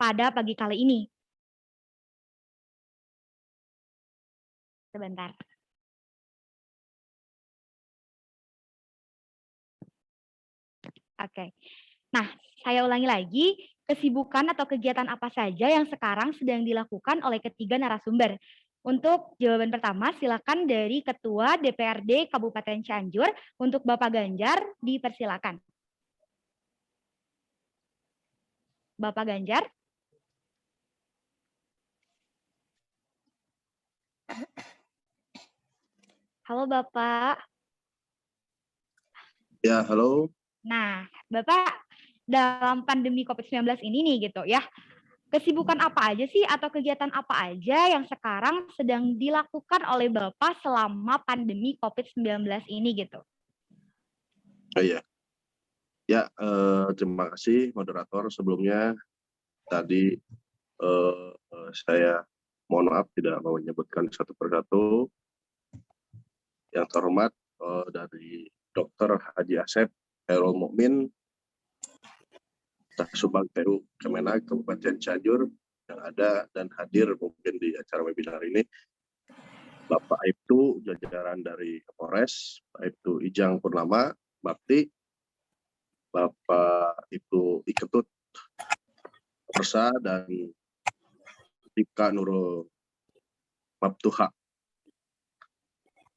pada pagi kali ini. Sebentar. Oke. Nah, saya ulangi lagi, kesibukan atau kegiatan apa saja yang sekarang sedang dilakukan oleh ketiga narasumber? Untuk jawaban pertama, silakan dari Ketua DPRD Kabupaten Cianjur. Untuk Bapak Ganjar, dipersilakan. Bapak Ganjar. Halo Bapak. Ya, halo. Nah, Bapak dalam pandemi COVID-19 ini nih gitu ya, kesibukan apa aja sih atau kegiatan apa aja yang sekarang sedang dilakukan oleh Bapak selama pandemi COVID-19 ini gitu? Iya. Ya, terima kasih moderator. Sebelumnya tadi saya mohon maaf tidak mau menyebutkan satu persatu. Yang terhormat dari Dr. Haji Asep Khairul Mukmin, Subag PU Kemenag Kabupaten Cianjur yang ada dan hadir mungkin di acara webinar ini. Bapak Aibtu jajaran dari Kapolres, Pak Aibtu Ijang Purnama Bakti, Bapak Ibu Iketut Persa dan Tika Nurul Mabtuha.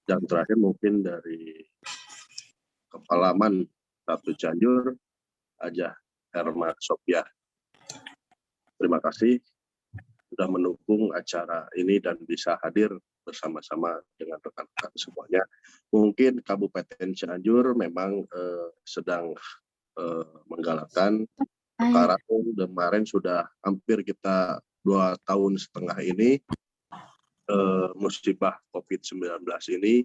Dan terakhir mungkin dari Kepala Man 1 Cianjur, Ajah Herma Sophia. Terima kasih sudah mendukung acara ini dan bisa hadir bersama-sama dengan rekan-rekan semuanya. Mungkin Kabupaten Cianjur memang sedang menggalakkan sekarang kemarin sudah hampir kita 2,5 tahun ini musibah COVID-19 ini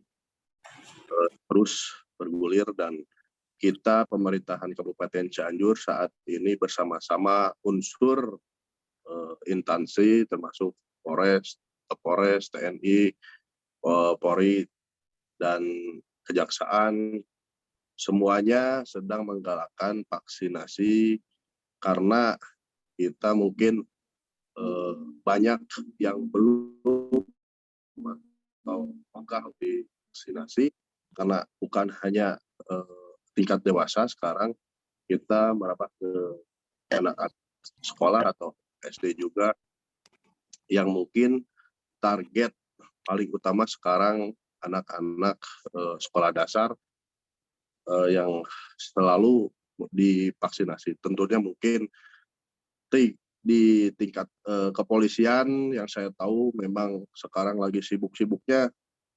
terus bergulir dan kita pemerintahan Kabupaten Cianjur saat ini bersama-sama unsur instansi termasuk Polres, Kapolres, TNI, Polri, dan Kejaksaan semuanya sedang menggalakkan vaksinasi karena kita mungkin banyak yang belum atau apakah divaksinasi karena bukan hanya tingkat dewasa, sekarang kita merapat ke anak-anak sekolah atau SD juga yang mungkin target paling utama sekarang anak-anak sekolah dasar yang selalu divaksinasi. Tentunya mungkin di tingkat kepolisian yang saya tahu memang sekarang lagi sibuk-sibuknya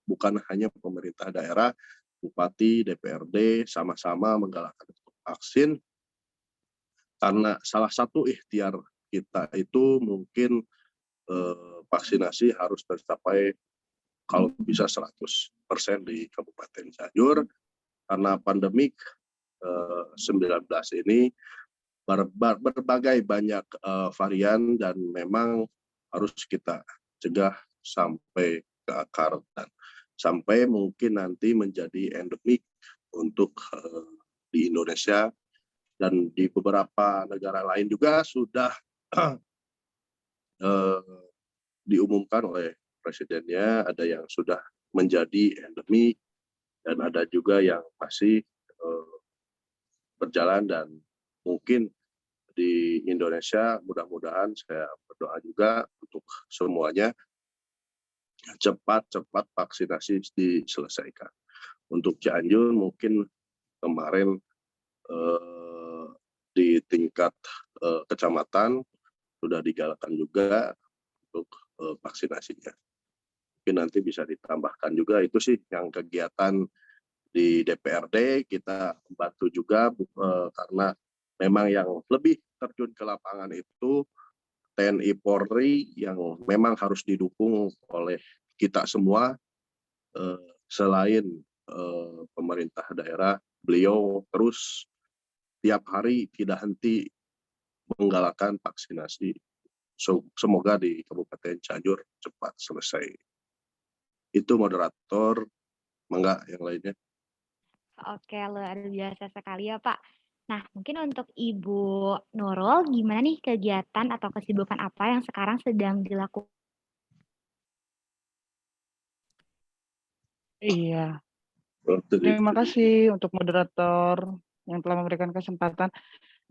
bukan hanya pemerintah daerah, bupati, DPRD sama-sama menggalakkan vaksin karena salah satu ikhtiar kita itu mungkin vaksinasi harus tercapai kalau bisa 100% di Kabupaten Cianjur karena pandemik 19 ini berbagai banyak varian dan memang harus kita cegah sampai ke akar dan sampai mungkin nanti menjadi endemik untuk di Indonesia dan di beberapa negara lain juga sudah diumumkan oleh presidennya, ada yang sudah menjadi endemik dan ada juga yang masih berjalan dan mungkin di Indonesia mudah-mudahan saya berdoa juga untuk semuanya cepat-cepat vaksinasi diselesaikan. Untuk Cianjur mungkin kemarin di tingkat kecamatan sudah digalakkan juga untuk vaksinasinya. Mungkin nanti bisa ditambahkan juga itu sih yang kegiatan di DPRD kita bantu juga karena memang yang lebih terjun ke lapangan itu TNI Polri yang memang harus didukung oleh kita semua selain pemerintah daerah, beliau terus tiap hari tidak henti menggalakkan vaksinasi. Semoga di Kabupaten Cianjur cepat selesai. Itu moderator, mangga yang lainnya. Oke, luar biasa sekali ya Pak. Nah, mungkin untuk Ibu Nurul, gimana nih kegiatan atau kesibukan apa yang sekarang sedang dilakukan? Iya, Waktu di terima kasih untuk moderator yang telah memberikan kesempatan.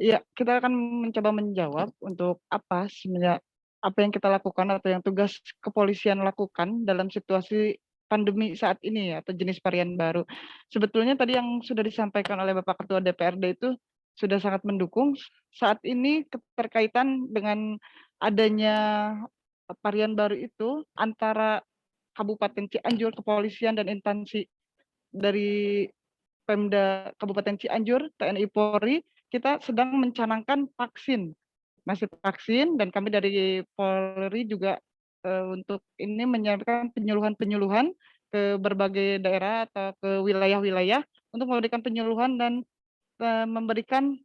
Iya, kita akan mencoba menjawab untuk apa sebenarnya apa yang kita lakukan atau yang tugas kepolisian lakukan dalam situasi pandemi saat ini atau jenis varian baru. Sebetulnya tadi yang sudah disampaikan oleh Bapak Ketua DPRD itu sudah sangat mendukung. Saat ini keterkaitan dengan adanya varian baru itu antara Kabupaten Cianjur, kepolisian dan instansi dari Pemda Kabupaten Cianjur, TNI Polri, kita sedang mencanangkan vaksin, masih vaksin, dan kami dari Polri juga untuk ini menyiapkan penyuluhan-penyuluhan ke berbagai daerah atau ke wilayah-wilayah untuk memberikan penyuluhan dan memberikan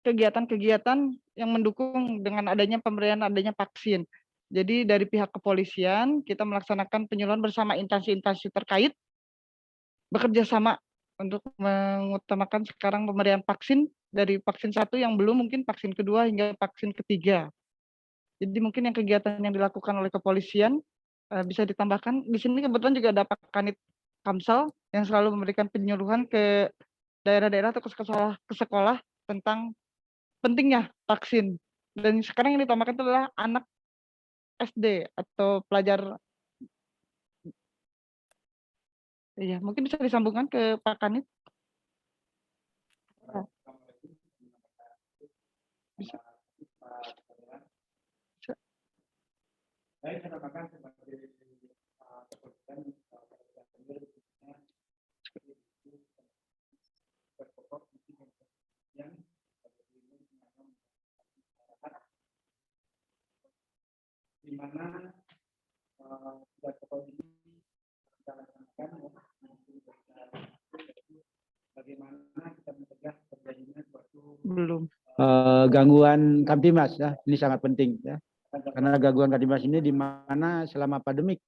kegiatan-kegiatan yang mendukung dengan pemberian adanya vaksin. Jadi dari pihak kepolisian kita melaksanakan penyuluhan bersama instansi-instansi terkait bekerja sama untuk mengutamakan sekarang pemberian vaksin dari vaksin 1 yang belum, mungkin vaksin kedua hingga vaksin ketiga. Jadi mungkin yang kegiatan yang dilakukan oleh kepolisian bisa ditambahkan. Di sini kebetulan juga ada Pak Kanit Kamsel yang selalu memberikan penyuluhan ke daerah-daerah atau ke sekolah tentang pentingnya vaksin. Dan sekarang yang ditambahkan itu adalah anak SD atau pelajar. Iya, mungkin bisa disambungkan ke Pak Kanit. Bisa. Di mana belum gangguan Kamtimas ya, ini sangat penting ya. Karena gangguan Kamtimas ini di mana selama pandemik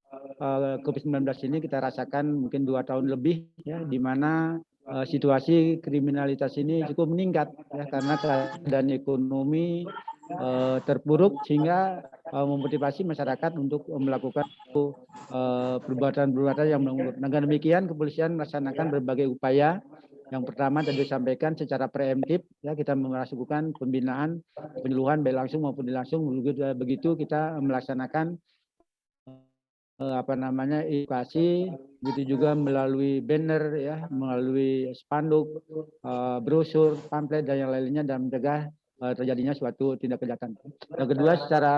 COVID-19 ini kita rasakan mungkin 2 tahun lebih ya, di mana situasi kriminalitas ini cukup meningkat ya, karena keadaan ekonomi terpuruk sehingga memotivasi masyarakat untuk melakukan perbuatan-perbuatan yang melanggar. Dengan demikian kepolisian melaksanakan berbagai upaya. Yang pertama tadi disampaikan secara preemptif ya, kita melakukan pembinaan, penyuluhan baik langsung maupun tidak langsung. Begitu kita melaksanakan edukasi, begitu juga melalui banner ya, melalui spanduk, brosur, pamflet dan yang lainnya dan mencegah terjadinya suatu tindak kejahatan. Yang kedua secara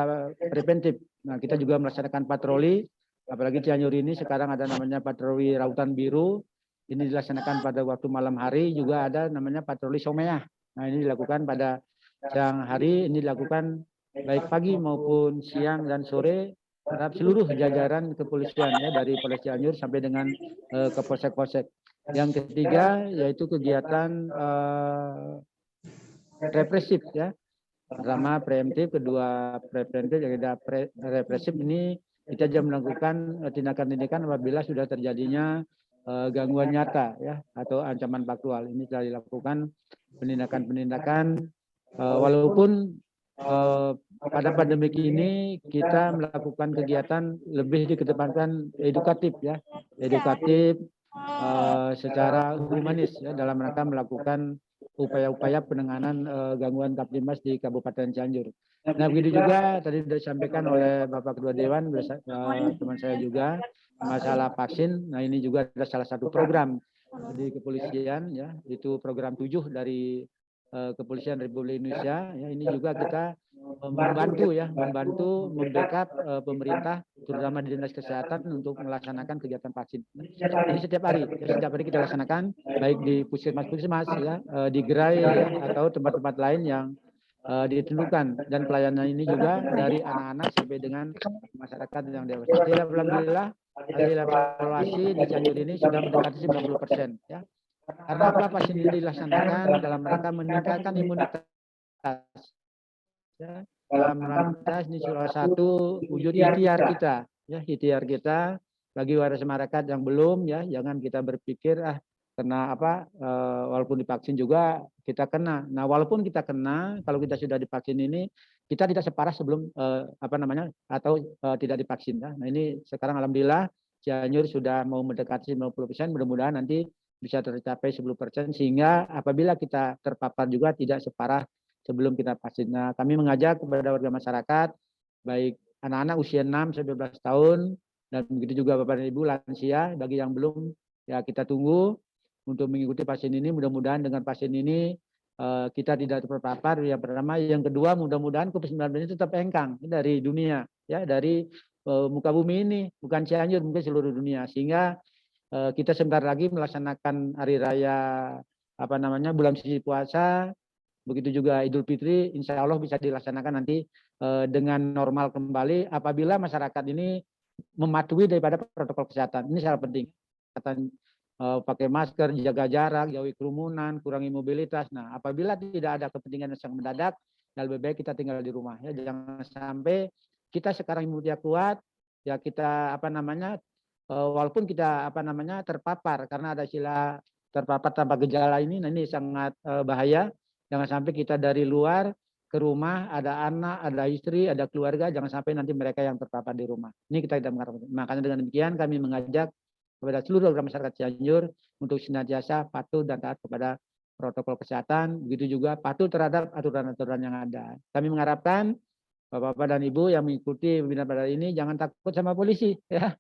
preventif. Nah, kita juga melaksanakan patroli, apalagi Cianjur ini sekarang ada namanya patroli Rautan Biru. Ini dilaksanakan pada waktu malam hari, juga ada namanya patroli Someah. Nah, ini dilakukan pada siang hari, ini dilakukan baik pagi maupun siang dan sore terhadap seluruh jajaran kepolisian ya, dari Polres Cianjur sampai dengan ke polsek-polsek. Yang ketiga yaitu kegiatan represif ya. Pertama preemptif, kedua preventif, yang ketiga represif. Ini kita juga melakukan tindakan-tindakan apabila sudah terjadinya gangguan nyata ya atau ancaman faktual. Ini telah dilakukan penindakan-penindakan walaupun pada pandemi ini kita melakukan kegiatan lebih dikedepankan edukatif ya, edukatif secara humanis ya, dalam rangka melakukan upaya-upaya penanganan gangguan Kamtimas di Kabupaten Cianjur. Nah, begitu juga tadi sudah disampaikan oleh Bapak Ketua Dewan, teman saya juga masalah vaksin. Nah, ini juga ada salah satu program di kepolisian ya, itu program 7 dari Kepolisian Republik Indonesia ya. Ini juga kita membantu membackup pemerintah terutama di Dinas Kesehatan untuk melaksanakan kegiatan vaksin. Ini setiap hari kita laksanakan baik di puskesmas ya, di gerai ya, atau tempat-tempat lain yang ditentukan, dan pelayanan ini juga dari anak-anak sampai dengan masyarakat yang dewasa. Alhamdulillah hasil evaluasi di Cianjur ini sudah mendekati 90% ya. Karena apa vaksin ini dilaksanakan dalam rangka meningkatkan imunitas ya, dalam rangka ini salah satu wujud ikhtiar kita ya, ikhtiar kita bagi warga masyarakat yang belum ya, jangan kita berpikir Karena apa? Walaupun divaksin juga kita kena. Nah, walaupun kita kena, kalau kita sudah divaksin ini kita tidak separah sebelum apa namanya atau tidak divaksin. Nah, ini sekarang alhamdulillah Cianjur sudah mau mendekati 90%. Mudah-mudahan nanti bisa tercapai 10% sehingga apabila kita terpapar juga tidak separah sebelum kita vaksin. Nah, kami mengajak kepada warga masyarakat baik anak-anak usia 6 sampai 12 tahun dan begitu juga Bapak dan Ibu lansia, bagi yang belum ya kita tunggu untuk mengikuti vaksin ini. Mudah-mudahan dengan vaksin ini kita tidak terpapar. Yang pertama, yang kedua mudah-mudahan COVID-19 ini tetap hengkang dari dunia, ya dari muka bumi ini, bukan Cianjur, mungkin seluruh dunia. Sehingga kita sebentar lagi melaksanakan hari raya apa namanya bulan suci puasa, begitu juga Idul Fitri, insya Allah bisa dilaksanakan nanti dengan normal kembali apabila masyarakat ini mematuhi daripada protokol kesehatan. Ini sangat penting. Pakai masker, jaga jarak, jauhi kerumunan, kurangi mobilitas. Nah, apabila tidak ada kepentingan yang sangat mendadak, ya lebih baik kita tinggal di rumah. Ya, jangan sampai kita sekarang imunitas kuat, ya kita apa namanya, walaupun kita apa namanya terpapar karena ada istilah terpapar tanpa gejala ini, nah ini sangat bahaya. Jangan sampai kita dari luar ke rumah ada anak, ada istri, ada keluarga, jangan sampai nanti mereka yang terpapar di rumah. Ini kita tidak mengharapkan. Makanya dengan demikian kami mengajak kepada seluruh warga masyarakat Cianjur untuk senantiasa patuh dan taat kepada protokol kesehatan, begitu juga patuh terhadap aturan-aturan yang ada. Kami mengharapkan Bapak-bapak dan Ibu yang mengikuti webinar pada ini jangan takut sama polisi, ya,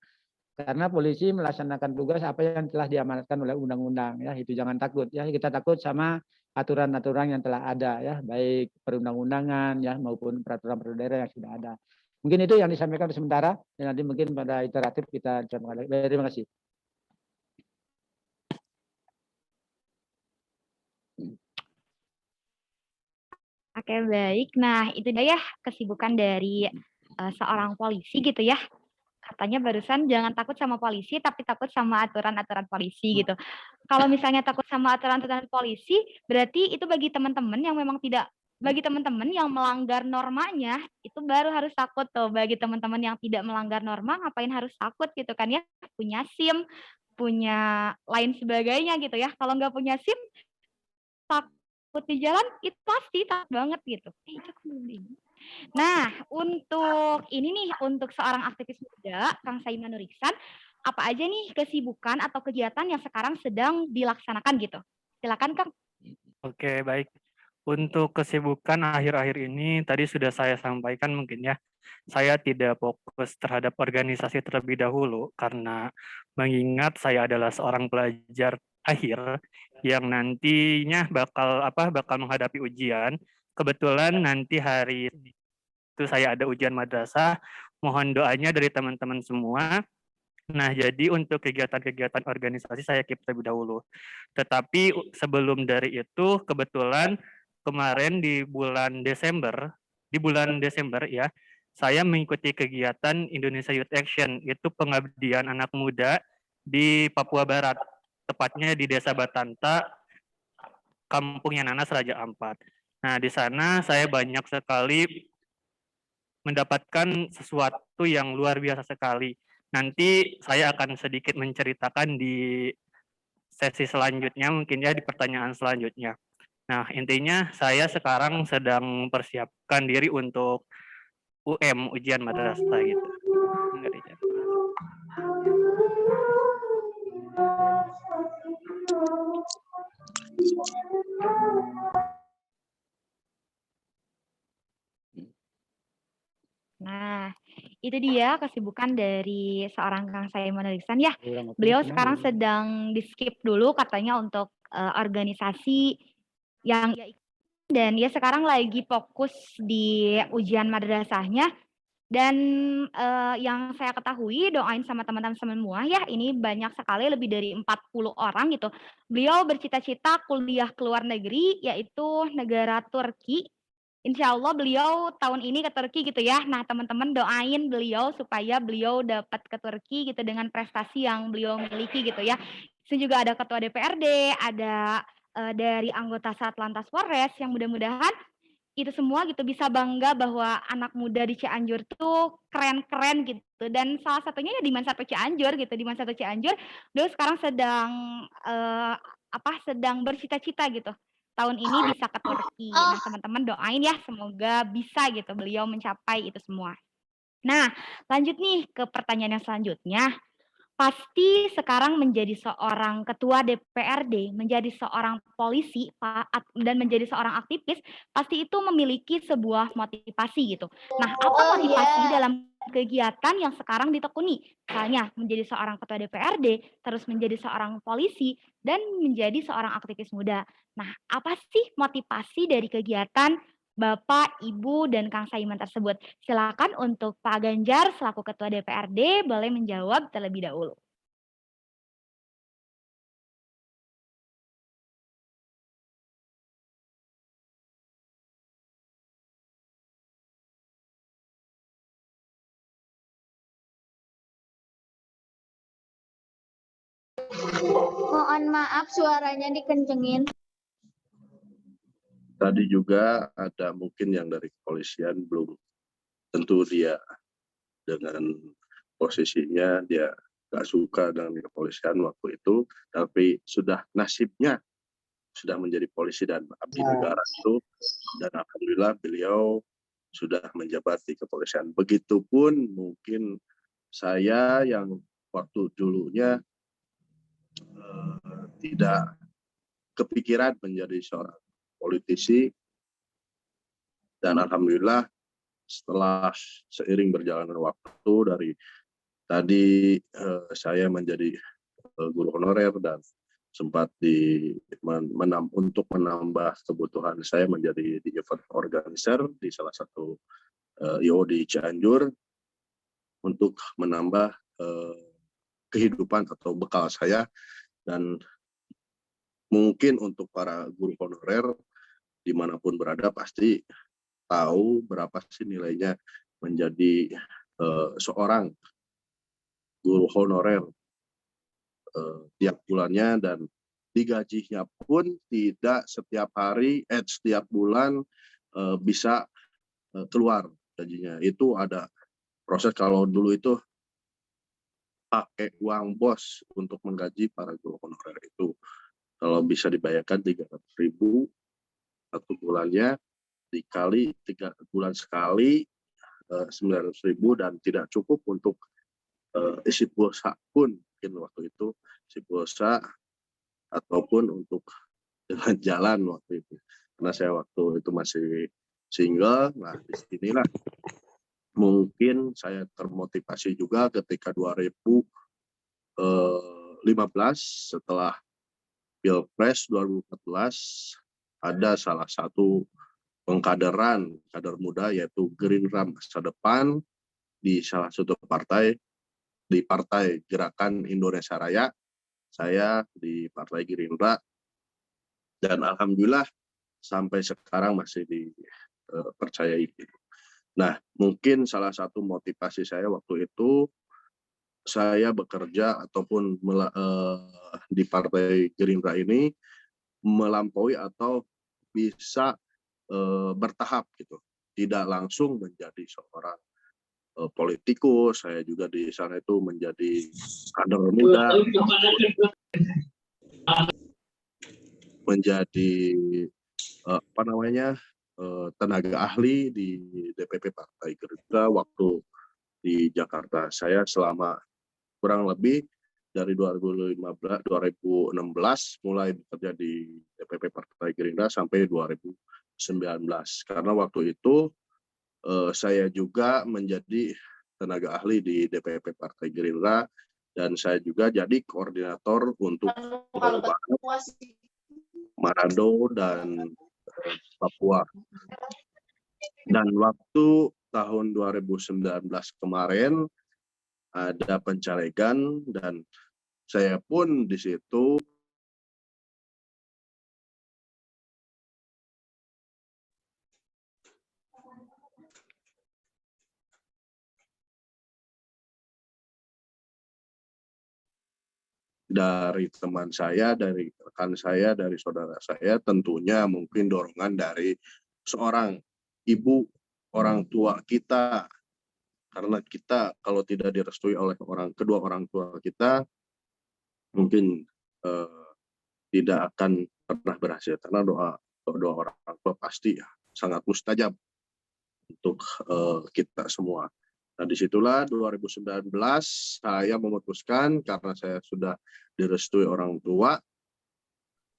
karena polisi melaksanakan tugas apa yang telah diamanatkan oleh undang-undang, ya, itu jangan takut, ya, kita takut sama aturan-aturan yang telah ada, ya, baik perundang-undangan, ya, maupun peraturan-peraturan daerah yang sudah ada. Mungkin itu yang disampaikan sementara, dan nanti mungkin pada iteratif kita coba. Terima kasih. Oke, baik. Nah, itu dia ya kesibukan dari seorang polisi gitu ya. Katanya barusan jangan takut sama polisi, tapi takut sama aturan-aturan polisi gitu. Kalau misalnya takut sama aturan-aturan polisi, berarti itu bagi teman-teman yang memang tidak, bagi teman-teman yang melanggar normanya, itu baru harus takut tuh. Bagi teman-teman yang tidak melanggar norma, ngapain harus takut gitu kan ya? Punya SIM, punya lain sebagainya gitu ya. Kalau nggak punya SIM, takut di jalan itu pasti takut banget gitu. Nah, untuk ini nih, untuk seorang aktivis muda, Kang Saiman Nur Iksan, apa aja nih kesibukan atau kegiatan yang sekarang sedang dilaksanakan gitu? Silakan, Kang. Oke, baik. Untuk kesibukan akhir-akhir ini tadi sudah saya sampaikan mungkin ya. Saya tidak fokus terhadap organisasi terlebih dahulu karena mengingat saya adalah seorang pelajar akhir yang nantinya bakal menghadapi ujian. Kebetulan nanti hari itu saya ada ujian madrasah. Mohon doanya dari teman-teman semua. Nah, jadi untuk kegiatan-kegiatan organisasi saya keep terlebih dahulu. Tetapi sebelum dari itu kebetulan kemarin di bulan Desember ya, saya mengikuti kegiatan Indonesia Youth Action, itu pengabdian anak muda di Papua Barat, tepatnya di Desa Batanta, Kampungnya Nanas, Raja Ampat. Nah, di sana saya banyak sekali mendapatkan sesuatu yang luar biasa sekali. Nanti saya akan sedikit menceritakan di sesi selanjutnya, mungkin ya di pertanyaan selanjutnya. Nah, intinya saya sekarang sedang mempersiapkan diri untuk ujian madrasah gitu. Nah, itu dia kesibukan dari seorang Kang Saiman Nur Iksan ya. Beliau sekarang sedang di-skip dulu katanya untuk organisasi yang dan ya sekarang lagi fokus di ujian madrasahnya. Dan yang saya ketahui, doain sama teman-teman semua ya, ini banyak sekali, lebih dari 40 orang gitu. Beliau bercita-cita kuliah ke luar negeri, yaitu negara Turki. Insya Allah beliau tahun ini ke Turki gitu ya. Nah, teman-teman doain beliau supaya beliau dapat ke Turki gitu dengan prestasi yang beliau miliki gitu ya. Itu juga ada ketua DPRD, ada dari anggota Satlantas Polres yang mudah-mudahan itu semua gitu, bisa bangga bahwa anak muda di Cianjur tuh keren-keren gitu, dan salah satunya ya Diman 1 Cianjur gitu, Diman 1 Cianjur dulu sekarang sedang, sedang bercita-cita gitu, tahun ini bisa ke Turki. Nah teman-teman doain ya semoga bisa gitu beliau mencapai itu semua. Nah lanjut nih ke pertanyaan yang selanjutnya. Pasti sekarang menjadi seorang ketua DPRD, menjadi seorang polisi, dan menjadi seorang aktivis, pasti itu memiliki sebuah motivasi gitu. Nah, apa motivasi dalam kegiatan yang sekarang ditekuni? Misalnya menjadi seorang ketua DPRD, terus menjadi seorang polisi, dan menjadi seorang aktivis muda. Nah, apa sih motivasi dari kegiatan Bapak, Ibu, dan Kang Saiman tersebut? Silakan untuk Pak Ganjar selaku Ketua DPRD boleh menjawab terlebih dahulu. Mohon maaf suaranya dikencengin. Tadi juga ada mungkin yang dari kepolisian belum tentu dia dengan posisinya dia nggak suka dengan kepolisian waktu itu, tapi sudah nasibnya sudah menjadi polisi dan abdi negara itu, dan alhamdulillah beliau sudah menjabat di kepolisian. Begitupun mungkin saya yang waktu dulunya tidak kepikiran menjadi seorang politisi, dan alhamdulillah setelah seiring berjalannya waktu dari tadi saya menjadi guru honorer dan sempat untuk menambah kebutuhan saya menjadi di event organizer di salah satu IO di Cianjur untuk menambah kehidupan atau bekal saya. Dan mungkin untuk para guru honorer dimanapun berada pasti tahu berapa sih nilainya menjadi seorang guru honorer tiap bulannya, dan digajinya pun tidak setiap hari, setiap bulan bisa keluar gajinya. Itu ada proses. Kalau dulu itu pakai uang bos untuk menggaji para guru honorer itu. Kalau bisa dibayarkan 300.000 satu bulannya, dikali 3 bulan sekali 900.000, dan tidak cukup untuk isi pulsa pun mungkin waktu itu, isi pulsa ataupun untuk jalan-jalan waktu itu. Karena saya waktu itu masih single. Nah, disinilah mungkin saya termotivasi juga ketika 2015 setelah Pilpres 2014 ada salah satu kader muda yaitu Gerindra Masa Depan di salah satu partai, di Partai Gerakan Indonesia Raya. Saya di Partai Gerindra, dan alhamdulillah sampai sekarang masih dipercayai. Nah, mungkin salah satu motivasi saya waktu itu, saya bekerja ataupun di Partai Gerindra ini melampaui atau bisa bertahap gitu, tidak langsung menjadi seorang politikus. Saya juga di sana itu menjadi kader muda, menjadi tenaga ahli di DPP Partai Gerindra waktu di Jakarta. Saya selama kurang lebih dari 2016 mulai bekerja di DPP Partai Gerindra sampai 2019. Karena waktu itu saya juga menjadi tenaga ahli di DPP Partai Gerindra, dan saya juga jadi koordinator untuk Manado dan Papua. Dan waktu tahun 2019 kemarin ada pencalegan, dan saya pun di situ dari teman saya, dari rekan saya, dari saudara saya, tentunya mungkin dorongan dari seorang ibu, orang tua kita, karena kita kalau tidak direstui oleh kedua orang tua kita, mungkin tidak akan pernah berhasil, karena doa orang tua pasti sangat mustajab untuk kita semua. Nah, disitulah 2019 saya memutuskan, karena saya sudah direstui orang tua,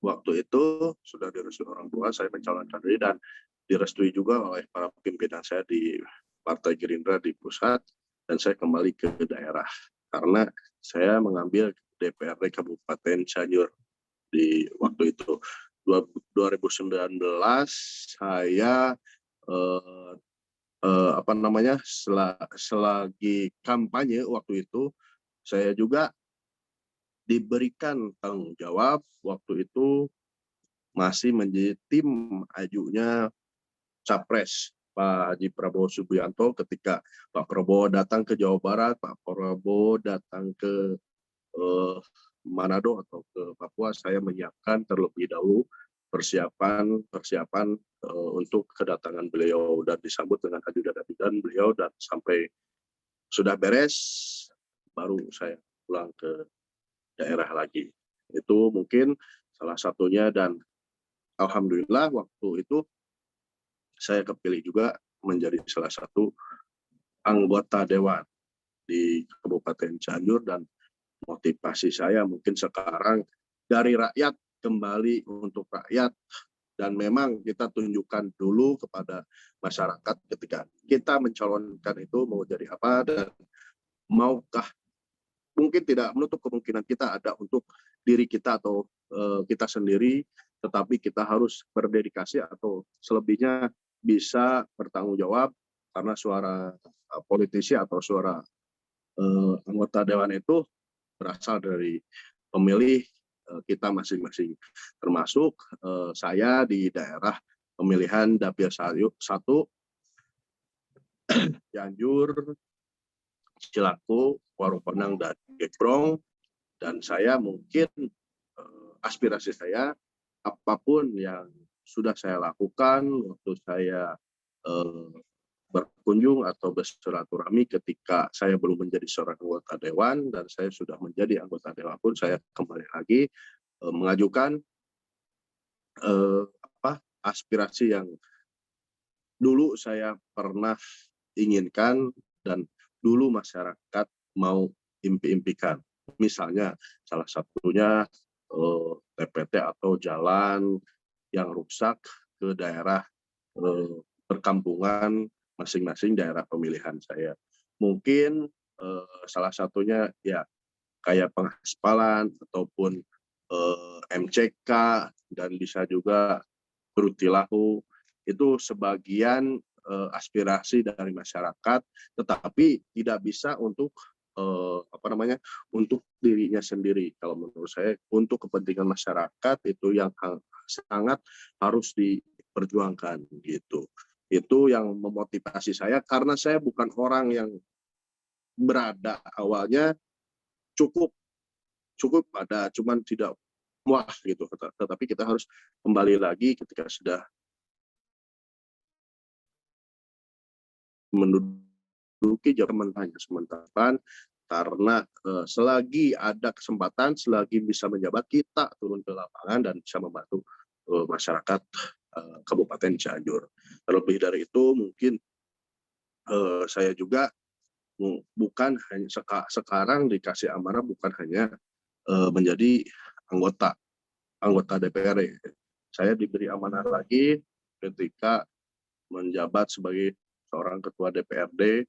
waktu itu sudah direstui orang tua, saya mencalonkan diri dan direstui juga oleh para pimpinan saya di Partai Gerindra di pusat, dan saya kembali ke daerah karena saya mengambil DPRD Kabupaten Cianjur di waktu itu. 2019 saya selagi kampanye waktu itu, saya juga diberikan tanggung jawab waktu itu masih menjadi tim ajunya Capres Pak Haji Prabowo Subianto. Ketika Pak Prabowo datang ke Jawa Barat, Pak Prabowo datang ke Manado atau ke Papua, saya menyiapkan terlebih dahulu persiapan untuk kedatangan beliau dan disambut dengan ajudan beliau, dan sampai sudah beres baru saya pulang ke daerah lagi. Itu mungkin salah satunya, dan alhamdulillah waktu itu saya kepilih juga menjadi salah satu anggota dewan di Kabupaten Cianjur, dan motivasi saya mungkin sekarang dari rakyat kembali untuk rakyat, dan memang kita tunjukkan dulu kepada masyarakat ketika kita mencalonkan itu mau jadi apa, dan maukah, mungkin tidak menutup kemungkinan kita ada untuk diri kita atau kita sendiri, tetapi kita harus berdedikasi atau selebihnya bisa bertanggung jawab, karena suara politisi atau suara anggota dewan itu berasal dari pemilih kita masing-masing, termasuk saya di daerah pemilihan Dapil 1 Cianjur, Cilaku, Warung Penang, dan Gebrong. Dan saya mungkin aspirasi saya, apapun yang sudah saya lakukan waktu saya berkunjung atau bersilaturahmi ketika saya belum menjadi seorang anggota dewan, dan saya sudah menjadi anggota dewan pun saya kembali lagi mengajukan aspirasi yang dulu saya pernah inginkan dan dulu masyarakat mau impi-impikan. Misalnya salah satunya TPT atau jalan yang rusak ke daerah perkampungan masing-masing daerah pemilihan saya. Mungkin salah satunya ya kayak pengaspalan ataupun MCK, dan bisa juga Brutilahu, itu sebagian aspirasi dari masyarakat, tetapi tidak bisa untuk untuk dirinya sendiri. Kalau menurut saya untuk kepentingan masyarakat itu yang sangat harus diperjuangkan gitu. Itu yang memotivasi saya, karena saya bukan orang yang berada awalnya cukup ada, cuman tidak wah gitu, tetapi kita harus kembali lagi ketika sudah menduduki jabatan sementara, karena selagi ada kesempatan, selagi bisa menjabat, kita turun ke lapangan dan bisa membantu masyarakat Kabupaten Cianjur. Terlebih dari itu mungkin saya juga bukan hanya sekarang dikasih amanah bukan hanya menjadi anggota DPR. Saya diberi amanah lagi ketika menjabat sebagai seorang ketua DPRD,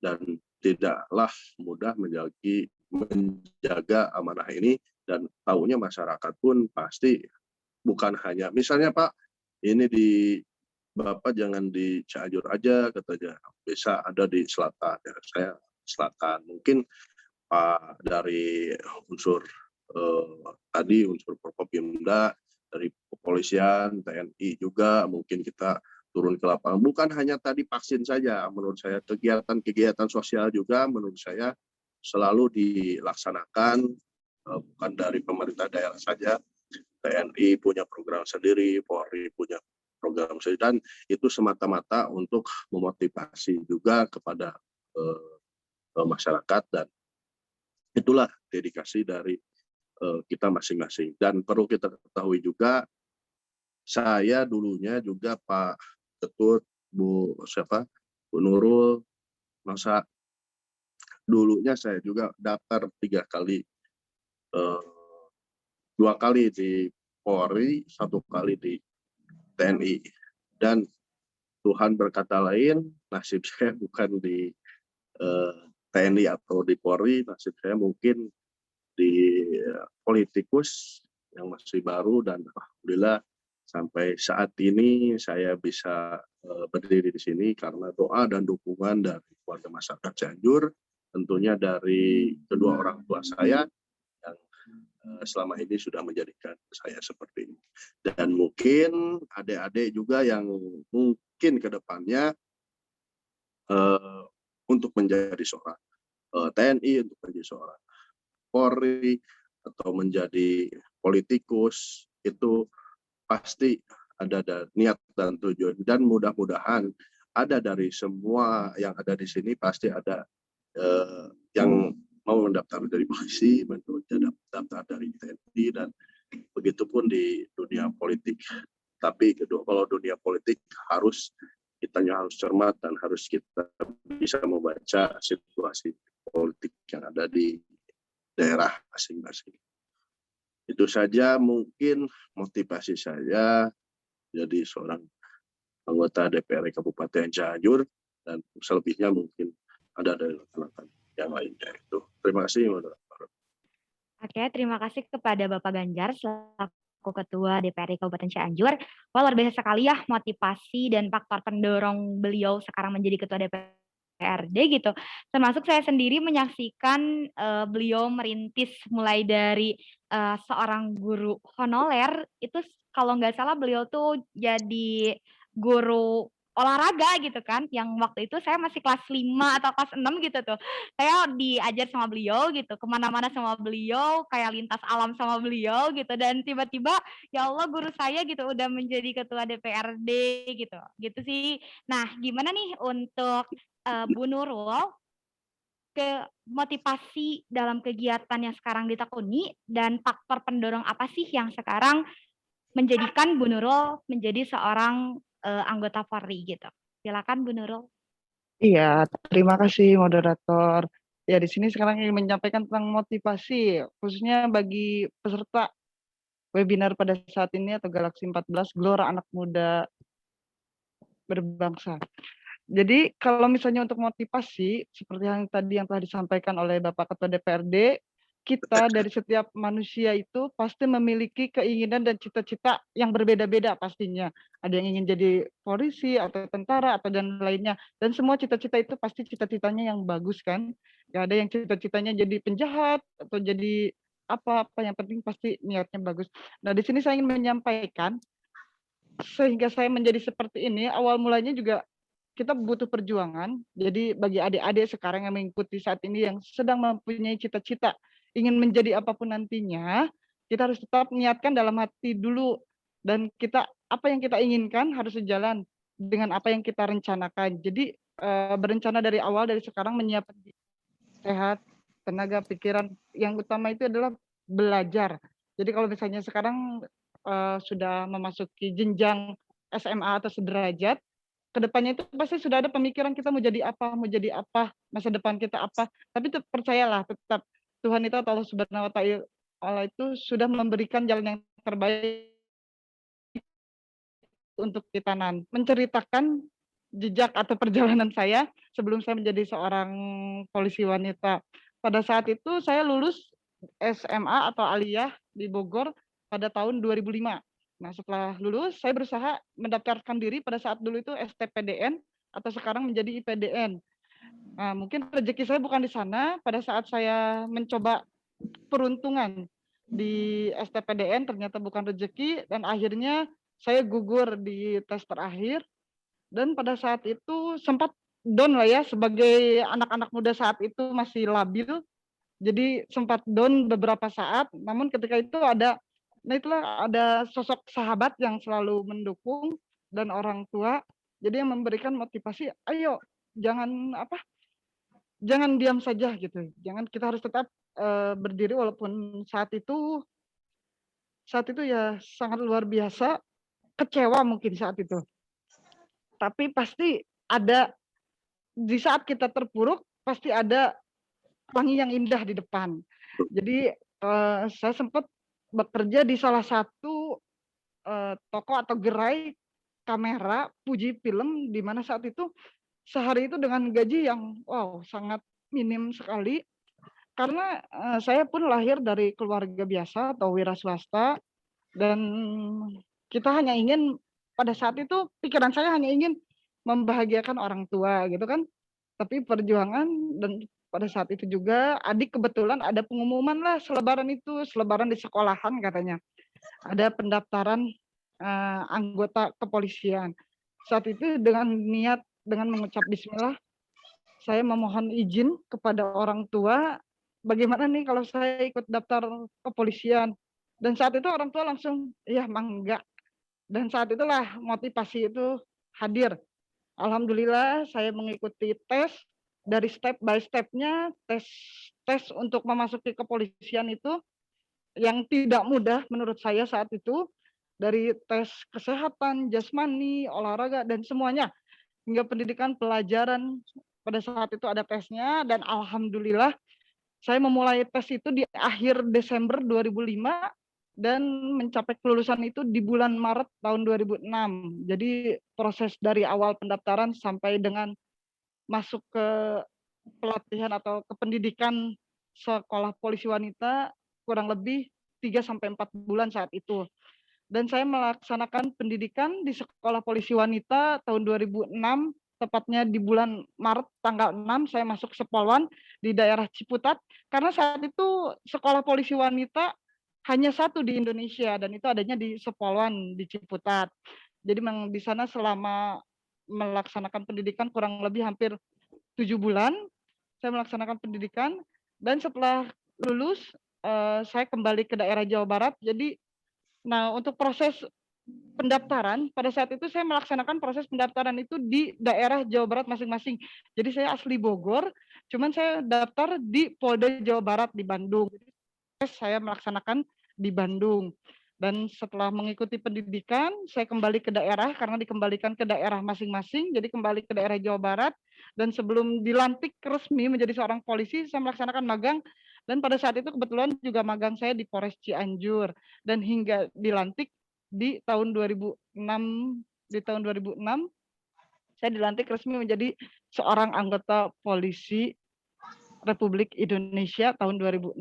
dan tidaklah mudah menjaga amanah ini, dan tahunya masyarakat pun pasti bukan hanya misalnya Pak ini di Bapak jangan di Cianjur aja katanya, bisa ada di selatan, ya saya selatan. Mungkin Pak dari unsur tadi unsur Forkopimda, dari kepolisian, TNI juga mungkin kita turun ke lapangan. Bukan hanya tadi vaksin saja, menurut saya kegiatan sosial juga menurut saya selalu dilaksanakan, bukan dari pemerintah daerah saja. TNI punya program sendiri, Polri punya program studi, dan itu semata-mata untuk memotivasi juga kepada masyarakat, dan itulah dedikasi dari kita masing-masing. Dan perlu kita ketahui juga, saya dulunya juga Pak Ketut, Bu Nurul, masa dulunya saya juga daftar 3 kali, 2 kali di Polri, 1 kali di TNI. Dan Tuhan berkata lain, nasib saya bukan di TNI atau di Polri, nasib saya mungkin di politikus yang masih baru, dan alhamdulillah sampai saat ini saya bisa berdiri di sini karena doa dan dukungan dari keluarga masyarakat Cianjur, tentunya dari kedua orang tua saya yang selama ini sudah menjadikan saya seperti ini. Dan mungkin adik-adik juga yang mungkin ke depannya untuk menjadi seorang TNI, untuk menjadi seorang Polri, atau menjadi politikus, itu pasti ada niat dan tujuan, dan mudah-mudahan ada dari semua yang ada di sini, pasti ada yang mau mendaftar dari polisi, mendaftar dari TNI, dan begitupun di dunia politik. Tapi kalau dunia politik kitanya harus cermat, dan harus kita bisa membaca situasi politik yang ada di daerah masing-masing. Itu saja mungkin motivasi saya jadi seorang anggota DPRD Kabupaten Cianjur, dan selebihnya mungkin ada dari rekan-rekan yang lainnya itu. Terima kasih, moderator. Oke, terima kasih kepada Bapak Ganjar selaku Ketua DPRD Kabupaten Cianjur. Wah, luar biasa sekali ya motivasi dan faktor pendorong beliau sekarang menjadi Ketua DPRD gitu. Termasuk saya sendiri menyaksikan beliau merintis mulai dari seorang guru honorer, itu kalau nggak salah beliau tuh jadi guru olahraga gitu kan, yang waktu itu saya masih kelas 5 atau kelas 6 gitu tuh. Saya diajar sama beliau gitu, kemana-mana sama beliau, kayak lintas alam sama beliau gitu, dan tiba-tiba ya Allah guru saya gitu udah menjadi ketua DPRD gitu. Gitu sih. Nah, gimana nih untuk Bu Nurul, ke motivasi dalam kegiatan yang sekarang ditekuni, dan faktor pendorong apa sih yang sekarang menjadikan Bu Nurul menjadi seorang anggota Polri gitu. Silakan Bu Nurul. Iya, terima kasih moderator. Ya, di sini sekarang ingin menyampaikan tentang motivasi, khususnya bagi peserta webinar pada saat ini atau Galaksi 14 Gelora Anak Muda Berbangsa. Jadi kalau misalnya untuk motivasi, seperti yang telah disampaikan oleh Bapak Ketua DPRD, kita dari setiap manusia itu pasti memiliki keinginan dan cita-cita yang berbeda-beda pastinya. Ada yang ingin jadi polisi atau tentara atau dan lainnya. Dan semua cita-cita itu pasti cita-citanya yang bagus kan. Gak ada yang cita-citanya jadi penjahat atau jadi apa-apa, yang penting pasti niatnya bagus. Nah, di sini saya ingin menyampaikan, sehingga saya menjadi seperti ini, awal mulanya juga kita butuh perjuangan. Jadi bagi adik-adik sekarang yang mengikuti saat ini yang sedang mempunyai cita-cita ingin menjadi apapun nantinya, kita harus tetap niatkan dalam hati dulu, dan apa yang kita inginkan harus sejalan dengan apa yang kita rencanakan. Jadi berencana dari awal, dari sekarang menyiapkan sehat, tenaga, pikiran. Yang utama itu adalah belajar. Jadi kalau misalnya sekarang sudah memasuki jenjang SMA atau sederajat, kedepannya itu pasti sudah ada pemikiran kita mau jadi apa, masa depan kita apa. Tapi percayalah, tetap Tuhan itu atau Allah Subhanahu wa Ta'ala itu sudah memberikan jalan yang terbaik untuk kita nanti. Menceritakan jejak atau perjalanan saya sebelum saya menjadi seorang polisi wanita. Pada saat itu saya lulus SMA atau aliyah di Bogor pada tahun 2005. Nah, setelah lulus saya berusaha mendaftarkan diri pada saat dulu itu STPDN atau sekarang menjadi IPDN. Nah, mungkin rezeki saya bukan di sana. Pada saat saya mencoba peruntungan di STPDN ternyata bukan rezeki, dan akhirnya saya gugur di tes terakhir. Dan pada saat itu sempat down lah ya, sebagai anak-anak muda saat itu masih labil. Jadi sempat down beberapa saat, namun ketika itu ada sosok sahabat yang selalu mendukung, dan orang tua. Jadi yang memberikan motivasi, ayo jangan jangan diam saja gitu. Kita harus tetap berdiri walaupun saat itu ya sangat luar biasa, kecewa mungkin saat itu. Tapi pasti ada, di saat kita terpuruk pasti ada pelangi yang indah di depan. Jadi saya sempat bekerja di salah satu toko atau gerai kamera Fuji Film, di mana saat itu sehari itu dengan gaji yang sangat minim sekali. Karena saya pun lahir dari keluarga biasa atau wira swasta, dan kita hanya ingin, pada saat itu pikiran saya hanya ingin membahagiakan orang tua gitu kan. Tapi perjuangan, dan pada saat itu juga adik kebetulan ada pengumuman lah selebaran di sekolahan katanya. Ada pendaftaran anggota kepolisian. Saat itu dengan mengucap bismillah, saya memohon izin kepada orang tua, bagaimana nih kalau saya ikut daftar kepolisian. Dan saat itu orang tua langsung, iya enggak. Dan saat itulah motivasi itu hadir. Alhamdulillah saya mengikuti tes, dari step by step-nya, tes untuk memasuki kepolisian itu yang tidak mudah menurut saya saat itu, dari tes kesehatan, jasmani, olahraga, dan semuanya, hingga pendidikan pelajaran. Pada saat itu ada tesnya, dan alhamdulillah saya memulai tes itu di akhir Desember 2005 dan mencapai kelulusan itu di bulan Maret tahun 2006. Jadi proses dari awal pendaftaran sampai dengan masuk ke pelatihan atau ke pendidikan sekolah polisi wanita kurang lebih 3-4 bulan saat itu. Dan saya melaksanakan pendidikan di sekolah polisi wanita tahun 2006, tepatnya di bulan Maret tanggal 6 saya masuk Sepolwan di daerah Ciputat, karena saat itu sekolah polisi wanita hanya satu di Indonesia, dan itu adanya di Sepolwan di Ciputat. Jadi memang di sana selama melaksanakan pendidikan kurang lebih hampir 7 bulan saya melaksanakan pendidikan, dan setelah lulus saya kembali ke daerah Jawa Barat. Jadi untuk proses pendaftaran, pada saat itu saya melaksanakan proses pendaftaran itu di daerah Jawa Barat masing-masing. Jadi saya asli Bogor, cuman saya daftar di Polda Jawa Barat di Bandung. Jadi saya melaksanakan di Bandung. Dan setelah mengikuti pendidikan, saya kembali ke daerah karena dikembalikan ke daerah masing-masing. Jadi kembali ke daerah Jawa Barat, dan sebelum dilantik resmi menjadi seorang polisi, saya melaksanakan magang. Dan pada saat itu kebetulan juga magang saya di Polres Cianjur, dan hingga dilantik di tahun 2006 saya dilantik resmi menjadi seorang anggota polisi Republik Indonesia tahun 2006.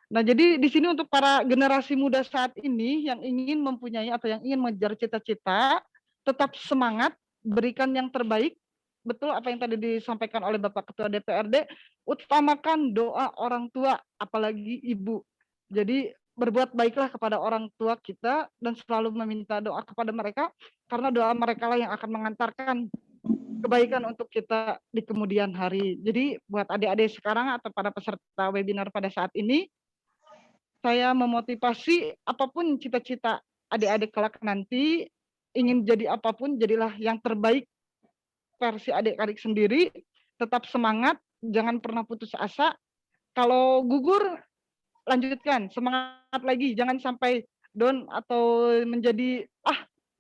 Nah, jadi di sini untuk para generasi muda saat ini yang ingin mempunyai atau yang ingin mengejar cita-cita, tetap semangat, berikan yang terbaik. Betul apa yang tadi disampaikan oleh Bapak Ketua DPRD, utamakan doa orang tua, apalagi ibu. Jadi berbuat baiklah kepada orang tua kita dan selalu meminta doa kepada mereka, karena doa mereka lah yang akan mengantarkan kebaikan untuk kita di kemudian hari. Jadi buat adik-adik sekarang atau para peserta webinar pada saat ini, saya memotivasi apapun cita-cita adik-adik kelak nanti, ingin jadi apapun, jadilah yang terbaik versi adik-adik sendiri, tetap semangat, jangan pernah putus asa. Kalau gugur, lanjutkan, semangat lagi, jangan sampai down atau menjadi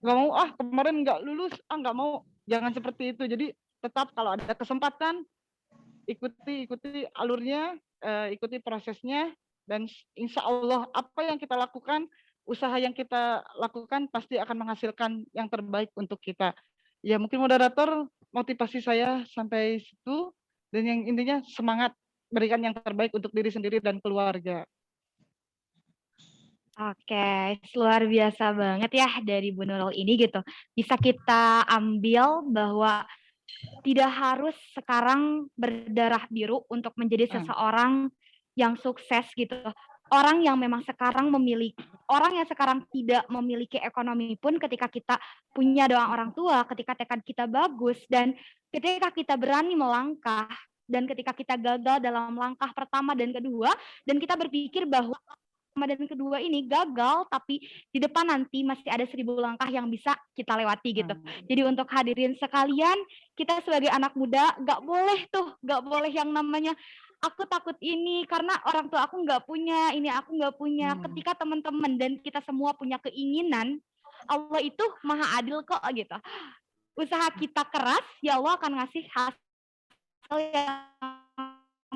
nggak mau, kemarin nggak lulus, nggak mau, jangan seperti itu. Jadi tetap kalau ada kesempatan, ikuti alurnya, ikuti prosesnya, dan insya Allah apa yang kita lakukan, usaha yang kita lakukan pasti akan menghasilkan yang terbaik untuk kita. Ya mungkin moderator, motivasi saya sampai situ, dan yang intinya semangat, berikan yang terbaik untuk diri sendiri dan keluarga. Oke, luar biasa banget ya dari Bu Nurul ini gitu. Bisa kita ambil bahwa tidak harus sekarang berdarah biru untuk menjadi seseorang yang sukses gitu. Orang yang memang sekarang orang yang sekarang tidak memiliki ekonomi pun, ketika kita punya doa orang tua, ketika tekad kita bagus, dan ketika kita berani melangkah, dan ketika kita gagal dalam langkah pertama dan kedua, dan kita berpikir bahwa dan kedua ini gagal, tapi di depan nanti masih ada 1000 langkah yang bisa kita lewati gitu. Jadi untuk hadirin sekalian, kita sebagai anak muda gak boleh yang namanya aku takut ini karena orang tua aku nggak punya, ini aku nggak punya. Ketika teman-teman dan kita semua punya keinginan, Allah itu maha adil kok gitu. Usaha kita keras, ya Allah akan ngasih hasil yang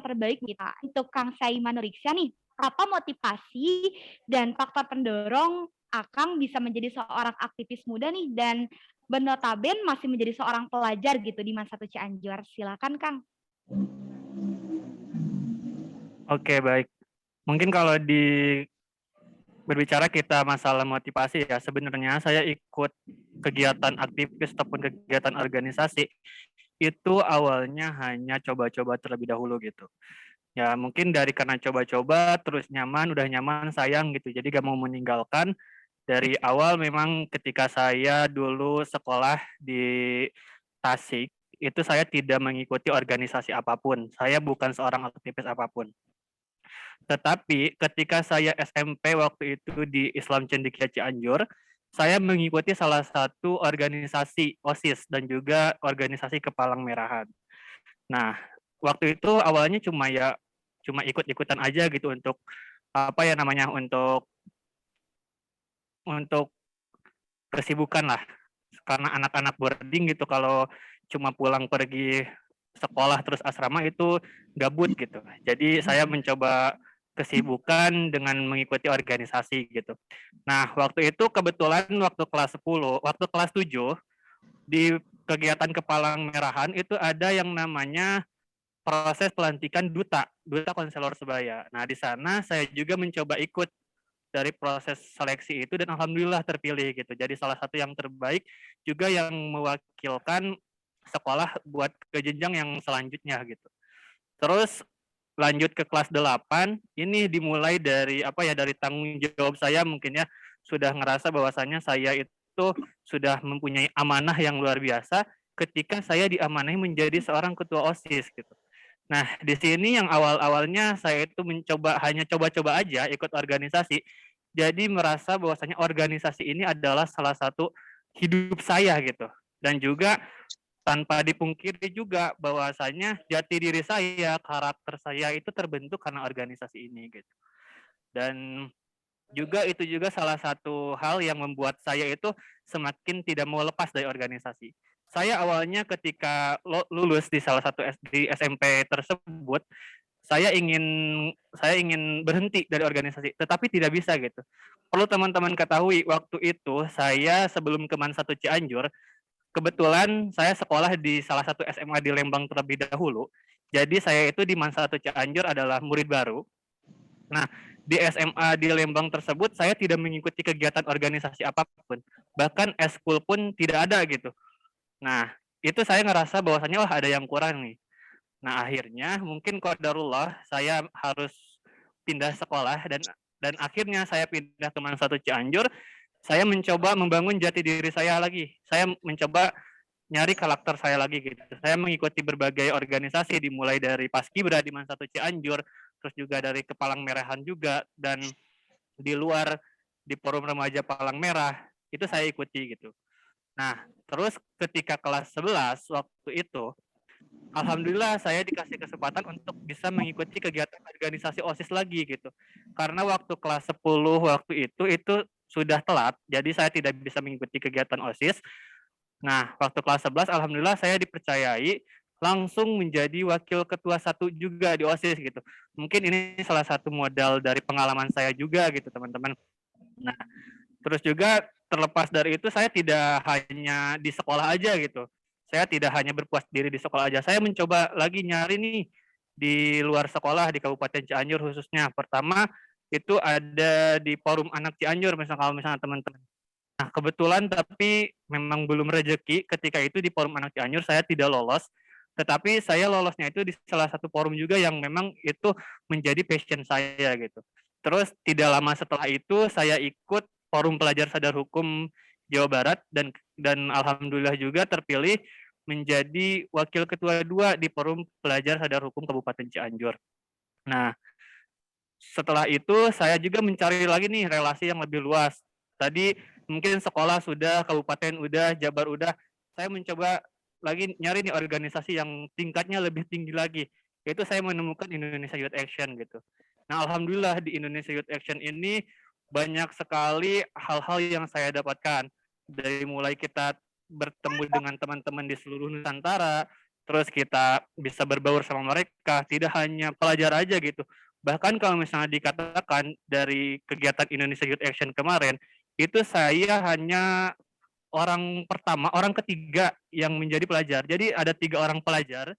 terbaik kita. Untuk Kang Saiman Nuriksa nih, apa motivasi dan faktor pendorong Akang bisa menjadi seorang aktivis muda nih dan benotaben masih menjadi seorang pelajar gitu di masa Cianjur. Silakan Kang. Oke, baik. Mungkin kalau berbicara kita masalah motivasi ya, sebenarnya saya ikut kegiatan aktivis ataupun kegiatan organisasi itu awalnya hanya coba-coba terlebih dahulu gitu. Ya mungkin karena coba-coba terus udah nyaman sayang gitu. Jadi gak mau meninggalkan. Dari awal memang ketika saya dulu sekolah di Tasik, itu saya tidak mengikuti organisasi apapun. Saya bukan seorang aktivis apapun. Tetapi ketika saya SMP waktu itu di Islam Cendekia Cianjur, saya mengikuti salah satu organisasi OSIS dan juga organisasi Kepalang Merahan. Nah, waktu itu awalnya cuma ikut-ikutan aja gitu untuk untuk kesibukan lah. Karena anak-anak boarding gitu kalau cuma pulang pergi sekolah terus asrama itu gabut gitu. Jadi saya mencoba kesibukan dengan mengikuti organisasi gitu. Nah, waktu itu kebetulan waktu kelas 7 di kegiatan Kepalang Merahan itu ada yang namanya proses pelantikan duta konselor sebaya. Nah, di sana saya juga mencoba ikut dari proses seleksi itu dan alhamdulillah terpilih gitu. Jadi salah satu yang terbaik juga yang mewakilkan sekolah buat ke jenjang yang selanjutnya gitu. Terus lanjut ke kelas 8, ini dimulai dari dari tanggung jawab saya mungkin ya, sudah ngerasa bahwasannya saya itu sudah mempunyai amanah yang luar biasa ketika saya diamanahi menjadi seorang ketua OSIS gitu. Nah, di sini yang awal-awalnya saya itu hanya coba-coba aja ikut organisasi, jadi merasa bahwasanya organisasi ini adalah salah satu hidup saya gitu. Dan juga tanpa dipungkiri juga bahwasanya jati diri saya, karakter saya itu terbentuk karena organisasi ini gitu. Dan itu juga salah satu hal yang membuat saya itu semakin tidak mau lepas dari organisasi. Saya awalnya ketika lulus di salah satu di SMP tersebut, saya ingin berhenti dari organisasi, tetapi tidak bisa gitu. Perlu teman-teman ketahui, waktu itu saya sebelum ke Man 1 Cianjur, kebetulan saya sekolah di salah satu SMA di Lembang terlebih dahulu. Jadi saya itu di Man 1 Cianjur adalah murid baru. Nah, di SMA di Lembang tersebut saya tidak mengikuti kegiatan organisasi apapun. Bahkan eskul pun tidak ada gitu. Nah, itu saya ngerasa bahwasannya wah ada yang kurang nih. Nah, akhirnya mungkin qadarullah saya harus pindah sekolah dan akhirnya saya pindah ke Man 1 Cianjur. Saya mencoba membangun jati diri saya lagi. Saya mencoba nyari karakter saya lagi gitu. Saya mengikuti berbagai organisasi dimulai dari Paskibra di Man 1 Cianjur, terus juga dari Kepalang Merahan juga, dan di luar di Forum Remaja Palang Merah itu saya ikuti gitu. Nah, terus ketika kelas 11 waktu itu, alhamdulillah saya dikasih kesempatan untuk bisa mengikuti kegiatan organisasi OSIS lagi gitu. Karena waktu kelas 10 waktu itu sudah telat, jadi saya tidak bisa mengikuti kegiatan OSIS. Nah, waktu kelas 11 alhamdulillah saya dipercayai langsung menjadi wakil ketua 1 juga di OSIS gitu. Mungkin ini salah satu modal dari pengalaman saya juga gitu, teman-teman. Nah, terus juga terlepas dari itu saya tidak hanya di sekolah aja gitu. Saya tidak hanya berpuas diri di sekolah aja. Saya mencoba lagi nyari nih di luar sekolah di Kabupaten Cianjur khususnya. Pertama itu ada di Forum Anak Cianjur kalau misalnya teman-teman. Nah, kebetulan tapi memang belum rezeki ketika itu di Forum Anak Cianjur saya tidak lolos. Tetapi saya lolosnya itu di salah satu forum juga yang memang itu menjadi passion saya gitu. Terus tidak lama setelah itu saya ikut Forum Pelajar Sadar Hukum Jawa Barat dan alhamdulillah juga terpilih menjadi wakil ketua 2 di Forum Pelajar Sadar Hukum Kabupaten Cianjur. Nah, setelah itu saya juga mencari lagi nih relasi yang lebih luas. Tadi mungkin sekolah sudah, kabupaten udah, Jabar udah. Saya mencoba lagi nyari nih organisasi yang tingkatnya lebih tinggi lagi. Yaitu saya menemukan Indonesia Youth Action gitu. Nah, alhamdulillah di Indonesia Youth Action ini banyak sekali hal-hal yang saya dapatkan. Dari mulai kita bertemu dengan teman-teman di seluruh Nusantara, terus kita bisa berbaur sama mereka, tidak hanya pelajar aja gitu. Bahkan kalau misalnya dikatakan dari kegiatan Indonesia Youth Action kemarin, itu saya hanya orang pertama, orang ketiga yang menjadi pelajar. Jadi ada 3 orang pelajar.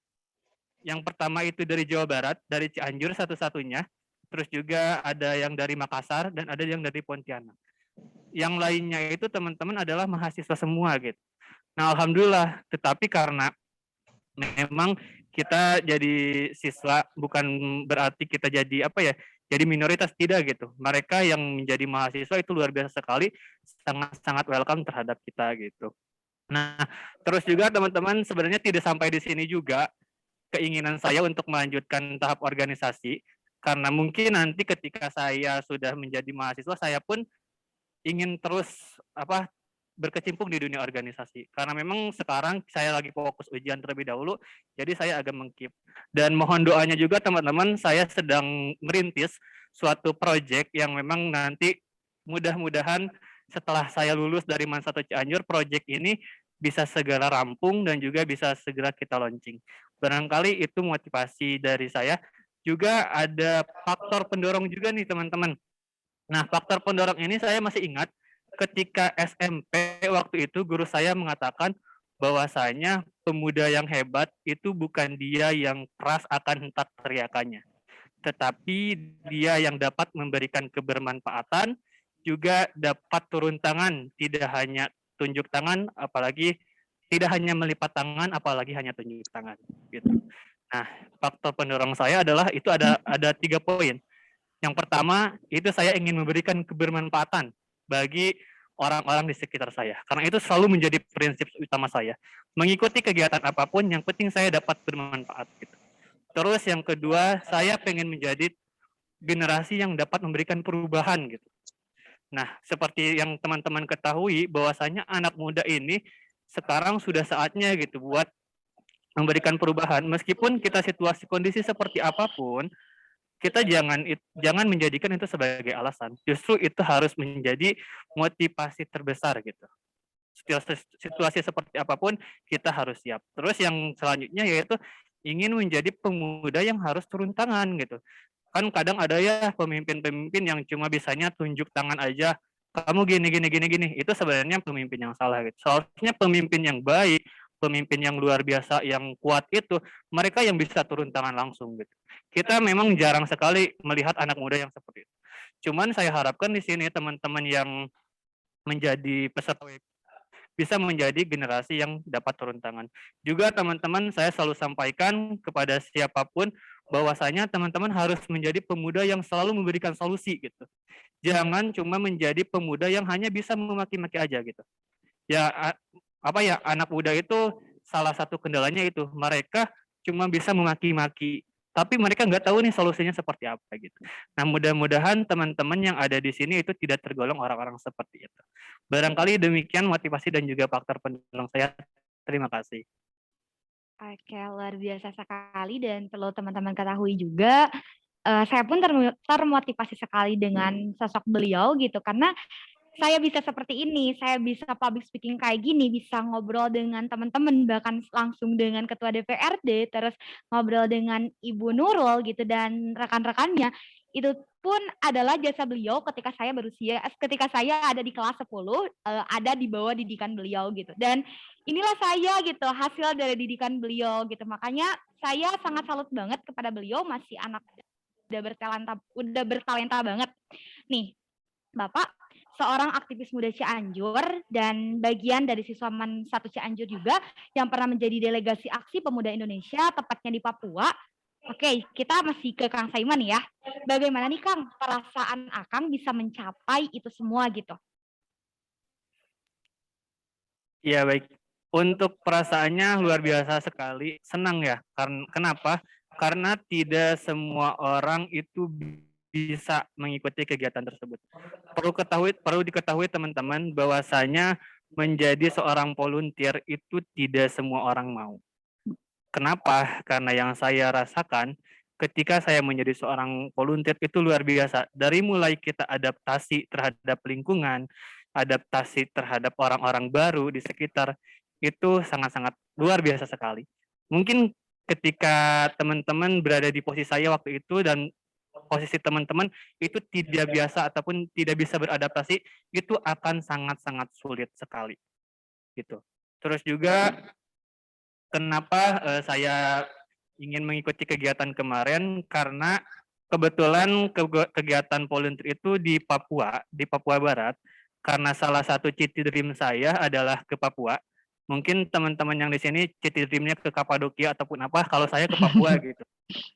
Yang pertama itu dari Jawa Barat, dari Cianjur satu-satunya. Terus juga ada yang dari Makassar dan ada yang dari Pontianak. Yang lainnya itu teman-teman adalah mahasiswa semua gitu. Nah, alhamdulillah, tetapi karena memang kita jadi siswa bukan berarti kita jadi apa ya, jadi minoritas, tidak gitu. Mereka yang menjadi mahasiswa itu luar biasa sekali, sangat-sangat welcome terhadap kita gitu. Nah, terus juga teman-teman sebenarnya tidak sampai di sini juga keinginan saya untuk melanjutkan tahap organisasi, karena mungkin nanti ketika saya sudah menjadi mahasiswa, saya pun ingin terus berkecimpung di dunia organisasi. Karena memang sekarang saya lagi fokus ujian terlebih dahulu, jadi saya agak mengkip. Dan mohon doanya juga teman-teman, saya sedang merintis suatu proyek yang memang nanti mudah-mudahan setelah saya lulus dari MAN 1 Cianjur, proyek ini bisa segera rampung dan juga bisa segera kita launching. Barangkali itu motivasi dari saya. Juga ada faktor pendorong juga nih teman-teman. Nah, faktor pendorong ini saya masih ingat ketika SMP waktu itu guru saya mengatakan bahwasanya pemuda yang hebat itu bukan dia yang keras akan hentak teriakannya, tetapi dia yang dapat memberikan kebermanfaatan, juga dapat turun tangan, tidak hanya tunjuk tangan, apalagi tidak hanya melipat tangan, apalagi hanya tunjuk tangan. Gitu. Nah, faktor pendorong saya adalah itu ada 3 poin. Yang pertama, itu saya ingin memberikan kebermanfaatan bagi orang-orang di sekitar saya. Karena itu selalu menjadi prinsip utama saya. Mengikuti kegiatan apapun, yang penting saya dapat bermanfaat. Gitu. Terus yang kedua, saya pengen menjadi generasi yang dapat memberikan perubahan. Gitu. Nah, seperti yang teman-teman ketahui, bahwasanya anak muda ini sekarang sudah saatnya gitu buat memberikan perubahan. Meskipun kita situasi kondisi seperti apapun, kita jangan menjadikan itu sebagai alasan. Justru itu harus menjadi motivasi terbesar gitu. Situasi seperti apapun kita harus siap. Terus yang selanjutnya yaitu ingin menjadi pemuda yang harus turun tangan gitu. Kan kadang ada ya pemimpin-pemimpin yang cuma bisanya tunjuk tangan aja. Kamu gini. Itu sebenarnya pemimpin yang salah gitu. Seharusnya pemimpin yang baik, pemimpin yang luar biasa, yang kuat itu, mereka yang bisa turun tangan langsung gitu. Kita memang jarang sekali melihat anak muda yang seperti itu. Cuman saya harapkan di sini teman-teman yang menjadi peserta bisa menjadi generasi yang dapat turun tangan. Juga teman-teman saya selalu sampaikan kepada siapapun bahwasanya teman-teman harus menjadi pemuda yang selalu memberikan solusi gitu. Jangan cuma menjadi pemuda yang hanya bisa memaki-maki aja gitu. Ya anak muda itu salah satu kendalanya itu mereka cuma bisa memaki-maki, tapi mereka nggak tahu nih solusinya seperti apa gitu. Nah, mudah-mudahan teman-teman yang ada di sini itu tidak tergolong orang-orang seperti itu. Barangkali demikian motivasi dan juga faktor pendorong saya. Terima kasih. Oke, luar biasa sekali dan perlu teman-teman ketahui juga, saya pun termotivasi sekali dengan sosok beliau gitu, karena saya bisa seperti ini, saya bisa public speaking kayak gini, bisa ngobrol dengan teman-teman, bahkan langsung dengan ketua DPRD, terus ngobrol dengan Ibu Nurul gitu dan rekan-rekannya. Itu pun adalah jasa beliau ketika saya ada di kelas 10, ada di bawah didikan beliau gitu. Dan inilah saya gitu, hasil dari didikan beliau gitu. Makanya saya sangat salut banget kepada beliau, masih anak udah bertalenta banget. Nih, Bapak seorang aktivis muda Cianjur dan bagian dari siswa MAN 1 Cianjur juga yang pernah menjadi delegasi aksi pemuda Indonesia, tepatnya di Papua. Oke, kita masih ke Kang Saiman ya. Bagaimana nih Kang, perasaan Akang bisa mencapai itu semua gitu? Iya baik. Untuk perasaannya luar biasa sekali, senang ya. Kenapa? Karena tidak semua orang itu bisa mengikuti kegiatan tersebut. Perlu diketahui teman-teman bahwasanya menjadi seorang volunteer itu tidak semua orang mau. Kenapa? Karena yang saya rasakan ketika saya menjadi seorang volunteer itu luar biasa. Dari mulai kita adaptasi terhadap lingkungan, adaptasi terhadap orang-orang baru di sekitar, itu sangat-sangat luar biasa sekali. Mungkin ketika teman-teman berada di posisi saya waktu itu dan posisi teman-teman itu tidak biasa ataupun tidak bisa beradaptasi, itu akan sangat-sangat sulit sekali gitu. Terus juga kenapa saya ingin mengikuti kegiatan kemarin, karena kebetulan kegiatan volunteer itu di Papua Barat, karena salah satu city dream saya adalah ke Papua. Mungkin teman-teman yang di sini city dream-nya ke Kapadokia ataupun apa, kalau saya ke Papua gitu.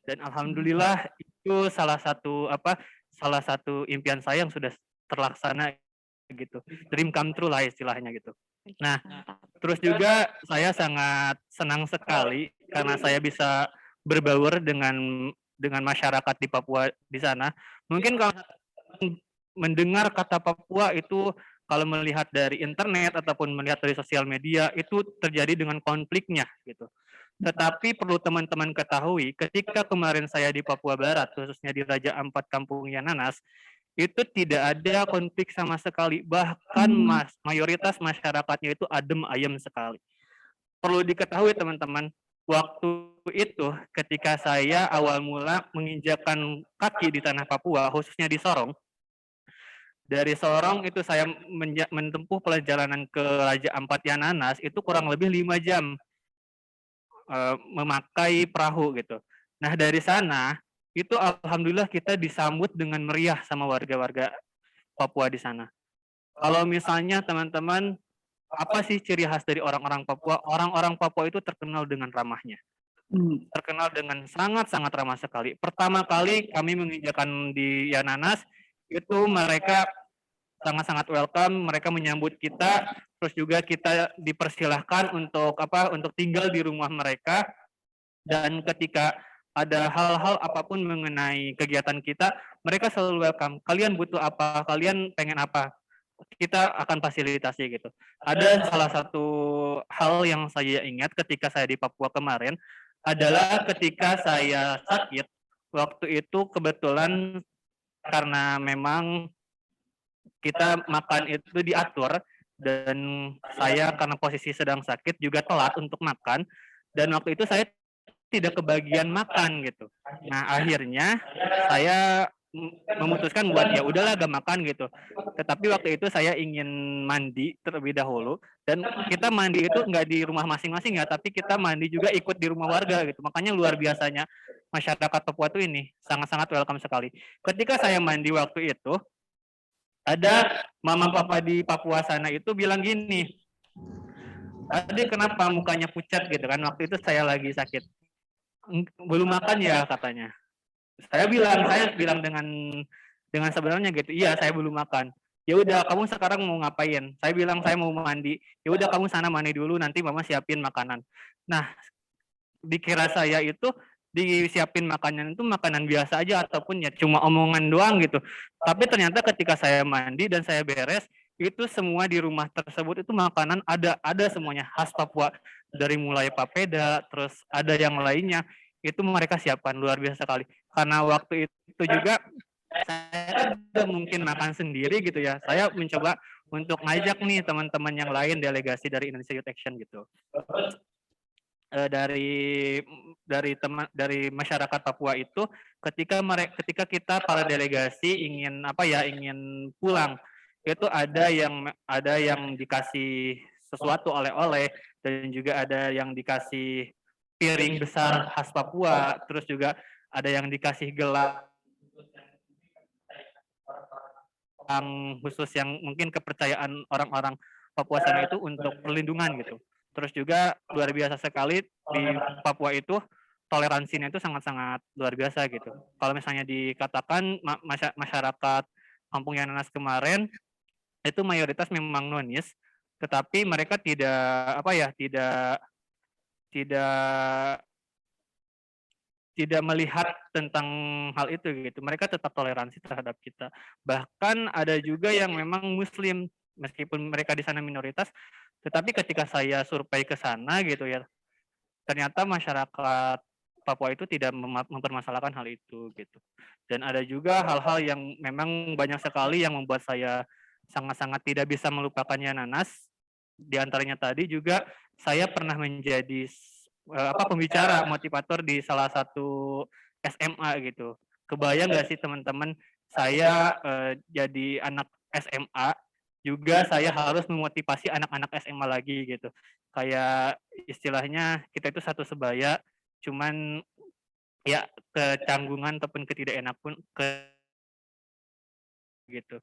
Dan alhamdulillah itu salah satu impian saya yang sudah terlaksana gitu. Dream come true lah istilahnya gitu. Nah, terus juga saya sangat senang sekali karena saya bisa berbaur dengan masyarakat di Papua di sana. Mungkin kalau mendengar kata Papua itu kalau melihat dari internet ataupun melihat dari sosial media itu terjadi dengan konfliknya gitu. Tetapi perlu teman-teman ketahui, ketika kemarin saya di Papua Barat, khususnya di Raja Ampat Kampung Yananas, itu tidak ada konflik sama sekali. Bahkan mayoritas masyarakatnya itu adem ayem sekali. Perlu diketahui teman-teman, waktu itu ketika saya awal mula menginjakan kaki di tanah Papua, khususnya di Sorong, dari Sorong itu saya menempuh perjalanan ke Raja Ampat Yananas itu kurang lebih 5 jam. Memakai perahu gitu. Nah dari sana itu alhamdulillah kita disambut dengan meriah sama warga-warga Papua di sana. Kalau misalnya teman-teman, apa sih ciri khas dari orang-orang Papua? Orang-orang Papua itu terkenal dengan ramahnya. Terkenal dengan sangat-sangat ramah sekali. Pertama kali kami menginjakan di Yananas, itu mereka sangat-sangat welcome, mereka menyambut kita, terus juga kita dipersilahkan untuk tinggal di rumah mereka, dan ketika ada hal-hal apapun mengenai kegiatan kita, mereka selalu welcome. Kalian butuh apa? Kalian pengen apa? Kita akan fasilitasi gitu. Ada salah satu hal yang saya ingat ketika saya di Papua kemarin adalah ketika saya sakit. Waktu itu kebetulan karena memang kita makan itu diatur dan saya karena posisi sedang sakit juga telat untuk makan dan waktu itu saya tidak kebagian makan gitu. Nah akhirnya saya memutuskan buat ya udahlah gak makan gitu. Tetapi waktu itu saya ingin mandi terlebih dahulu dan kita mandi itu nggak di rumah masing-masing ya, tapi kita mandi juga ikut di rumah warga gitu. Makanya luar biasanya masyarakat Papua itu ini sangat-sangat welcome sekali. Ketika saya mandi waktu itu ada mama papa di Papua sana itu bilang gini, tadi kenapa mukanya pucat gitu kan, waktu itu saya lagi sakit. Belum makan ya katanya. Saya bilang dengan sebenarnya gitu, iya saya belum makan. Ya udah kamu sekarang mau ngapain? Saya bilang saya mau mandi. Ya udah kamu sana mandi dulu, nanti mama siapin makanan. Nah, dikira saya itu disiapin makanan itu makanan biasa aja ataupun ya cuma omongan doang gitu. Tapi ternyata ketika saya mandi dan saya beres, itu semua di rumah tersebut itu makanan ada semuanya khas Papua, dari mulai papeda, terus ada yang lainnya. Itu mereka siapkan luar biasa sekali. Karena waktu itu juga saya tidak mungkin makan sendiri gitu ya. Saya mencoba untuk ngajak nih teman-teman yang lain delegasi dari Indonesia Youth Action gitu. Dari masyarakat Papua itu ketika kita para delegasi ingin pulang itu ada yang dikasih sesuatu oleh-oleh dan juga ada yang dikasih piring besar khas Papua, terus juga ada yang dikasih gelang yang khusus yang mungkin kepercayaan orang-orang Papua sana itu untuk perlindungan gitu. Terus juga luar biasa sekali di Papua itu toleransinya itu sangat-sangat luar biasa gitu. Kalau misalnya dikatakan masyarakat Kampung Yananas kemarin itu mayoritas memang nonis, tetapi mereka tidak tidak melihat tentang hal itu gitu. Mereka tetap toleransi terhadap kita. Bahkan ada juga yang memang Muslim, meskipun mereka di sana minoritas, tetapi ketika saya survei ke sana gitu ya, ternyata masyarakat Papua itu tidak mempermasalahkan hal itu gitu. Dan ada juga hal-hal yang memang banyak sekali yang membuat saya sangat-sangat tidak bisa melupakannya Nanas. Di antaranya tadi juga saya pernah menjadi pembicara motivator di salah satu SMA gitu. Kebayang nggak sih teman-teman, saya jadi anak SMA juga saya harus memotivasi anak-anak SMA lagi gitu. Kayak istilahnya kita itu satu sebaya, cuman ya kecanggungan ataupun ketidakenak pun gitu.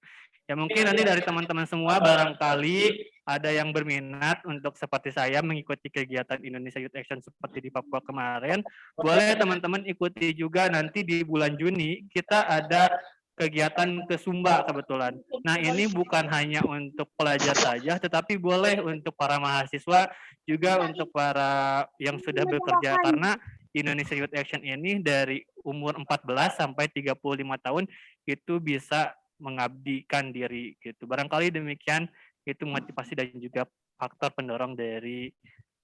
Ya mungkin nanti dari teman-teman semua barangkali ada yang berminat untuk seperti saya mengikuti kegiatan Indonesia Youth Action seperti di Papua kemarin, boleh teman-teman ikuti juga nanti di bulan Juni kita ada kegiatan ke Sumba kebetulan. Nah ini bukan hanya untuk pelajar saja, tetapi boleh untuk para mahasiswa, juga untuk para yang sudah bekerja, karena Indonesia Youth Action ini dari umur 14 sampai 35 tahun itu bisa mengabdikan diri gitu. Barangkali demikian itu motivasi dan juga faktor pendorong dari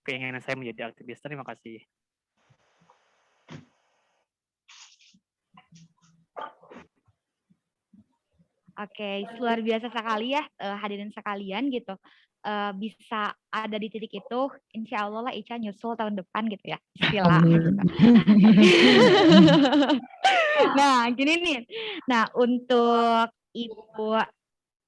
keinginan saya menjadi aktivis. Terima kasih. Oke, luar biasa sekali ya hadirin sekalian gitu. Bisa ada di titik itu, insya Allah lah Ica nyusul tahun depan gitu ya. Bismillah. Nah, gini nih. Nah, untuk Ibu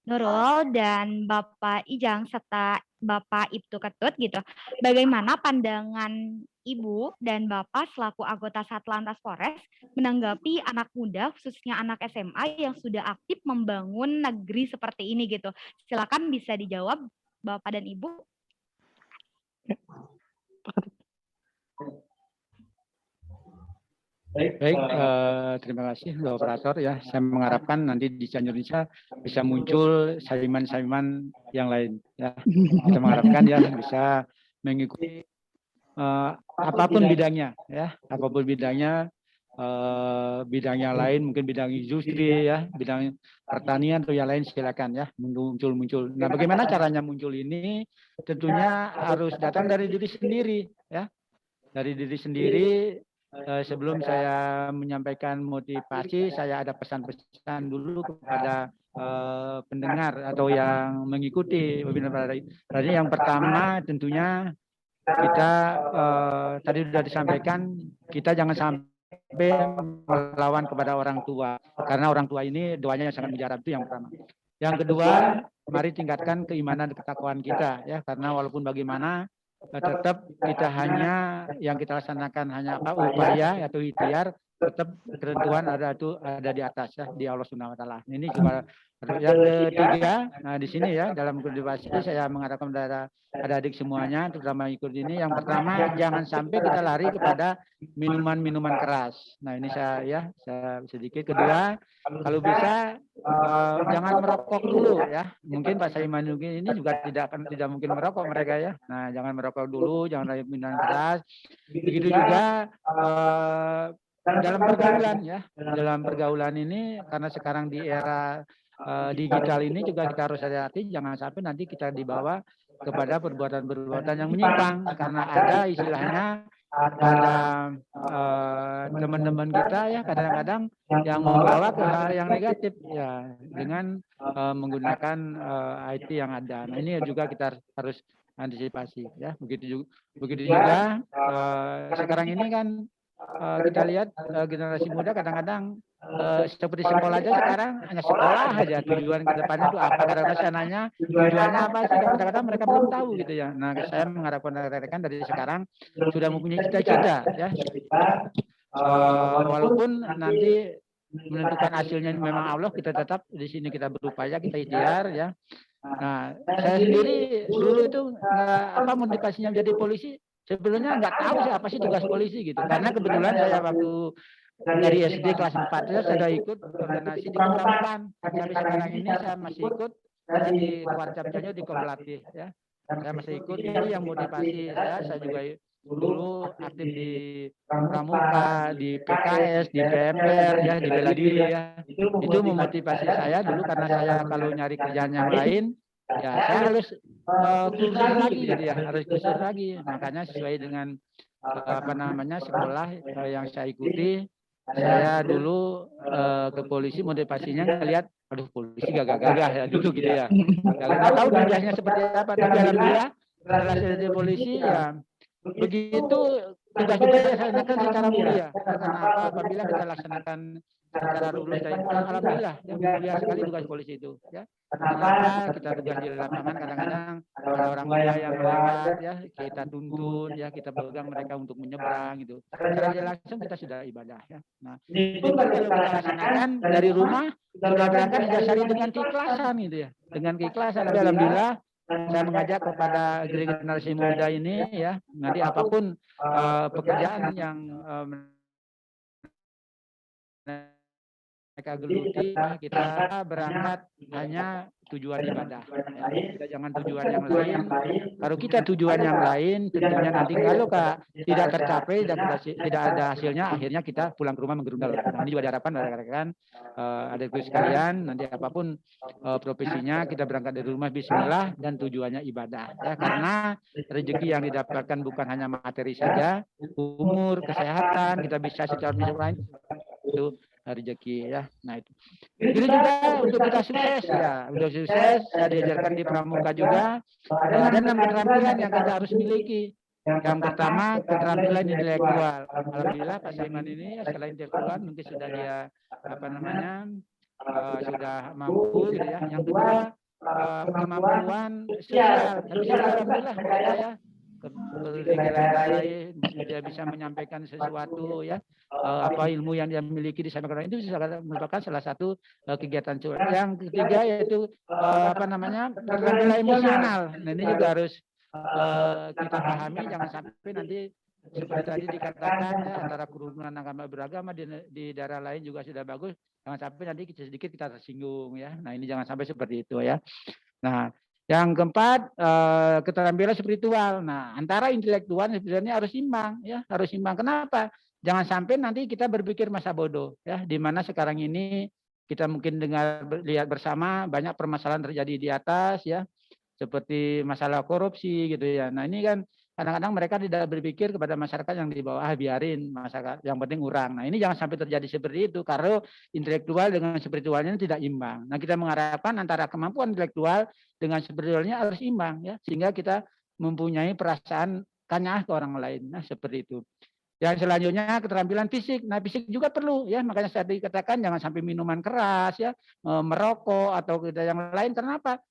Nurul dan Bapak Ijang serta Bapak Ibtu Ketut gitu, bagaimana pandangan Ibu dan Bapak selaku anggota Satlantas Polres menanggapi anak muda, khususnya anak SMA yang sudah aktif membangun negeri seperti ini gitu? Silakan bisa dijawab Bapak dan Ibu. Baik, terima kasih Bapak Operator ya. Saya mengharapkan nanti di Cianjur Indonesia bisa muncul saiman-saiman yang lain ya. Kita mengharapkan ya bisa mengikuti apapun bidangnya ya, apapun bidangnya, bidangnya lain mungkin bidang industri ya, bidang pertanian atau yang lain silakan ya muncul. Nah, bagaimana caranya muncul ini? Tentunya harus datang dari diri sendiri ya, dari diri sendiri. Sebelum saya menyampaikan motivasi, saya ada pesan-pesan dulu kepada pendengar atau yang mengikuti webinar tadi. Tadi yang pertama tentunya kita tadi sudah disampaikan, kita jangan sampai melawan kepada orang tua, karena orang tua ini doanya sangat mujarab, itu yang pertama. Yang kedua, mari tingkatkan keimanan dan ketakwaan kita ya, karena walaupun bagaimana tetap kita hanya yang kita laksanakan hanya upaya atau ikhtiar, tetap ketentuan ada di atas ya, di Allah Subhanahu wa taala. Ini juga yang ketiga. Nah, di sini ya dalam motivasi saya mengharapkan kepada adik-adik semuanya terutama ikut ini, yang pertama jangan sampai kita lari kepada minuman-minuman keras. Nah, ini saya sedikit. Kedua, kalau bisa jangan merokok dulu ya. Mungkin Pak Saiman ini juga tidak mungkin merokok mereka ya. Nah, jangan merokok dulu, jangan lari minuman keras. Begitu juga dalam pergaulan ya. Dalam pergaulan ini, karena sekarang di era digital ini juga kita harus hati-hati, jangan sampai nanti kita dibawa kepada perbuatan-perbuatan yang menyimpang, karena ada istilahnya ada teman-teman kita ya kadang-kadang yang membawa ke hal yang negatif ya dengan menggunakan IT yang ada. Nah, ini juga kita harus antisipasi ya. Begitu juga sekarang ini kan kita lihat generasi muda kadang-kadang seperti sekolah aja sekarang hanya sekolah aja, tujuan ke depannya itu apa, kadang-kadang saya nanya tujuannya apa sih, kadang-kadang mereka belum tahu gitu ya. Nah, saya mengharapkan rekan-rekan dari sekarang sudah mempunyai cita-cita ya, walaupun nanti menentukan hasilnya memang Allah, kita tetap di sini kita berupaya, kita ikhtiar ya. Nah, saya sendiri dulu itu nggak motivasinya menjadi polisi, sebelumnya nggak tahu sih apa sih tugas polisi gitu, karena kebetulan saya waktu dari SD kelas 4 saya sudah ikut organisasi di Kecamatan. Sampai sekarang ini saya masih ikut, saya di luar Cianjur di Komlatih ya. Saya masih ikut, itu yang motivasi saya juga dulu aktif di Pramuka, di PKS, di PMR, ya, di bela diri ya. Itu memotivasi saya dulu karena saya kalau nyari kerjaan yang lain, ya saya harus kursus lagi gitu ya, harus kursus lagi. Makanya sesuai dengan apa namanya sekolah yang saya ikuti, saya dulu ke polisi motivasinya ngelihat, aduh polisi gagah-gagah ya dulu gitu ya. Nggak tahu tugasnya seperti apa, tapi alhamdulillah setelah saya jadi polisi ya begitu tugas-tugas yang saya laksanakan secara mulia. Karena apa? Apabila kita laksanakan secara lurus dan alhamdulillah ya mulia sekali tugas polisi itu ya. Kenapa kita tugas di lapangan kadang-kadang ada orang mulia yang lewat ya kita tuntun ya kita pegang mereka untuk menyeberang gitu. Secara langsung kita sudah ibadah ya. Nah itu kalau kita laksanakan dari rumah sudah berangkat didasari dengan keikhlasan gitu ya. Dengan keikhlasan. Tapi alhamdulillah saya mengajak kepada generasi muda ini ya nanti apapun pekerjaan yang mereka geluti kita berangkat hanya tujuan ibadah ya. Kita jangan tujuan yang lain. Kalau kita tujuan yang lain tentunya nanti kalau tidak tercapai dan tidak ada hasilnya akhirnya kita pulang ke rumah menggerundal. Nah, ini juga diharapkan rekan-rekan adik sekalian nanti apapun profesinya kita berangkat dari rumah bismillah dan tujuannya ibadah ya karena rezeki yang didapatkan bukan hanya materi saja, umur, kesehatan, kita bisa secara lain itu rezeki ya. Nah itu. Itu juga untuk kita sukses ya. Untuk sukses saya diajarkan di Pramuka juga ada 6 keterampilan yang kita harus miliki. Yang pertama keterampilan intelektual. Alhamdulillah Pak Saiman ini selain intelektual mungkin sudah dia apa namanya sudah mampu gitu ya. Yang kedua kemampuan sosial. Tapi alhamdulillah saya lain dia bisa menyampaikan sesuatu ya apa ilmu yang dia miliki disampaikan itu merupakan salah satu kegiatan curhat. Yang ketiga yaitu apa namanya keterampilan emosional. Nah ini juga harus kita pahami jangan sampai nanti seperti tadi dikatakan ya, antara kerukunan agama beragama di daerah lain juga sudah bagus, jangan sampai nanti sedikit kita tersinggung ya. Nah ini jangan sampai seperti itu ya. Nah yang keempat keterampilan spiritual. Nah antara intelektual dan spiritualnya harus imbang ya, harus imbang. Kenapa? Jangan sampai nanti kita berpikir masa bodoh ya, di mana sekarang ini kita mungkin lihat bersama banyak permasalahan terjadi di atas ya, seperti masalah korupsi gitu ya. Nah ini kan kadang-kadang mereka tidak berpikir kepada masyarakat yang di bawah, biarin masyarakat yang penting urang. Nah ini jangan sampai terjadi seperti itu karena intelektual dengan spiritualnya tidak imbang. Nah kita mengharapkan antara kemampuan intelektual dengan spiritualnya harus imbang ya, sehingga kita mempunyai perasaan kanyah ke orang lain. Nah seperti itu. Yang selanjutnya keterampilan fisik. Nah fisik juga perlu ya, makanya saya dikatakan jangan sampai minuman keras ya, merokok atau yang lain. Kenapa?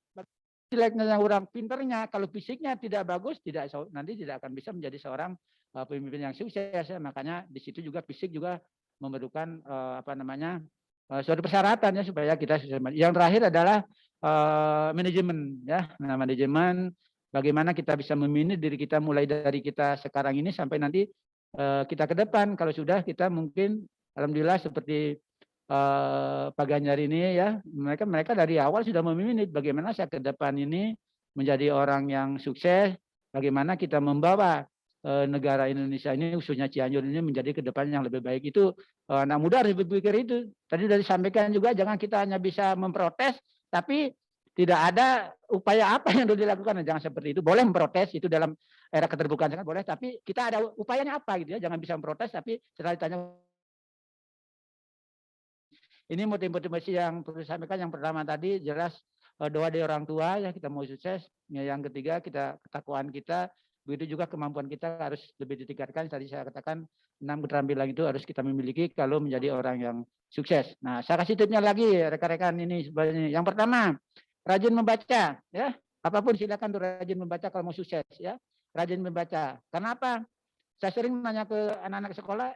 Jeleknya orang pinternya, kalau fisiknya tidak bagus, nanti tidak akan bisa menjadi seorang pemimpin yang sukses ya. Makanya di situ juga fisik juga memerlukan apa namanya suatu persyaratan ya supaya kita sukses. Yang terakhir adalah manajemen ya. Nah manajemen bagaimana kita bisa memanage diri kita mulai dari kita sekarang ini sampai nanti kita ke depan. Kalau sudah kita mungkin alhamdulillah seperti Pak Ganjar ini ya, mereka dari awal sudah memimpin bagaimana saya ke depan ini menjadi orang yang sukses, bagaimana kita membawa negara Indonesia ini khususnya Cianjur ini menjadi ke depan yang lebih baik. Itu anak muda harus berpikir itu. Tadi sudah disampaikan juga jangan kita hanya bisa memprotes tapi tidak ada upaya apa yang sudah dilakukan. Jangan seperti itu. Boleh memprotes itu dalam era keterbukaan sangat boleh, tapi kita ada upayanya apa gitu ya. Jangan bisa memprotes tapi setelah ditanya. Ini motivasi yang perlu saya sampaikan. Yang pertama tadi jelas doa dari orang tua ya kita mau sukses. Yang ketiga kita ketakwaan kita, begitu juga kemampuan kita harus lebih ditingkatkan. Tadi saya katakan 6 keterampilan itu harus kita memiliki kalau menjadi orang yang sukses. Nah saya kasih tipnya lagi rekan-rekan ini sebenarnya. Yang pertama rajin membaca ya. Apapun silakan tuh rajin membaca kalau mau sukses ya. Rajin membaca. Kenapa? Saya sering nanya ke anak-anak sekolah,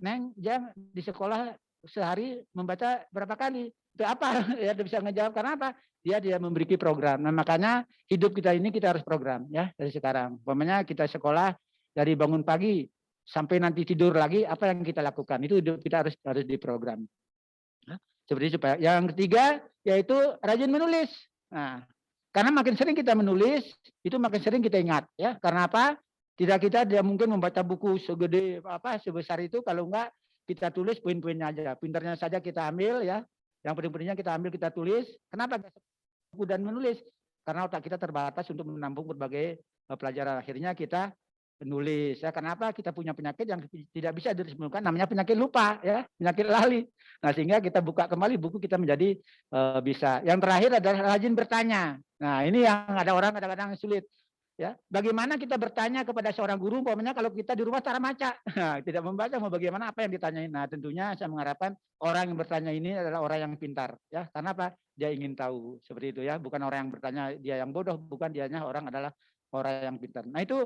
Neng, Jang di sekolah sehari membaca berapa kali? Itu apa? Ya dia bisa ngejawab karena apa? Dia memberi program. Nah, makanya hidup kita ini kita harus program ya dari sekarang. Umpamanya kita sekolah dari bangun pagi sampai nanti tidur lagi apa yang kita lakukan? Itu hidup kita harus diprogram. Nah, seperti itu Pak. Yang ketiga yaitu rajin menulis. Nah, karena makin sering kita menulis, itu makin sering kita ingat ya. Karena apa? Kita dia mungkin membaca buku segede apa sebesar itu, kalau enggak kita tulis poin-poinnya aja. Pinternya saja kita ambil ya. Yang penting-pentingnya kita ambil, kita tulis. Kenapa buku dan menulis? Karena otak kita terbatas untuk menampung berbagai pelajaran. Akhirnya kita menulis. Ya, kenapa? Kita punya penyakit yang tidak bisa disembuhkan, namanya penyakit lupa, ya, penyakit lali. Nah, sehingga kita buka kembali buku, kita menjadi bisa. Yang terakhir adalah rajin bertanya. Nah, ini yang ada orang kadang-kadang sulit. Ya, bagaimana kita bertanya kepada seorang guru, umpamanya kalau kita di rumah cara maca, tidak membaca, mau bagaimana apa yang ditanyain. Nah, tentunya saya mengharapkan orang yang bertanya ini adalah orang yang pintar, ya. Karena apa? Dia ingin tahu, seperti itu ya. Bukan orang yang bertanya dia yang bodoh, bukan, dianya orang adalah orang yang pintar. Nah, itu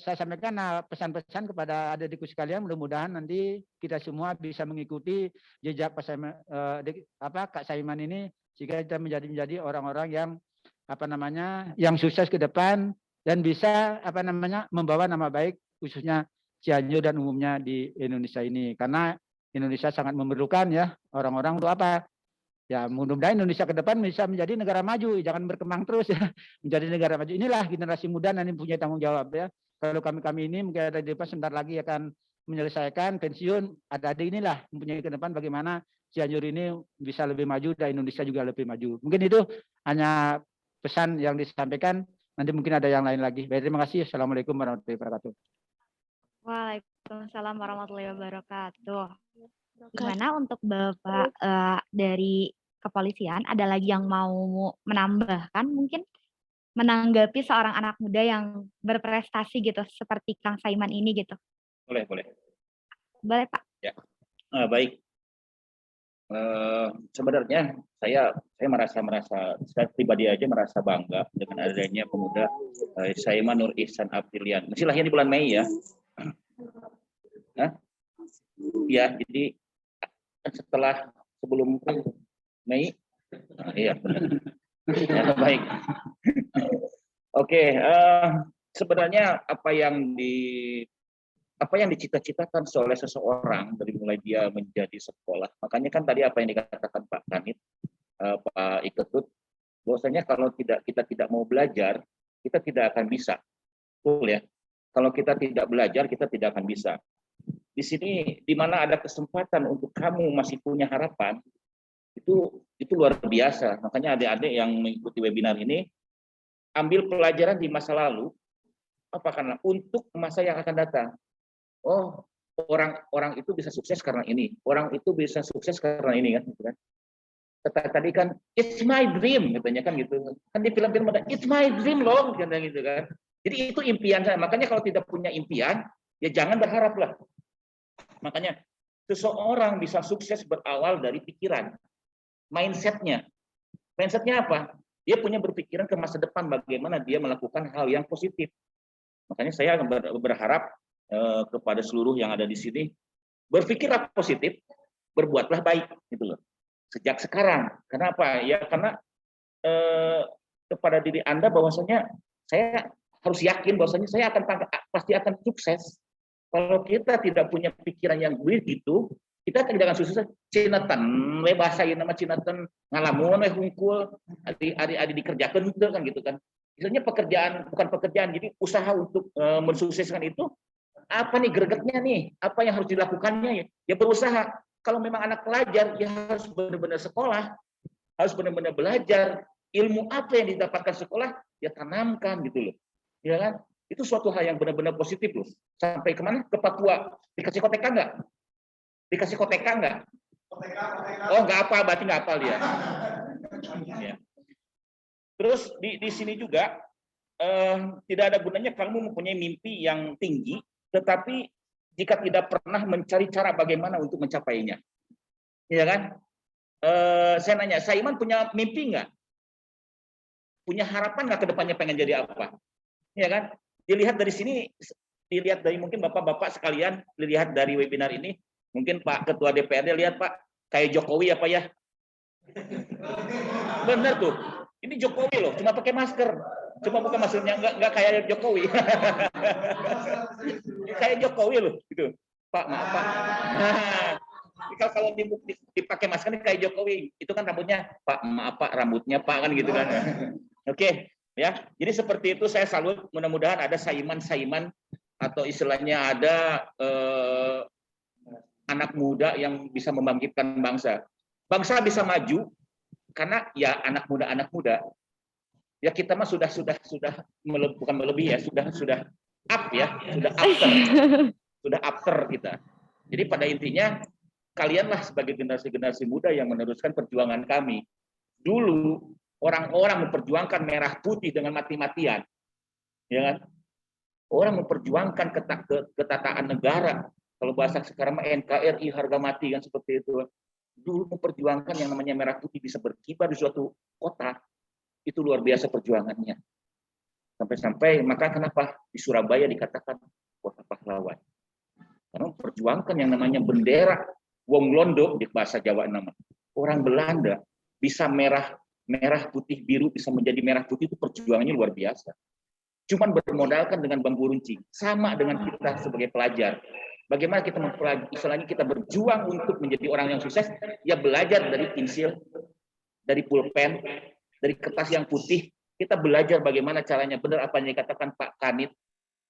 saya sampaikan pesan-pesan kepada adik-adikku sekalian. Mudah-mudahan nanti kita semua bisa mengikuti jejak Kak Saiman ini, sehingga kita menjadi orang-orang yang yang sukses ke depan dan bisa membawa nama baik khususnya Cianjur dan umumnya di Indonesia ini, karena Indonesia sangat memerlukan ya orang-orang untuk apa ya, mudah-mudahan Indonesia ke depan bisa menjadi negara maju, jangan berkembang terus ya, menjadi negara maju. Inilah generasi muda nanti punya tanggung jawab ya. Kalau kami ini mungkin ada di depan sebentar lagi akan menyelesaikan pensiun, adik-adik inilah mempunyai ke depan bagaimana Cianjur ini bisa lebih maju dan Indonesia juga lebih maju. Mungkin itu hanya pesan yang disampaikan, nanti mungkin ada yang lain lagi. Baik, terima kasih. Assalamualaikum warahmatullahi wabarakatuh. Waalaikumsalam warahmatullahi wabarakatuh. Gimana untuk Bapak dari kepolisian, ada lagi yang mau menambahkan mungkin menanggapi seorang anak muda yang berprestasi gitu seperti Kang Saiman ini gitu? Boleh. Boleh, Pak. Ya. Baik. Sebenarnya saya saya pribadi aja merasa bangga dengan adanya pemuda Saiman Nur Ihsan Aprilian. Masih lahir di bulan Mei ya. Ya, jadi sebelum Mei. Iya benar. Ya, baik. Oke, sebenarnya apa yang dicita-citakan oleh seseorang dari mulai dia menjadi sekolah. Makanya kan tadi apa yang dikatakan Pak Kanit, Pak Iketut, bahwasanya kalau kita tidak mau belajar, kita tidak akan bisa. Betul ya? Kalau kita tidak belajar, kita tidak akan bisa. Di sini, di mana ada kesempatan untuk kamu masih punya harapan, itu luar biasa. Makanya adik-adik yang mengikuti webinar ini, ambil pelajaran di masa lalu, karena untuk masa yang akan datang. Oh, orang itu bisa sukses karena ini, orang itu bisa sukses karena ini kan, gitu kan. Tadi kan it's my dream katanya kan gitu. Kan di film-film ada it's my dream loh katanya gitu kan. Jadi itu impian saya. Makanya kalau tidak punya impian, ya jangan berharap lah. Makanya seseorang bisa sukses berawal dari pikiran, mindsetnya. Mindsetnya apa? Dia punya berpikiran ke masa depan bagaimana dia melakukan hal yang positif. Makanya saya berharap kepada seluruh yang ada di sini, berpikirlah positif, berbuatlah baik, gitu loh. Sejak sekarang. Kenapa? Ya karena kepada diri Anda bahwasanya saya harus yakin bahwasanya saya pasti akan sukses. Kalau kita tidak punya pikiran yang begitu, kita tidak akan sukses. Cinatan, bahasa nama cinatan ngalamun, hungkul, adi dikerjakan kan gitu kan. Misalnya pekerjaan, bukan pekerjaan, jadi usaha untuk mensukseskan itu. Apa nih gregetnya nih? Apa yang harus dilakukannya? Ya berusaha. Kalau memang anak pelajar, ya harus benar-benar sekolah, harus benar-benar belajar. Ilmu apa yang didapatkan sekolah, ya tanamkan gitu loh. Ya kan? Itu suatu hal yang benar-benar positif loh. Sampai kemana? Ke Papua. Dikasih koteka nggak? Dikasih koteka nggak? Oh nggak apa, berarti nggak apa dia. Ya. Terus di sini juga tidak ada gunanya kamu mempunyai mimpi yang tinggi, tetapi jika tidak pernah mencari cara bagaimana untuk mencapainya, ya kan? Saya nanya, Saiman punya mimpi nggak? Punya harapan nggak ke depannya pengen jadi apa? Ya kan? Dilihat dari sini, dilihat dari mungkin bapak-bapak sekalian, dilihat dari webinar ini, mungkin Pak Ketua DPRD lihat Pak, kayak Jokowi apa ya? Benar tuh, ini Jokowi loh, cuma pakai masker. Cuma bukan maksudnya nggak kayak Jokowi. Kayak Jokowi loh gitu. Pak, maaf Pak. Nah, kalau dipakai masker ini kayak Jokowi, itu kan rambutnya Pak, maaf Pak, rambutnya Pak kan gitu kan. Oke. Ya, jadi seperti itu saya salut. Mudah-mudahan ada saiman-saiman atau istilahnya ada anak muda yang bisa membangkitkan bangsa. Bangsa bisa maju karena ya anak muda. Ya kita mah sudah bukan melebihi ya, sudah up ya, sudah after kita. Jadi pada intinya kalianlah sebagai generasi muda yang meneruskan perjuangan kami. Dulu orang-orang memperjuangkan merah putih dengan mati-matian, ya kan? Orang memperjuangkan ketataan negara. Kalau bahasa sekarang NKRI harga mati kan seperti itu. Dulu memperjuangkan yang namanya merah putih bisa berkibar di suatu kota. Itu luar biasa perjuangannya. Sampai-sampai maka kenapa di Surabaya dikatakan kota pahlawan? Karena memperjuangkan yang namanya bendera Wong Londo di bahasa Jawa nama. Orang Belanda bisa merah putih biru bisa menjadi merah putih itu perjuangannya luar biasa. Cuman bermodalkan dengan bambu runcing. Sama dengan kita sebagai pelajar. Bagaimana kita mempelajari, istilahnya kita berjuang untuk menjadi orang yang sukses, ya belajar dari pensil, dari pulpen, dari kertas yang putih. Kita belajar bagaimana caranya, benar apa yang dikatakan Pak Kanit.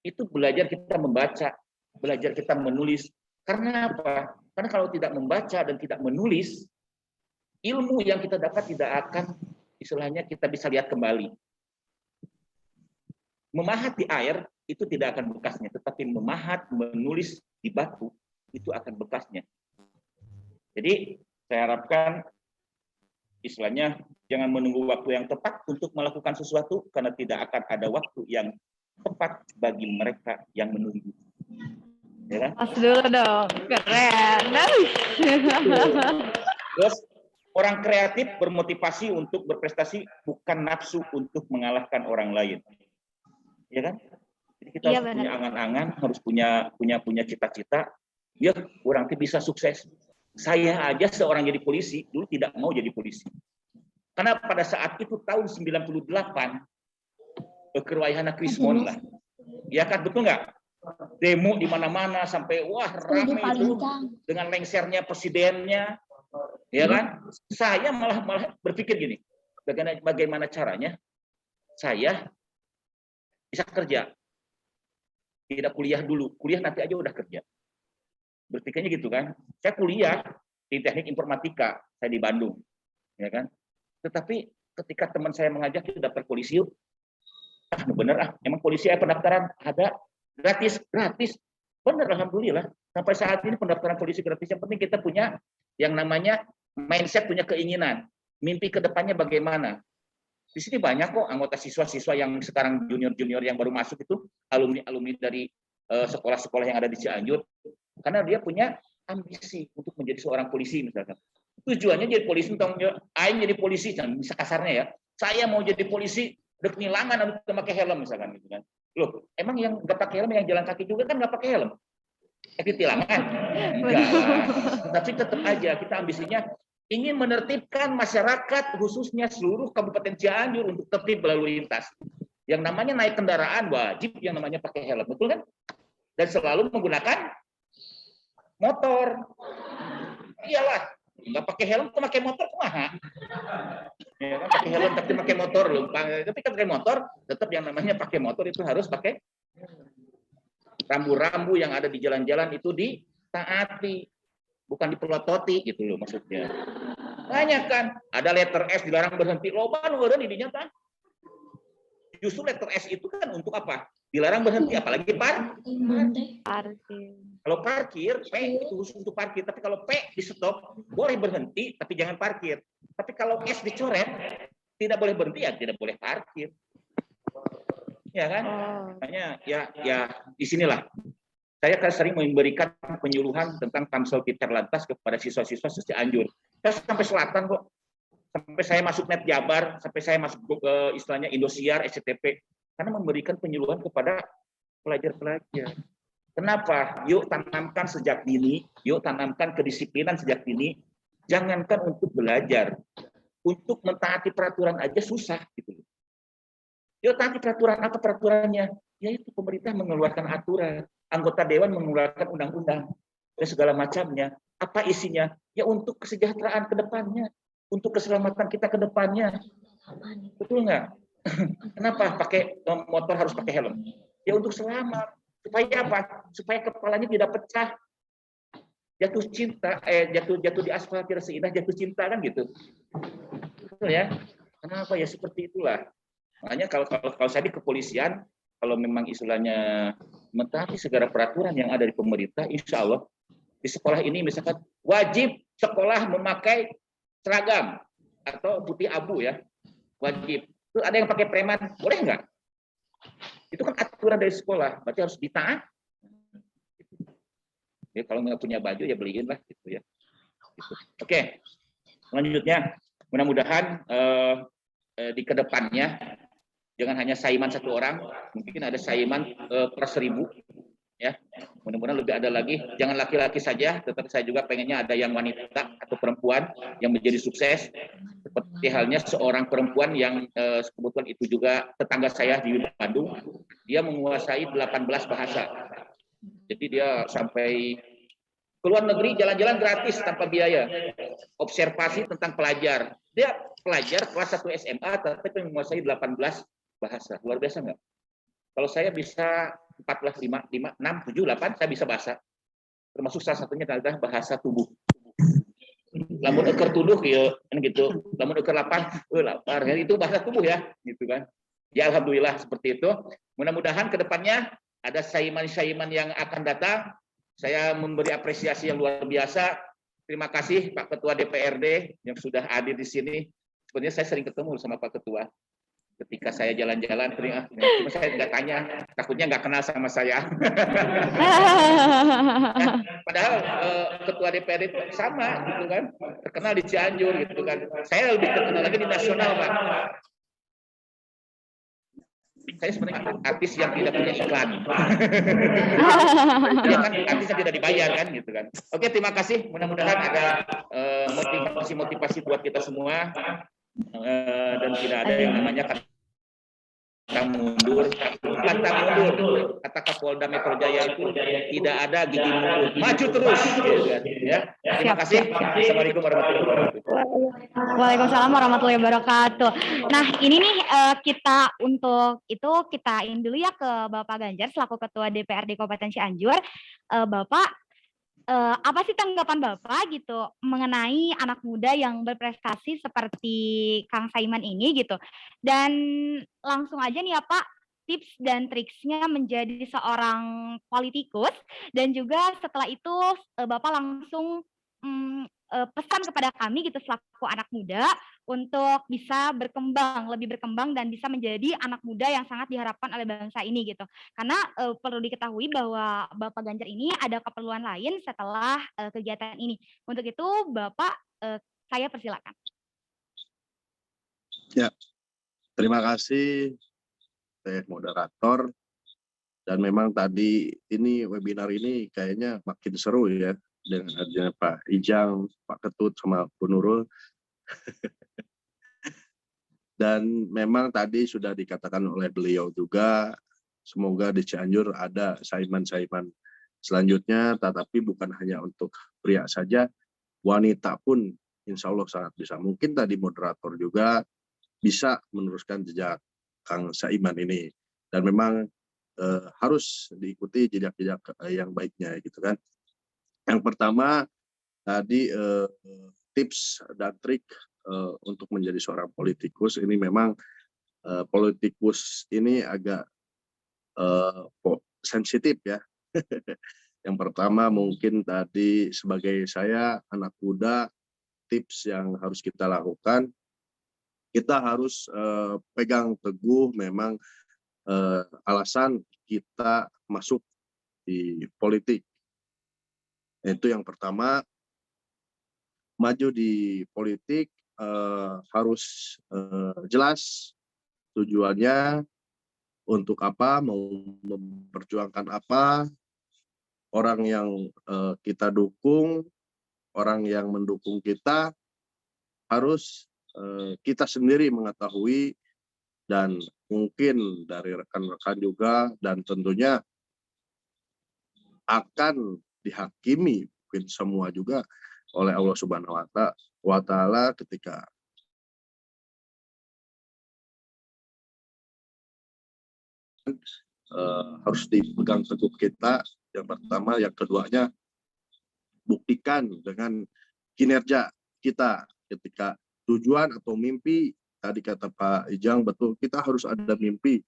Itu belajar kita membaca, belajar kita menulis. Karena apa? Karena kalau tidak membaca dan tidak menulis, ilmu yang kita dapat tidak akan, istilahnya kita bisa lihat kembali. Memahat di air itu tidak akan bekasnya, tetapi memahat, menulis di batu itu akan bekasnya. Jadi saya harapkan istilahnya jangan menunggu waktu yang tepat untuk melakukan sesuatu karena tidak akan ada waktu yang tepat bagi mereka yang menunggu. Ya kan? Pas dulu dong, keren. Terus orang kreatif bermotivasi untuk berprestasi bukan nafsu untuk mengalahkan orang lain. Ya kan? Jadi kita harus punya angan-angan, harus punya cita-cita. Ya, orang itu bisa sukses. Saya aja seorang jadi polisi dulu tidak mau jadi polisi. Karena pada saat itu tahun 98 Kerwayahana Krismon lah. Ya kan, betul nggak? Demo di mana-mana sampai wah ramai itu dengan lengsernya presidennya. Ya kan? Saya malah berpikir gini, bagaimana caranya saya bisa kerja. Tidak kuliah dulu, kuliah nanti aja udah kerja. Berpikirnya gitu kan. Saya kuliah di Teknik Informatika, saya di Bandung, ya kan. Tetapi ketika teman saya mengajak kita daftar polisi yuk, bener emang polisi pendaftaran ada gratis, bener alhamdulillah. Sampai saat ini pendaftaran polisi gratis. Yang penting kita punya yang namanya mindset, punya keinginan, mimpi ke depannya bagaimana. Di sini banyak kok anggota siswa-siswa yang sekarang junior-junior yang baru masuk itu alumni dari sekolah-sekolah yang ada di Cianjur, karena dia punya ambisi untuk menjadi seorang polisi misalkan. Tujuannya jadi polisi, aing jadi polisi, bisa kasarnya ya. Saya mau jadi polisi, dek nilangan harus pakai helm misalkan gitu kan. Loh, emang yang nggak pakai helm yang jalan kaki juga kan nggak pakai helm? Ditilangan? Enggak lah. Tapi tetap aja kita ambisinya ingin menertibkan masyarakat khususnya seluruh Kabupaten Cianjur untuk tertib berlalu lintas. Yang namanya naik kendaraan wajib yang namanya pakai helm, betul kan? Dan selalu menggunakan motor. Iyalah, nggak pakai helm, pakai motor kumaha? Ya kan, pakai helm tapi pakai motor loh. Tapi pakai motor, tetap yang namanya pakai motor itu harus pakai rambu-rambu yang ada di jalan-jalan itu ditaati. Bukan dipelototi gitu loh maksudnya. Banyak kan, ada letter S dilarang berhenti, loba nu eureun didinya tah. Justru letter S itu kan untuk apa? Dilarang berhenti, apalagi parkir. Kalau parkir, P itu khusus untuk parkir, tapi kalau P di stop boleh berhenti tapi jangan parkir. Tapi kalau S dicoret tidak boleh berhenti ya tidak boleh parkir. Ya kan? Makanya ya di sinilah saya kan sering memberikan penyuluhan tentang Tamsil Pintar Lantas kepada siswa-siswa Cianjur. Saya sampai selatan kok. Sampai saya masuk Net Jabar, sampai saya masuk ke istilahnya Indosiar, SCTP. Karena memberikan penyuluhan kepada pelajar-pelajar. Kenapa? Yuk tanamkan sejak dini, yuk tanamkan kedisiplinan sejak dini. Jangankan untuk belajar. Untuk mentaati peraturan aja susah gitu. Yuk taati peraturan, apa peraturannya? Yaitu pemerintah mengeluarkan aturan. Anggota dewan mengeluarkan undang-undang dan segala macamnya. Apa isinya? Ya untuk kesejahteraan ke depannya, untuk keselamatan kita ke depannya. Betul nggak? Kenapa pakai motor harus pakai helm? Ya untuk selamat. Supaya apa? Supaya kepalanya tidak pecah. Jatuh cinta, jatuh di aspal tidak seindah jatuh cinta kan gitu. Betul ya? Kenapa ya seperti itulah. Makanya kalau saya di kepolisian, kalau memang istilahnya mentaati segala peraturan yang ada di pemerintah, insya Allah di sekolah ini misalkan wajib sekolah memakai seragam atau putih abu ya, wajib. Itu ada yang pakai preman, boleh nggak? Itu kan aturan dari sekolah, berarti harus ditaat. Ya, kalau nggak punya baju ya beliin lah gitu ya. Gitu. Oke, selanjutnya mudah-mudahan di kedepannya jangan hanya saiman satu orang, mungkin ada saiman per 1000 ya. Mudah-mudahan lebih ada lagi, jangan laki-laki saja, tetapi saya juga pengennya ada yang wanita atau perempuan yang menjadi sukses. Seperti halnya seorang perempuan yang kebetulan itu juga tetangga saya di Bandung, dia menguasai 18 bahasa. Jadi dia sampai ke luar negeri jalan-jalan gratis tanpa biaya. Observasi tentang pelajar. Dia pelajar kelas 1 SMA tapi menguasai 18 bahasa. Luar biasa nggak? Kalau saya bisa 14, 5, 6, 7, 8, saya bisa bahasa. Termasuk salah satunya adalah bahasa tubuh. Lamun eker tuduh ya, kan gitu. Lamun eker lapar, lapar. Itu bahasa tubuh ya, gitu kan. Ya alhamdulillah seperti itu. Mudah-mudahan ke depannya ada saiman-saiman yang akan datang. Saya memberi apresiasi yang luar biasa. Terima kasih Pak Ketua DPRD yang sudah hadir di sini. Sebenarnya saya sering ketemu sama Pak Ketua. Ketika saya jalan-jalan, cuma saya nggak tanya, takutnya nggak kenal sama saya. Nah, padahal Ketua DPRD itu sama, gitu kan, terkenal di Cianjur, gitu kan. Saya lebih terkenal lagi di nasional, Pak. Saya sebenarnya artis yang tidak punya iklan. Dia kan artis yang tidak dibayar kan gitu kan. Oke, terima kasih. Mudah-mudahan ada motivasi buat kita semua dan tidak ada yang namanya kata mundur. Kata Kapolda Metro Jaya itu tidak ada gigi mundur, maju terus. Ya. Terima kasih. Assalamualaikum warahmatullahi wabarakatuh. Waalaikumsalam warahmatullahi wabarakatuh. Nah, ini nih kita untuk itu kitain dulu ya ke Bapak Ganjar selaku Ketua DPRD Kabupaten Cianjur. Bapak, apa sih tanggapan Bapak gitu mengenai anak muda yang berprestasi seperti Kang Saiman ini gitu? Dan langsung aja nih ya Pak, tips dan triksnya menjadi seorang politikus dan juga setelah itu Bapak langsung pesan kepada kami gitu selaku anak muda untuk bisa lebih berkembang dan bisa menjadi anak muda yang sangat diharapkan oleh bangsa ini gitu. Karena perlu diketahui bahwa Bapak Ganjar ini ada keperluan lain setelah kegiatan ini. Untuk itu Bapak saya persilakan. Ya, terima kasih moderator. Dan memang tadi ini webinar ini kayaknya makin seru ya dengan adanya Pak Ijang, Pak Ketut, sama Bu Nurul. Dan memang tadi sudah dikatakan oleh beliau juga, semoga di Cianjur ada saiman-saiman selanjutnya, tetapi bukan hanya untuk pria saja, wanita pun insya Allah sangat bisa. Mungkin tadi moderator juga bisa meneruskan jejak Kang Saiman ini. Dan memang harus diikuti jejak-jejak yang baiknya gitu kan. Yang pertama tadi tips dan trik untuk menjadi seorang politikus ini memang politikus ini agak sensitif ya. Yang pertama mungkin tadi sebagai saya anak muda, tips yang harus kita lakukan, kita harus pegang teguh memang alasan kita masuk di politik. Itu yang pertama, maju di politik harus jelas tujuannya untuk apa, mau memperjuangkan apa, orang yang kita dukung, orang yang mendukung kita harus kita sendiri mengetahui dan mungkin dari rekan-rekan juga, dan tentunya akan dihakimi mungkin semua juga oleh Allah Subhanahu wa Ta'ala ketika harus dipegang teguh kita. Yang pertama, yang keduanya buktikan dengan kinerja kita ketika tujuan atau mimpi. Tadi kata Pak Ijang betul, kita harus ada mimpi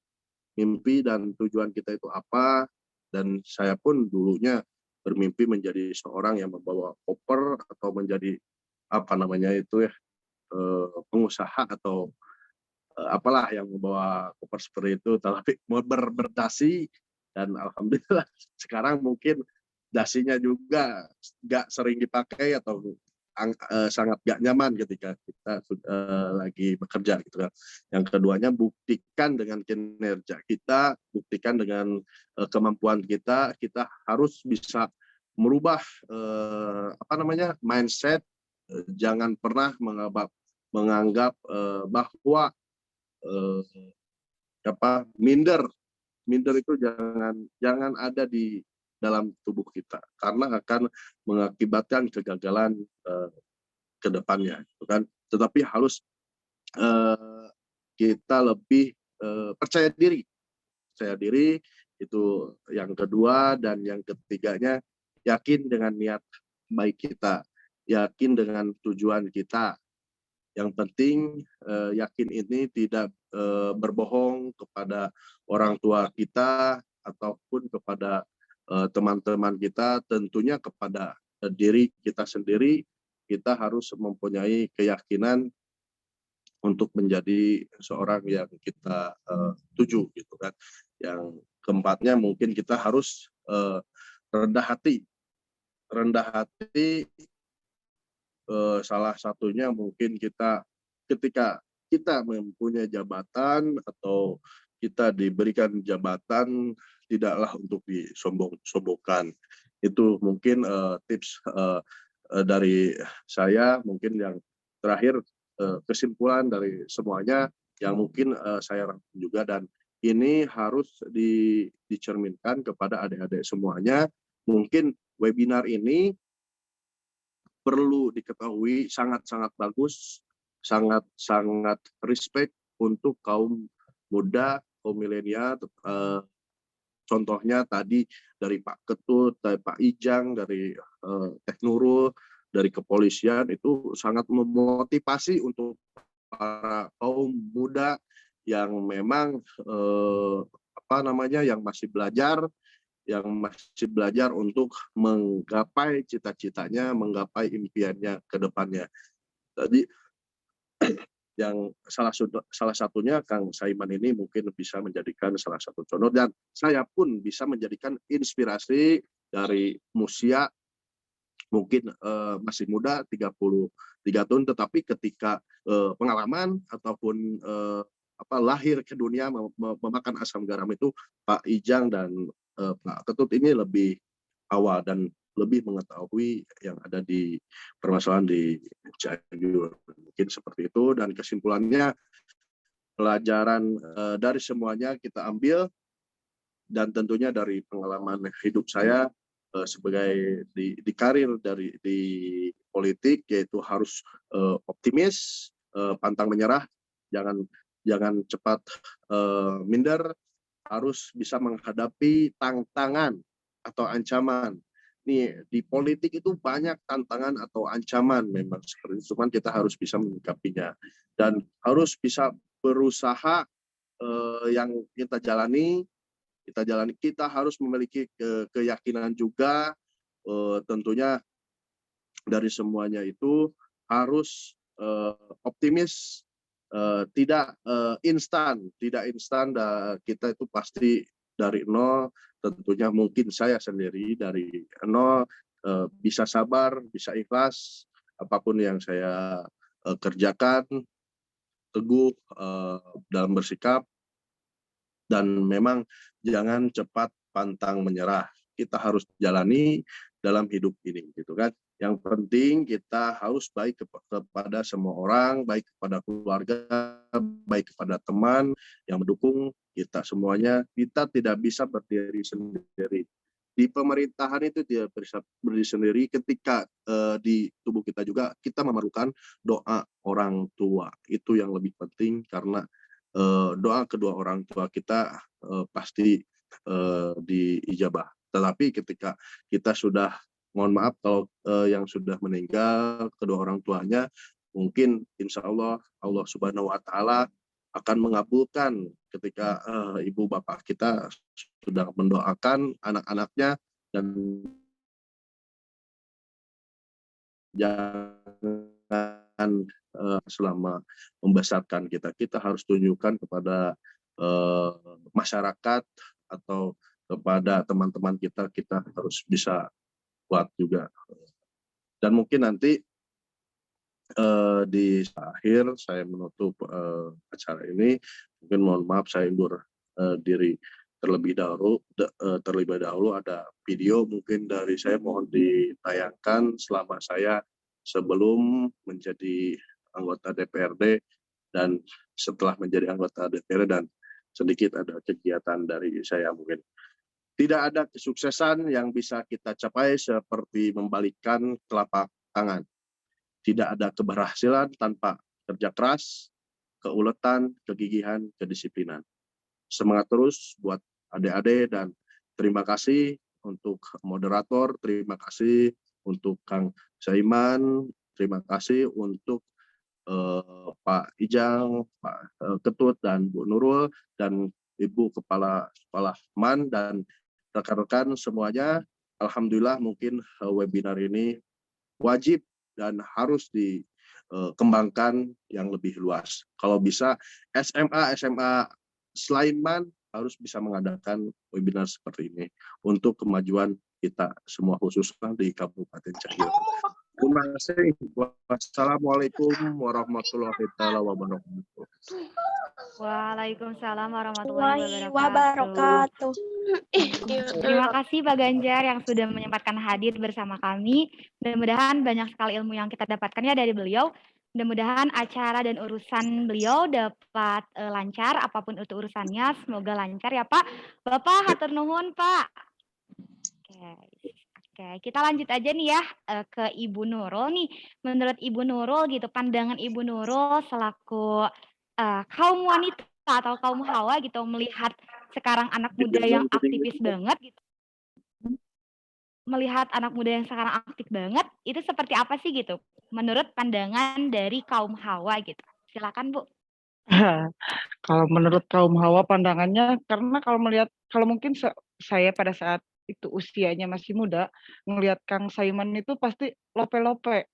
dan tujuan kita itu apa. Dan saya pun dulunya bermimpi menjadi seorang yang membawa koper atau menjadi apa namanya itu ya, pengusaha atau apalah yang membawa koper seperti itu, tapi mau berdasi. Dan alhamdulillah sekarang mungkin dasinya juga nggak sering dipakai atau sangat nggak nyaman ketika kita lagi bekerja gitu kan. Yang keduanya, buktikan dengan kinerja kita, buktikan dengan kemampuan kita. Kita harus bisa merubah apa namanya mindset. Jangan pernah menganggap bahwa minder itu jangan ada di dalam tubuh kita, karena akan mengakibatkan kegagalan ke depannya, gitu kan. Tetapi harus kita lebih percaya diri itu yang kedua. Dan yang ketiganya, yakin dengan niat baik kita, yakin dengan tujuan kita. Yang penting yakin ini tidak berbohong kepada orang tua kita ataupun kepada teman-teman kita, tentunya kepada diri kita sendiri. Kita harus mempunyai keyakinan untuk menjadi seorang yang kita tuju, gitu kan. Yang keempatnya, mungkin kita harus rendah hati. Salah satunya mungkin kita ketika kita mempunyai jabatan atau kita diberikan jabatan, tidaklah untuk disombong-sombongkan. Itu mungkin tips dari saya. Mungkin yang terakhir, kesimpulan dari semuanya yang mungkin saya rangkum juga, dan ini harus dicerminkan kepada adik-adik semuanya. Mungkin webinar ini perlu diketahui, sangat-sangat bagus, sangat-sangat respect untuk kaum muda, kaum milenial. Contohnya tadi dari Pak Ketut, dari Pak Ijang, dari Teh Nurul, dari kepolisian, itu sangat memotivasi untuk para kaum muda yang memang yang masih belajar untuk menggapai cita-citanya, menggapai impiannya ke depannya. Tadi yang salah satunya Kang Saiman ini mungkin bisa menjadikan salah satu contoh, dan saya pun bisa menjadikan inspirasi dari Musia. Mungkin masih muda, 33 tahun, tetapi ketika pengalaman ataupun lahir ke dunia memakan asam garam itu, Pak Ijang dan Pak Ketut ini lebih awal dan lebih mengetahui yang ada di permasalahan di Cianjur. Mungkin seperti itu. Dan kesimpulannya, pelajaran dari semuanya kita ambil, dan tentunya dari pengalaman hidup saya sebagai di karir di politik, yaitu harus optimis, pantang menyerah, jangan cepat minder, harus bisa menghadapi tantangan atau ancaman. Nih, di politik itu banyak tantangan atau ancaman memang seperti itu, cuman kita harus bisa menyikapinya dan harus bisa berusaha. Yang kita jalani, kita harus memiliki keyakinan juga. Tentunya dari semuanya itu harus optimis, tidak instan. Kita itu pasti dari nol. Tentunya mungkin saya sendiri dari nol, bisa sabar, bisa ikhlas, apapun yang saya kerjakan, teguh dalam bersikap, dan memang jangan cepat pantang menyerah. Kita harus jalani dalam hidup ini, gitu kan. Yang penting kita harus baik kepada semua orang, baik kepada keluarga, baik kepada teman yang mendukung kita semuanya. Kita tidak bisa berdiri sendiri. Di pemerintahan itu tidak bisa berdiri sendiri. Ketika di tubuh kita juga kita memerlukan doa orang tua. Itu yang lebih penting, karena doa kedua orang tua kita pasti diijabah. Tetapi ketika kita sudah, mohon maaf kalau yang sudah meninggal kedua orang tuanya, mungkin insya Allah Allah Subhanahu Wa Taala akan mengabulkan ketika ibu bapak kita sudah mendoakan anak-anaknya, dan jangan selama membesarkan kita harus tunjukkan kepada masyarakat atau kepada teman-teman kita harus bisa kuat juga. Dan mungkin nanti di akhir saya menutup acara ini, mungkin mohon maaf saya undur diri terlebih dahulu ada video mungkin dari saya, mohon ditayangkan selama saya sebelum menjadi anggota DPRD dan setelah menjadi anggota DPRD, dan sedikit ada kegiatan dari saya. Mungkin tidak ada kesuksesan yang bisa kita capai seperti membalikkan telapak tangan. Tidak ada keberhasilan tanpa kerja keras, keuletan, kegigihan, kedisiplinan. Semangat terus buat adik-adik, dan terima kasih untuk moderator, terima kasih untuk Kang Saiman, terima kasih untuk Pak Ijang, Pak Ketut, dan Bu Nurul, dan Ibu Kepala MAN, dan rekan-rekan semuanya. Alhamdulillah mungkin webinar ini wajib dan harus dikembangkan yang lebih luas. Kalau bisa SMA selain MAN harus bisa mengadakan webinar seperti ini untuk kemajuan kita semua, khususnya di Kabupaten Cianjur. Terima kasih. Wassalamualaikum warahmatullahi wabarakatuh. Waalaikumsalam warahmatullahi wabarakatuh. Terima kasih Pak Ganjar yang sudah menyempatkan hadir bersama kami. Mudah-mudahan banyak sekali ilmu yang kita dapatkan ya dari beliau. Mudah-mudahan acara dan urusan beliau dapat lancar, apapun itu urusannya, semoga lancar ya Pak. Bapak hatur nuhun Pak. Oke, kita lanjut aja nih ya ke Ibu Nurul nih. Menurut Ibu Nurul gitu, pandangan Ibu Nurul selaku kaum wanita atau kaum hawa gitu, melihat sekarang anak muda yang aktivis banget gitu. Melihat anak muda yang sekarang aktif banget, itu seperti apa sih gitu? Menurut pandangan dari kaum hawa gitu. Silakan Bu. Kalau menurut kaum hawa pandangannya, karena kalau mungkin saya pada saat itu usianya masih muda, ngelihat Kang Saiman itu pasti lope-lope.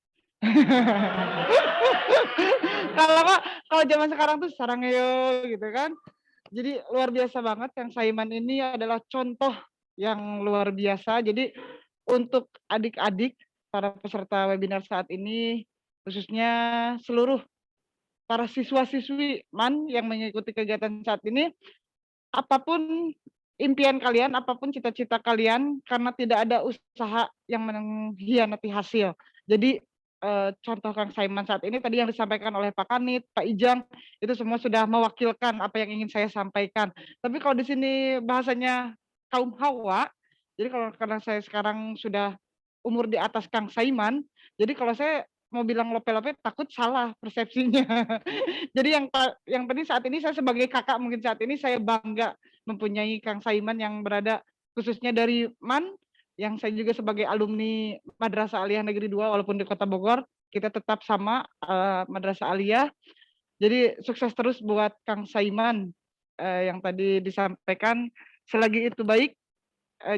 Kalau zaman sekarang tuh sarangeo gitu kan. Jadi luar biasa banget, Kang Saiman ini adalah contoh yang luar biasa. Jadi untuk adik-adik para peserta webinar saat ini, khususnya seluruh para siswa-siswi MAN yang mengikuti kegiatan saat ini, apapun impian kalian, apapun cita-cita kalian, karena tidak ada usaha yang mengkhianati hasil. Jadi contoh Kang Saiman saat ini tadi yang disampaikan oleh Pak Kanit, Pak Ijang, itu semua sudah mewakilkan apa yang ingin saya sampaikan. Tapi kalau di sini bahasanya kaum hawa, jadi karena saya sekarang sudah umur di atas Kang Saiman, jadi kalau saya mau bilang lope-lope takut salah persepsinya. Jadi yang penting saat ini saya sebagai kakak, mungkin saat ini saya bangga mempunyai Kang Saiman yang berada khususnya dari MAN, yang saya juga sebagai alumni Madrasah Aliyah Negeri 2 walaupun di Kota Bogor, kita tetap sama Madrasah Aliyah. Jadi sukses terus buat Kang Saiman yang tadi disampaikan, selagi itu baik,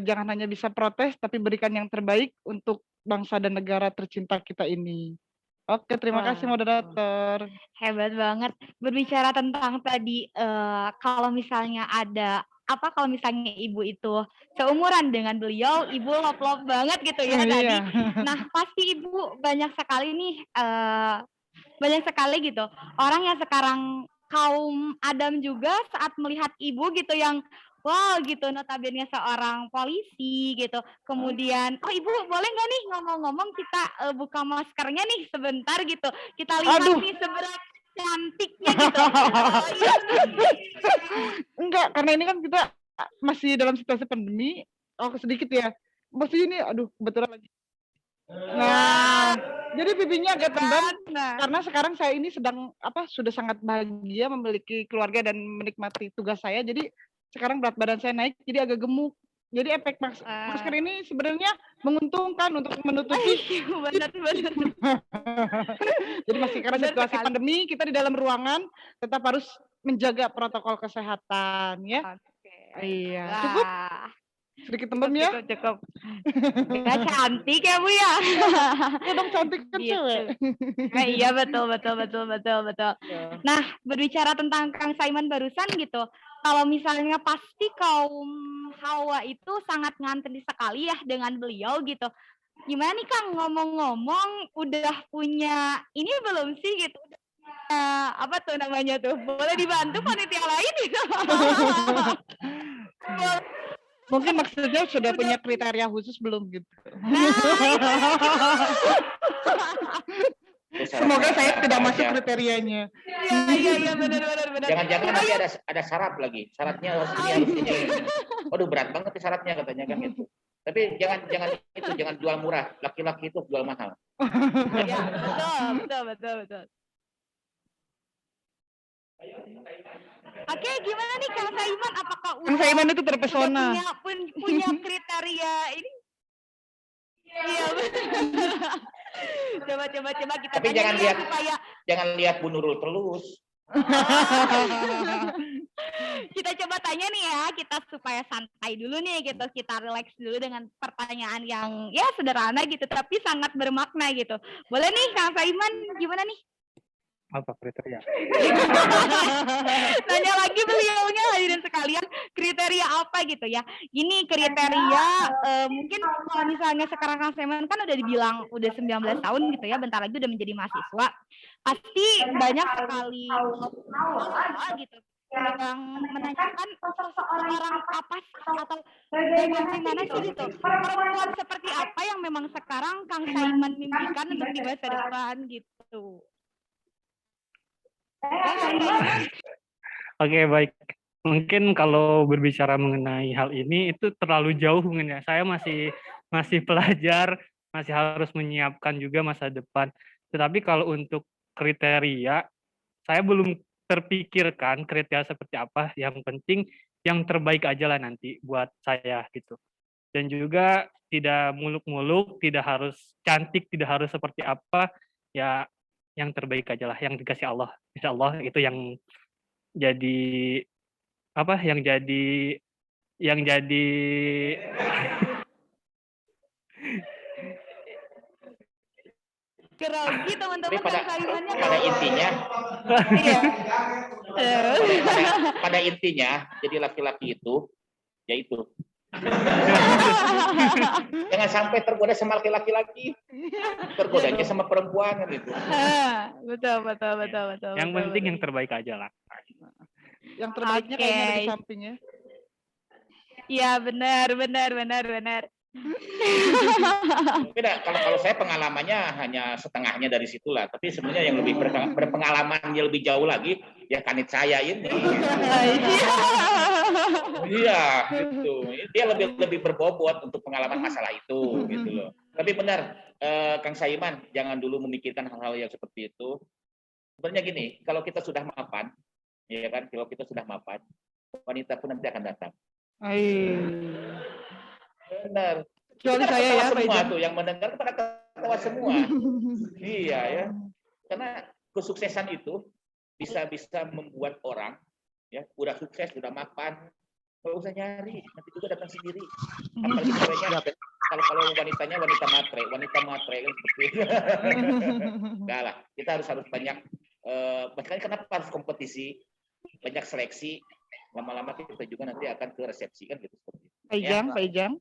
jangan hanya bisa protes tapi berikan yang terbaik untuk bangsa dan negara tercinta kita ini. Oke, terima kasih moderator. Hebat banget. Berbicara tentang tadi kalau misalnya ada kalau misalnya ibu itu seumuran dengan beliau, ibu lop-lop banget gitu ya tadi. Nah, pasti ibu banyak sekali nih banyak sekali gitu orang yang sekarang kaum Adam juga saat melihat ibu gitu yang wow gitu, notabene seorang polisi gitu. Kemudian, ibu boleh nggak nih ngomong-ngomong kita buka maskernya nih sebentar gitu. Kita lihat nih seberapa cantiknya gitu. Enggak, karena ini kan kita masih dalam situasi pandemi. Sedikit ya. Masih ini, kebetulan lagi Nah, jadi pipinya agak tembam Nah, karena sekarang saya ini sedang sudah sangat bahagia memiliki keluarga dan menikmati tugas saya. Jadi sekarang berat badan saya naik, jadi agak gemuk. Jadi efek masker ini sebenarnya menguntungkan untuk menutupi. benar. Jadi masih karena Benar situasi sekali. pandemi, kita di dalam ruangan tetap harus menjaga protokol kesehatan ya. Oke. Iya, cukup Wah, sedikit tembem ya. cukup. Ya, cantik ya Bu ya. Ya dong, cantik kan Gitu. cewek. Nah, iya betul. Ya. Nah, berbicara tentang Kang Saiman barusan gitu, kalau misalnya pasti kaum Hawa itu sangat ngantri sekali ya dengan beliau gitu. Gimana nih Kang, ngomong-ngomong udah punya ini belum sih gitu? Apa tuh namanya tuh? Boleh dibantu panitia lain gitu? Mungkin maksudnya sudah punya kriteria khusus belum gitu. Semoga saya tidak masuk kriterianya. Iya benar. Jangan-jangan nanti ada syarat lagi. Syaratnya harus ini. Waduh, berat banget nih syaratnya katanya kan gitu. Tapi jangan jual murah. Laki-laki itu jual mahal. Ya, betul. Oke, gimana nih Kang Saiman? Apakah Kang Saiman itu terpesona. punya kriteria ini? Iya, benar. Coba kita Tapi tanya nih ya, supaya jangan lihat Bu Nurul terus. kita coba tanya nih ya, kita supaya santai dulu nih gitu, kita relax dulu dengan pertanyaan yang ya sederhana gitu, tapi sangat bermakna gitu. Boleh nih Kang Saiman, gimana nih? Apa kriteria? Tanya lagi beliaunya, hadirin sekalian, kriteria apa gitu ya? Ini kriteria mungkin kalau misalnya sekarang Kang Saiman kan udah dibilang udah 19 tahun gitu ya, bentar lagi udah menjadi mahasiswa. Pasti banyak sekali gitu yang menanyakan seorang apa sih atau bagaimana sih gitu, perempuan seperti apa yang memang sekarang Kang Saiman mimpikan untuk di masa depan gitu. Oke, baik. Mungkin kalau berbicara mengenai hal ini itu terlalu jauh mungkin ya. Saya masih pelajar, masih harus menyiapkan juga masa depan. Tetapi kalau untuk kriteria, saya belum terpikirkan kriteria seperti apa. Yang penting yang terbaik aja lah nanti buat saya gitu. Dan juga tidak muluk-muluk, tidak harus cantik, tidak harus seperti apa. Ya yang terbaik aja lah, yang dikasih Allah. Insya Allah itu yang jadi apa? Yang jadi Grogi teman-teman Tapi Kang Saimannya pada intinya, iya. pada intinya, jadi laki-laki itu, yaitu jangan sampai tergoda sama laki-laki lagi, tergodanya sama perempuan kan gitu. Betul. yang penting yang terbaik aja lah. Yang terbaiknya kayaknya ada di Oke. sampingnya. Iya benar. Mungkin kalau saya pengalamannya hanya setengahnya dari situlah, tapi sebenarnya yang lebih berpengalaman yang lebih jauh lagi ya kanit saya ini. Iya, gitu. Dia lebih berbobot untuk pengalaman masalah itu, gitu loh. Tapi benar, Kang Saiman, jangan dulu memikirkan hal-hal yang seperti itu. Sebenarnya gini, kalau kita sudah mapan, ya kan, kalau kita sudah mapan, wanita pun nanti akan datang. Benar. Kecuali Kita saya ketawa ya, Pak semua Ijam. tuh, yang mendengar pada ketawa semua. Iya ya. Karena kesuksesan itu bisa membuat orang ya udah sukses, udah mapan, nggak usah nyari, nanti juga datang sendiri. Apalagi ceweknya, kalau wanitanya wanita matre kan seperti itu. Enggak lah, kita harus banyak. Makanya kenapa harus kompetisi, banyak seleksi, lama-lama kita juga nanti akan ke resepsi kan gitu seperti itu. Pak Ijang.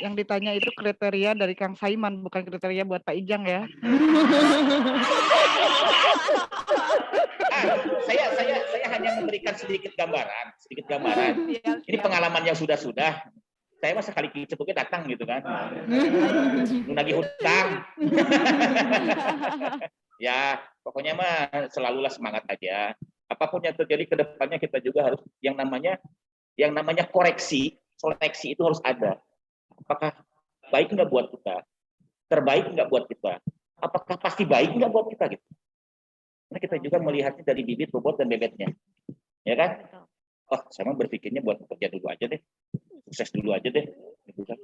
Yang ditanya itu kriteria dari Kang Saiman, bukan kriteria buat Pak Ijang ya. Saya hanya memberikan sedikit gambaran. Ini pengalaman yang sudah. Saya mah sekali cepetnya datang gitu kan. Nagih hutang. Ya, pokoknya mah selalulah semangat aja. Apapun yang terjadi ke depannya kita juga harus yang namanya koreksi, seleksi itu harus ada. Apakah baik nggak buat kita? terbaik nggak buat kita? Apakah pasti baik nggak buat kita gitu? Karena kita juga melihatnya dari bibit, bobot, dan bebetnya, ya kan? Betul. Oh, saya berpikirnya buat kerja dulu aja deh, sukses dulu aja deh, gitu kan?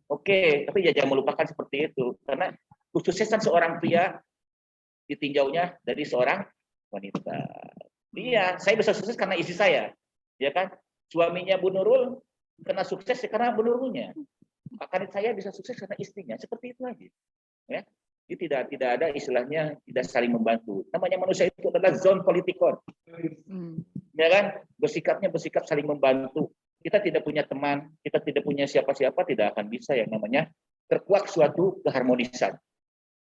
Oke, tapi ya jangan melupakan seperti itu, karena kesuksesan seorang pria ditinjaunya dari seorang wanita. Iya, saya bisa sukses karena istri saya, ya kan? Suaminya Bu Nurul kena sukses karena Bu Nurulnya. Akan saya bisa sukses karena istrinya, seperti itu aja. Ya, jadi tidak ada istilahnya tidak saling membantu. Namanya manusia itu adalah zon politikon, ya kan? Bersikap saling membantu. Kita tidak punya teman, kita tidak punya siapa-siapa, tidak akan bisa yang namanya terkuak suatu keharmonisan.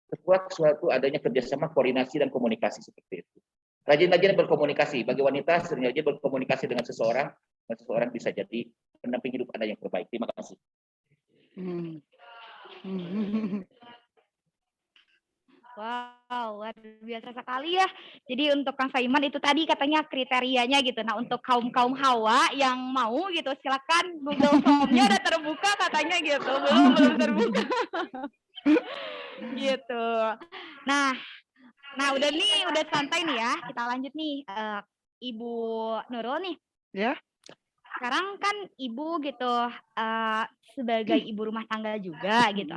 Terkuak suatu adanya kerjasama, koordinasi, dan komunikasi seperti itu. Rajin-rajin berkomunikasi. Bagi wanita, sering rajin berkomunikasi dengan seseorang, dan seseorang bisa jadi pendamping hidup Anda yang terbaik. Terima kasih. Wow, luar biasa sekali ya. Jadi untuk Kang Saiman itu tadi katanya kriterianya gitu. Nah, untuk kaum hawa yang mau gitu, silakan Google Form-nya udah terbuka katanya gitu. Belum terbuka. Gitu. Nah, udah nih, udah santai nih ya. Kita lanjut nih, Ibu Nurul nih. Ya. Sekarang kan Ibu gitu sebagai ibu rumah tangga juga gitu.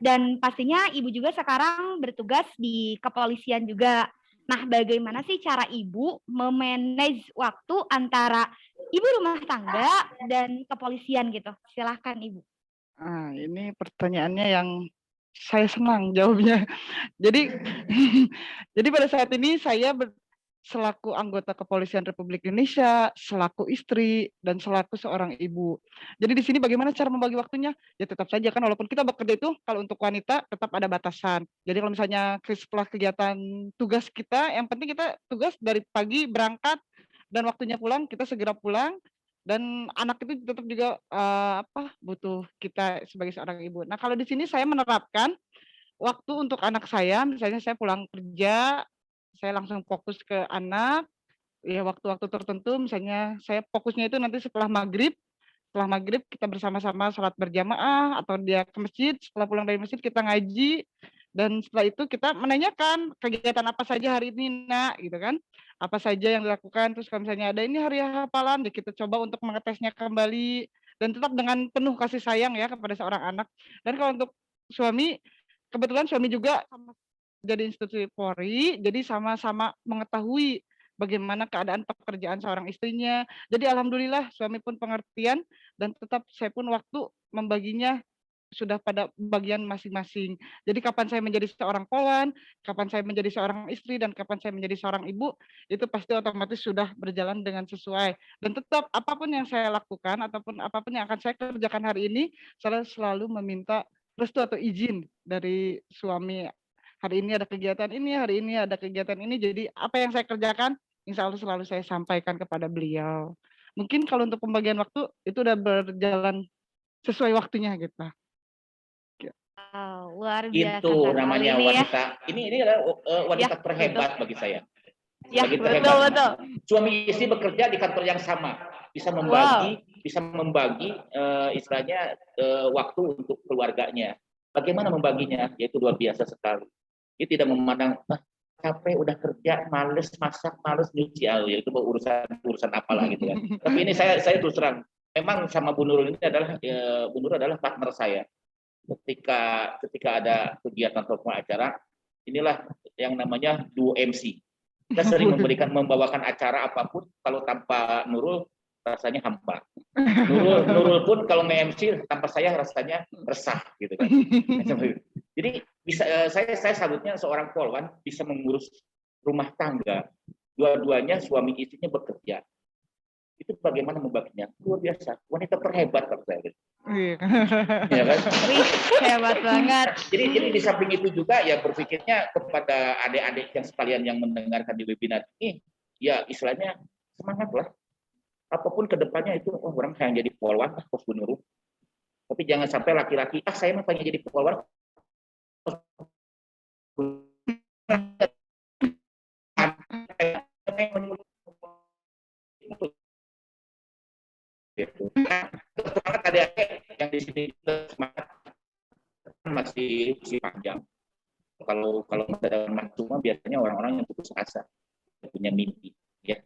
Dan pastinya Ibu juga sekarang bertugas di kepolisian juga. Nah, bagaimana sih cara Ibu memanage waktu antara ibu rumah tangga dan kepolisian gitu? Silahkan Ibu. Ini pertanyaannya yang saya senang jawabnya. Jadi jadi pada saat ini saya selaku anggota Kepolisian Republik Indonesia, selaku istri, dan selaku seorang ibu. Jadi di sini bagaimana cara membagi waktunya? Ya tetap saja kan walaupun kita bekerja itu kalau untuk wanita tetap ada batasan. Jadi kalau misalnya setelah kegiatan tugas kita, yang penting kita tugas dari pagi berangkat dan waktunya pulang kita segera pulang. Dan anak itu tetap juga butuh kita sebagai seorang ibu. Nah kalau di sini saya menerapkan waktu untuk anak saya, misalnya saya pulang kerja, saya langsung fokus ke anak, ya waktu-waktu tertentu misalnya saya fokusnya itu nanti setelah maghrib kita bersama-sama sholat berjamaah atau dia ke masjid, setelah pulang dari masjid kita ngaji, dan setelah itu kita menanyakan kegiatan apa saja hari ini nak, gitu kan, apa saja yang dilakukan, terus kalau misalnya ada ini hari hafalan, ya kita coba untuk mengetesnya kembali, dan tetap dengan penuh kasih sayang ya kepada seorang anak. Dan kalau untuk suami, kebetulan suami juga jadi institusi Polri, jadi sama-sama mengetahui bagaimana keadaan pekerjaan seorang istrinya. Jadi alhamdulillah suami pun pengertian dan tetap saya pun waktu membaginya sudah pada bagian masing-masing. Jadi kapan saya menjadi seorang polwan, kapan saya menjadi seorang istri, dan kapan saya menjadi seorang ibu, itu pasti otomatis sudah berjalan dengan sesuai. Dan tetap apapun yang saya lakukan, ataupun apapun yang akan saya kerjakan hari ini, saya selalu meminta restu atau izin dari suami. Hari ini ada kegiatan ini, hari ini ada kegiatan ini, jadi apa yang saya kerjakan, insya Allah selalu saya sampaikan kepada beliau. Mungkin kalau untuk pembagian waktu, itu udah berjalan sesuai waktunya gitu. Wow, luar biasa Itu sekali namanya nih ya. wanita. Ini adalah wanita Ya, terhebat bagi saya. Ya, Bagi betul. terhebat. Suami istri bekerja di kantor yang sama, bisa membagi istilahnya waktu untuk keluarganya. Bagaimana membaginya? Yaitu luar biasa sekali. Dia tidak memandang capek udah kerja, males masak, males nyuci, itu urusan apalah gitu kan. Tapi ini saya terus terang, memang sama Bu Nurul ini adalah Bu Nurul adalah partner saya. Ketika ada kegiatan atau acara, inilah yang namanya duo MC. Kita sering membawakan acara apapun, kalau tanpa Nurul rasanya hampa. Nurul pun kalau nge-MC tanpa saya rasanya resah gitu kan. Jadi saya salutnya seorang polwan bisa mengurus rumah tangga, dua-duanya suami istrinya bekerja. Itu bagaimana membaginya? Luar biasa, wanita terhebat kalau saya. Ya kan? Wih, hebat banget. Jadi di samping itu juga ya berpikirnya kepada adik-adik yang sekalian yang mendengarkan di webinar ini, ya istilahnya semangatlah. Apapun kedepannya itu, orang pengen jadi polwan, pos Bu Nurul. Tapi jangan sampai laki-laki, saya mau pengen jadi polwan. Semangat adik-adik yang di sini semangat masih panjang. Kalau mendadak cuma biasanya orang-orang yang putus asa, punya mimpi, ya.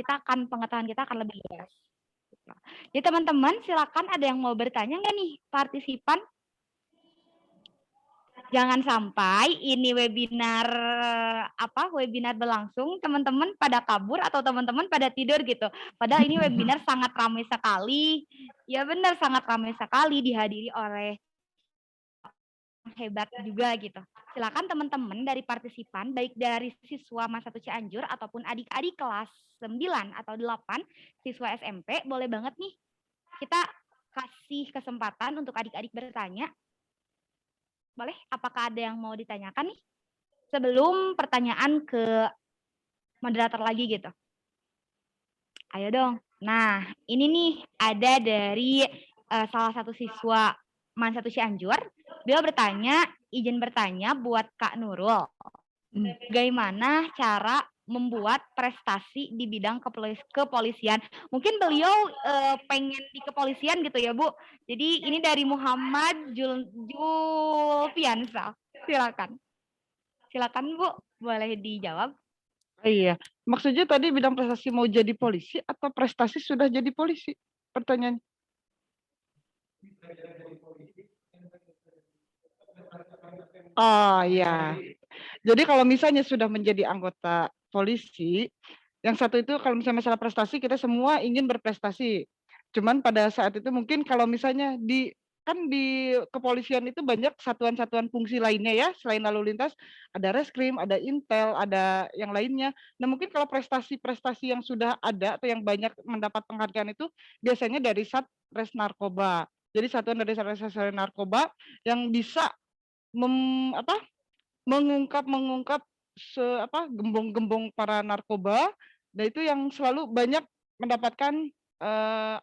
Pengetahuan kita akan lebih luas. Jadi teman-teman silakan, ada yang mau bertanya nggak nih partisipan? Jangan sampai ini webinar webinar berlangsung teman-teman pada kabur atau teman-teman pada tidur gitu. Padahal ini webinar sangat ramai sekali. Ya benar, sangat ramai sekali, dihadiri oleh hebat juga gitu. Silakan teman-teman dari partisipan, baik dari siswa MAN 1 Cianjur ataupun adik-adik kelas 9 atau 8 siswa SMP, boleh banget nih kita kasih kesempatan untuk adik-adik bertanya. Boleh? Apakah ada yang mau ditanyakan nih? Sebelum pertanyaan ke moderator lagi gitu. Ayo dong. Nah, ini nih ada dari salah satu siswa MAN 1 Cianjur. Beliau bertanya, izin bertanya buat Kak Nurul. Bagaimana cara membuat prestasi di bidang kepolisian? Mungkin beliau pengen di kepolisian gitu ya, Bu. Jadi ini dari Muhammad Julfiansa. Silakan. Silakan, Bu. Boleh dijawab. Iya, maksudnya tadi bidang prestasi mau jadi polisi atau prestasi sudah jadi polisi? Pertanyaannya. Oh ya, jadi kalau misalnya sudah menjadi anggota polisi, yang satu itu kalau misalnya masalah prestasi kita semua ingin berprestasi. Cuman pada saat itu mungkin kalau misalnya di kepolisian itu banyak satuan-satuan fungsi lainnya ya, selain lalu lintas ada reskrim, ada intel, ada yang lainnya. Nah mungkin kalau prestasi-prestasi yang sudah ada atau yang banyak mendapat penghargaan itu biasanya dari Satres Narkoba. Jadi satuan dari Satres Narkoba yang bisa mengungkap gembong-gembong para narkoba. Dan itu yang selalu banyak mendapatkan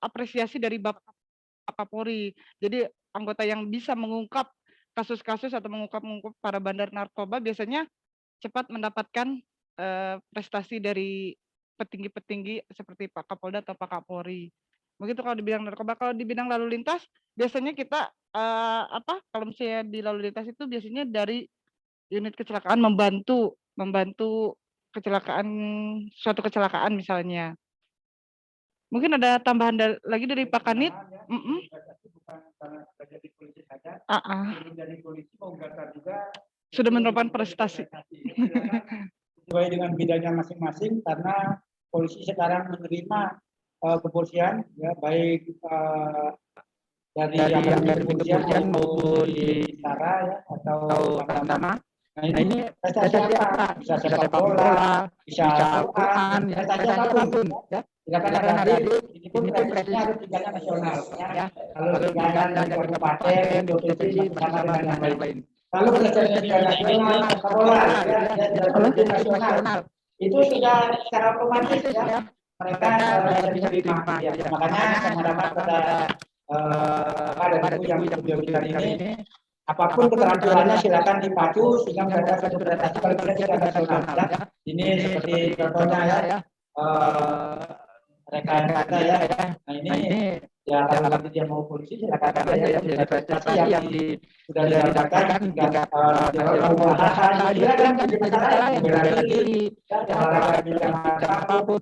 apresiasi dari Bapak Kapolri. Jadi anggota yang bisa mengungkap kasus-kasus atau mengungkap para bandar narkoba biasanya cepat mendapatkan prestasi dari petinggi-petinggi seperti Pak Kapolda atau Pak Kapolri. Begitu kalau di bidang narkoba. Kalau di bidang lalu lintas biasanya kita kalau misalnya di lalu lintas itu biasanya dari unit kecelakaan membantu suatu kecelakaan misalnya. Mungkin ada tambahan lagi dari Pak Kanit. Sudah menerapkan prestasi. Sesuai dengan bidangnya masing-masing, karena polisi sekarang menerima kepolisian ya, baik dari kepolisian maupun di tentara ya, atau pertama. Nah ini prestasi apa? Bisa sepak bola, bisa Al-Quran, prestasi apapun ya. Silakan ada ini pun prestasinya harus tingkatnya nasional ya. Kalau tingkatan dari kabupaten, provinsi bersama dengan yang lain. Kalau prestasinya tingkat nasional, sepak bola ya, nasional. Itu sudah secara otomatis ya. Mereka bisa diterima ya. Makanya sama-sama pada buku yang beliau ini, apapun keterampilannya silakan dipacu sehingga mendapat satu prestasi paling tidak secara nasional ya. Ini seperti contohnya ya, rekan kita ya. Nah ini ya kalau nanti dia mau polisi silakan aja ya, jadi prestasi yang sudah didapatkan tingkat silakan di masalah yang bela diri olahraga bidang apapun,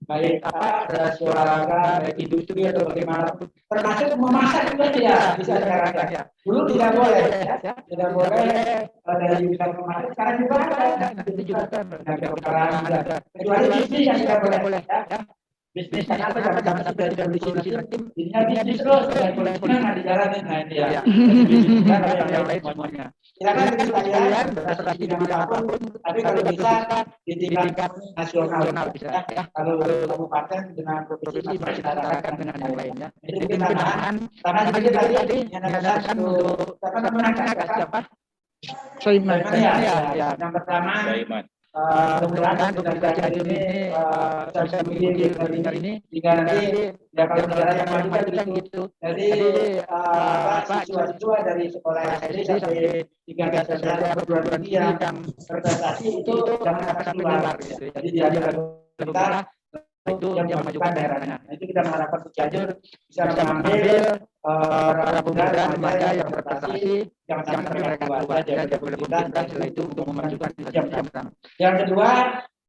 baik olahraga, baik industri atau bagaimanapun, termasuk memasak juga tidak bisa sekarang ya. Dulu tidak boleh ya, tidak boleh dari bidang memasak, sekarang juga ada, itu juga kecuali istri yang tidak boleh ya. bisnis apa jangan sampai tidak dikurasi jadinya bisnis terus dan polisinya nggak dijalanin. Nah ini ya kalau yang lain semuanya silakan sekalian berprestasi di bidang apapun, tapi kalau bisa di tingkat nasional bisa ya. Kalau kabupaten dengan provinsi masih setarakan dengan yang lainnya. Itu kita tahan karena juga tadi yang pesan untuk karena menangkap siapa? Soiman. Ya. Yang pertama mudah-mudahan publikasi hari ini bisa mengikuti webinar ini hingga nanti ya kalau negara yang maju kan gitu. Jadi siswa-siswa dari sekolah SD sampai 13 SMA perguruan tinggi yang berprestasi itu jangan sampai keluar. Jadi diajar kita itu yang memajukan daerahnya. Itu kita mengharapkan Cianjur bisa mengambil para pemuda remaja yang berprestasi, jangan sampai mereka keluar saja. Setelah itu untuk memajukan yang kedua,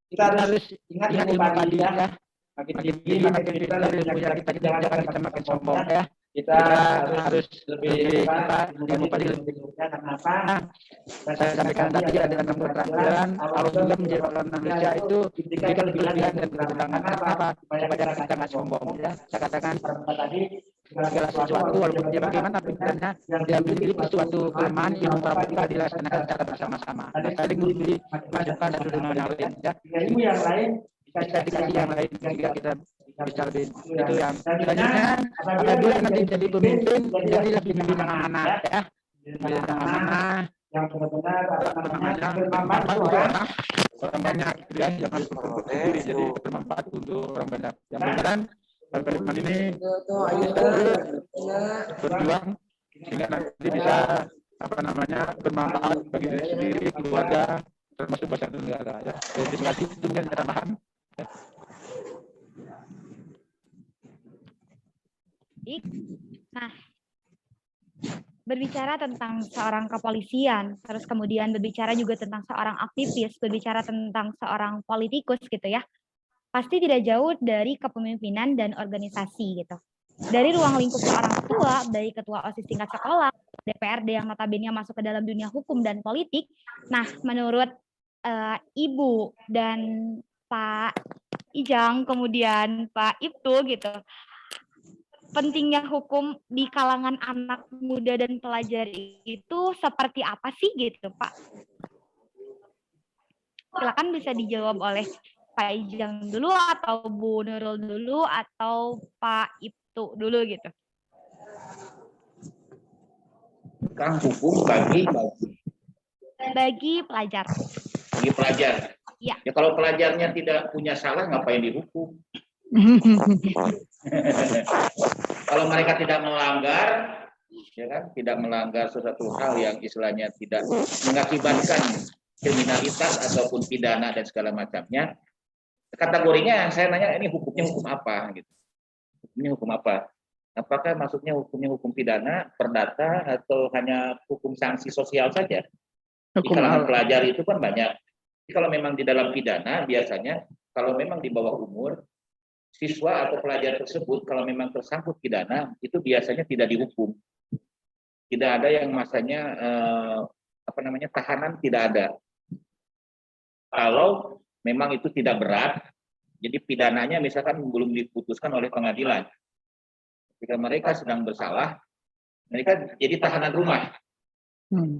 kita harus ingat ilmu padi ya. Makin tinggi, makin kita lebih punya jangan kita makin sombong ya. Kita harus lebih ilmu padi lebih kenapa? Saya sampaikan tadi ada 6 keterampilan. Allah juga menjadi orang Indonesia itu diberikan kelebihan dan kekurangan. Kenapa? Supaya kita nggak sombong ya. Saya katakan tadi segala sesuatu walaupun dia bagaimana pikirannya dia memiliki suatu kelemahan ilmu pramuka dilaksanakan secara bersama-sama. Saling memberi masukan satu dengan yang lain ya. Ilmu yang lain bisa dikasih yang lain sehingga kita bisa lebih itu yang selanjutnya apabila nanti jadi pemimpin jadilah pemimpin yang amanah ya. Yang amanah yang benar-benar bermanfaat orang banyak ya, jangan sendiri jadi bermanfaat untuk orang banyak. Yang benar Teman ini berjuang sehingga nanti bisa bermanfaat bagi diri sendiri, keluarga, termasuk bangsa dan negara. Ya. Terima kasih dengan tambahan. Nah, berbicara tentang seorang kepolisian, terus kemudian berbicara juga tentang seorang aktivis, berbicara tentang seorang politikus gitu ya. Pasti tidak jauh dari kepemimpinan dan organisasi gitu. Dari ruang lingkup seorang ketua, baik ketua OSIS tingkat sekolah, DPRD yang notabene masuk ke dalam dunia hukum dan politik. Nah, menurut Ibu dan Pak Ijang, kemudian Pak Ibtu gitu, pentingnya hukum di kalangan anak muda dan pelajar itu seperti apa sih gitu, Pak? Silakan bisa dijawab oleh Pak Ijang dulu atau Bu Nurul dulu atau Pak Ibtu dulu gitu. Kan hukum bagi pelajar. Bagi pelajar. Ya. Ya kalau pelajarnya tidak punya salah ngapain dihukum? Kalau mereka tidak melanggar, ya kan, tidak melanggar sesuatu hal yang istilahnya tidak mengakibatkan kriminalitas ataupun pidana dan segala macamnya. Kategorinya saya nanya ini hukumnya hukum apa gitu. Hukumnya hukum apa? Apakah maksudnya hukumnya hukum pidana, perdata atau hanya hukum sanksi sosial saja? Di kalangan pelajar itu kan banyak. Jadi kalau memang di dalam pidana biasanya kalau memang di bawah umur siswa atau pelajar tersebut kalau memang tersangkut pidana itu biasanya tidak dihukum. Tidak ada yang masanya tahanan tidak ada. Kalau memang itu tidak berat, jadi pidananya misalkan belum diputuskan oleh pengadilan. Jika mereka sedang bersalah, mereka jadi tahanan rumah.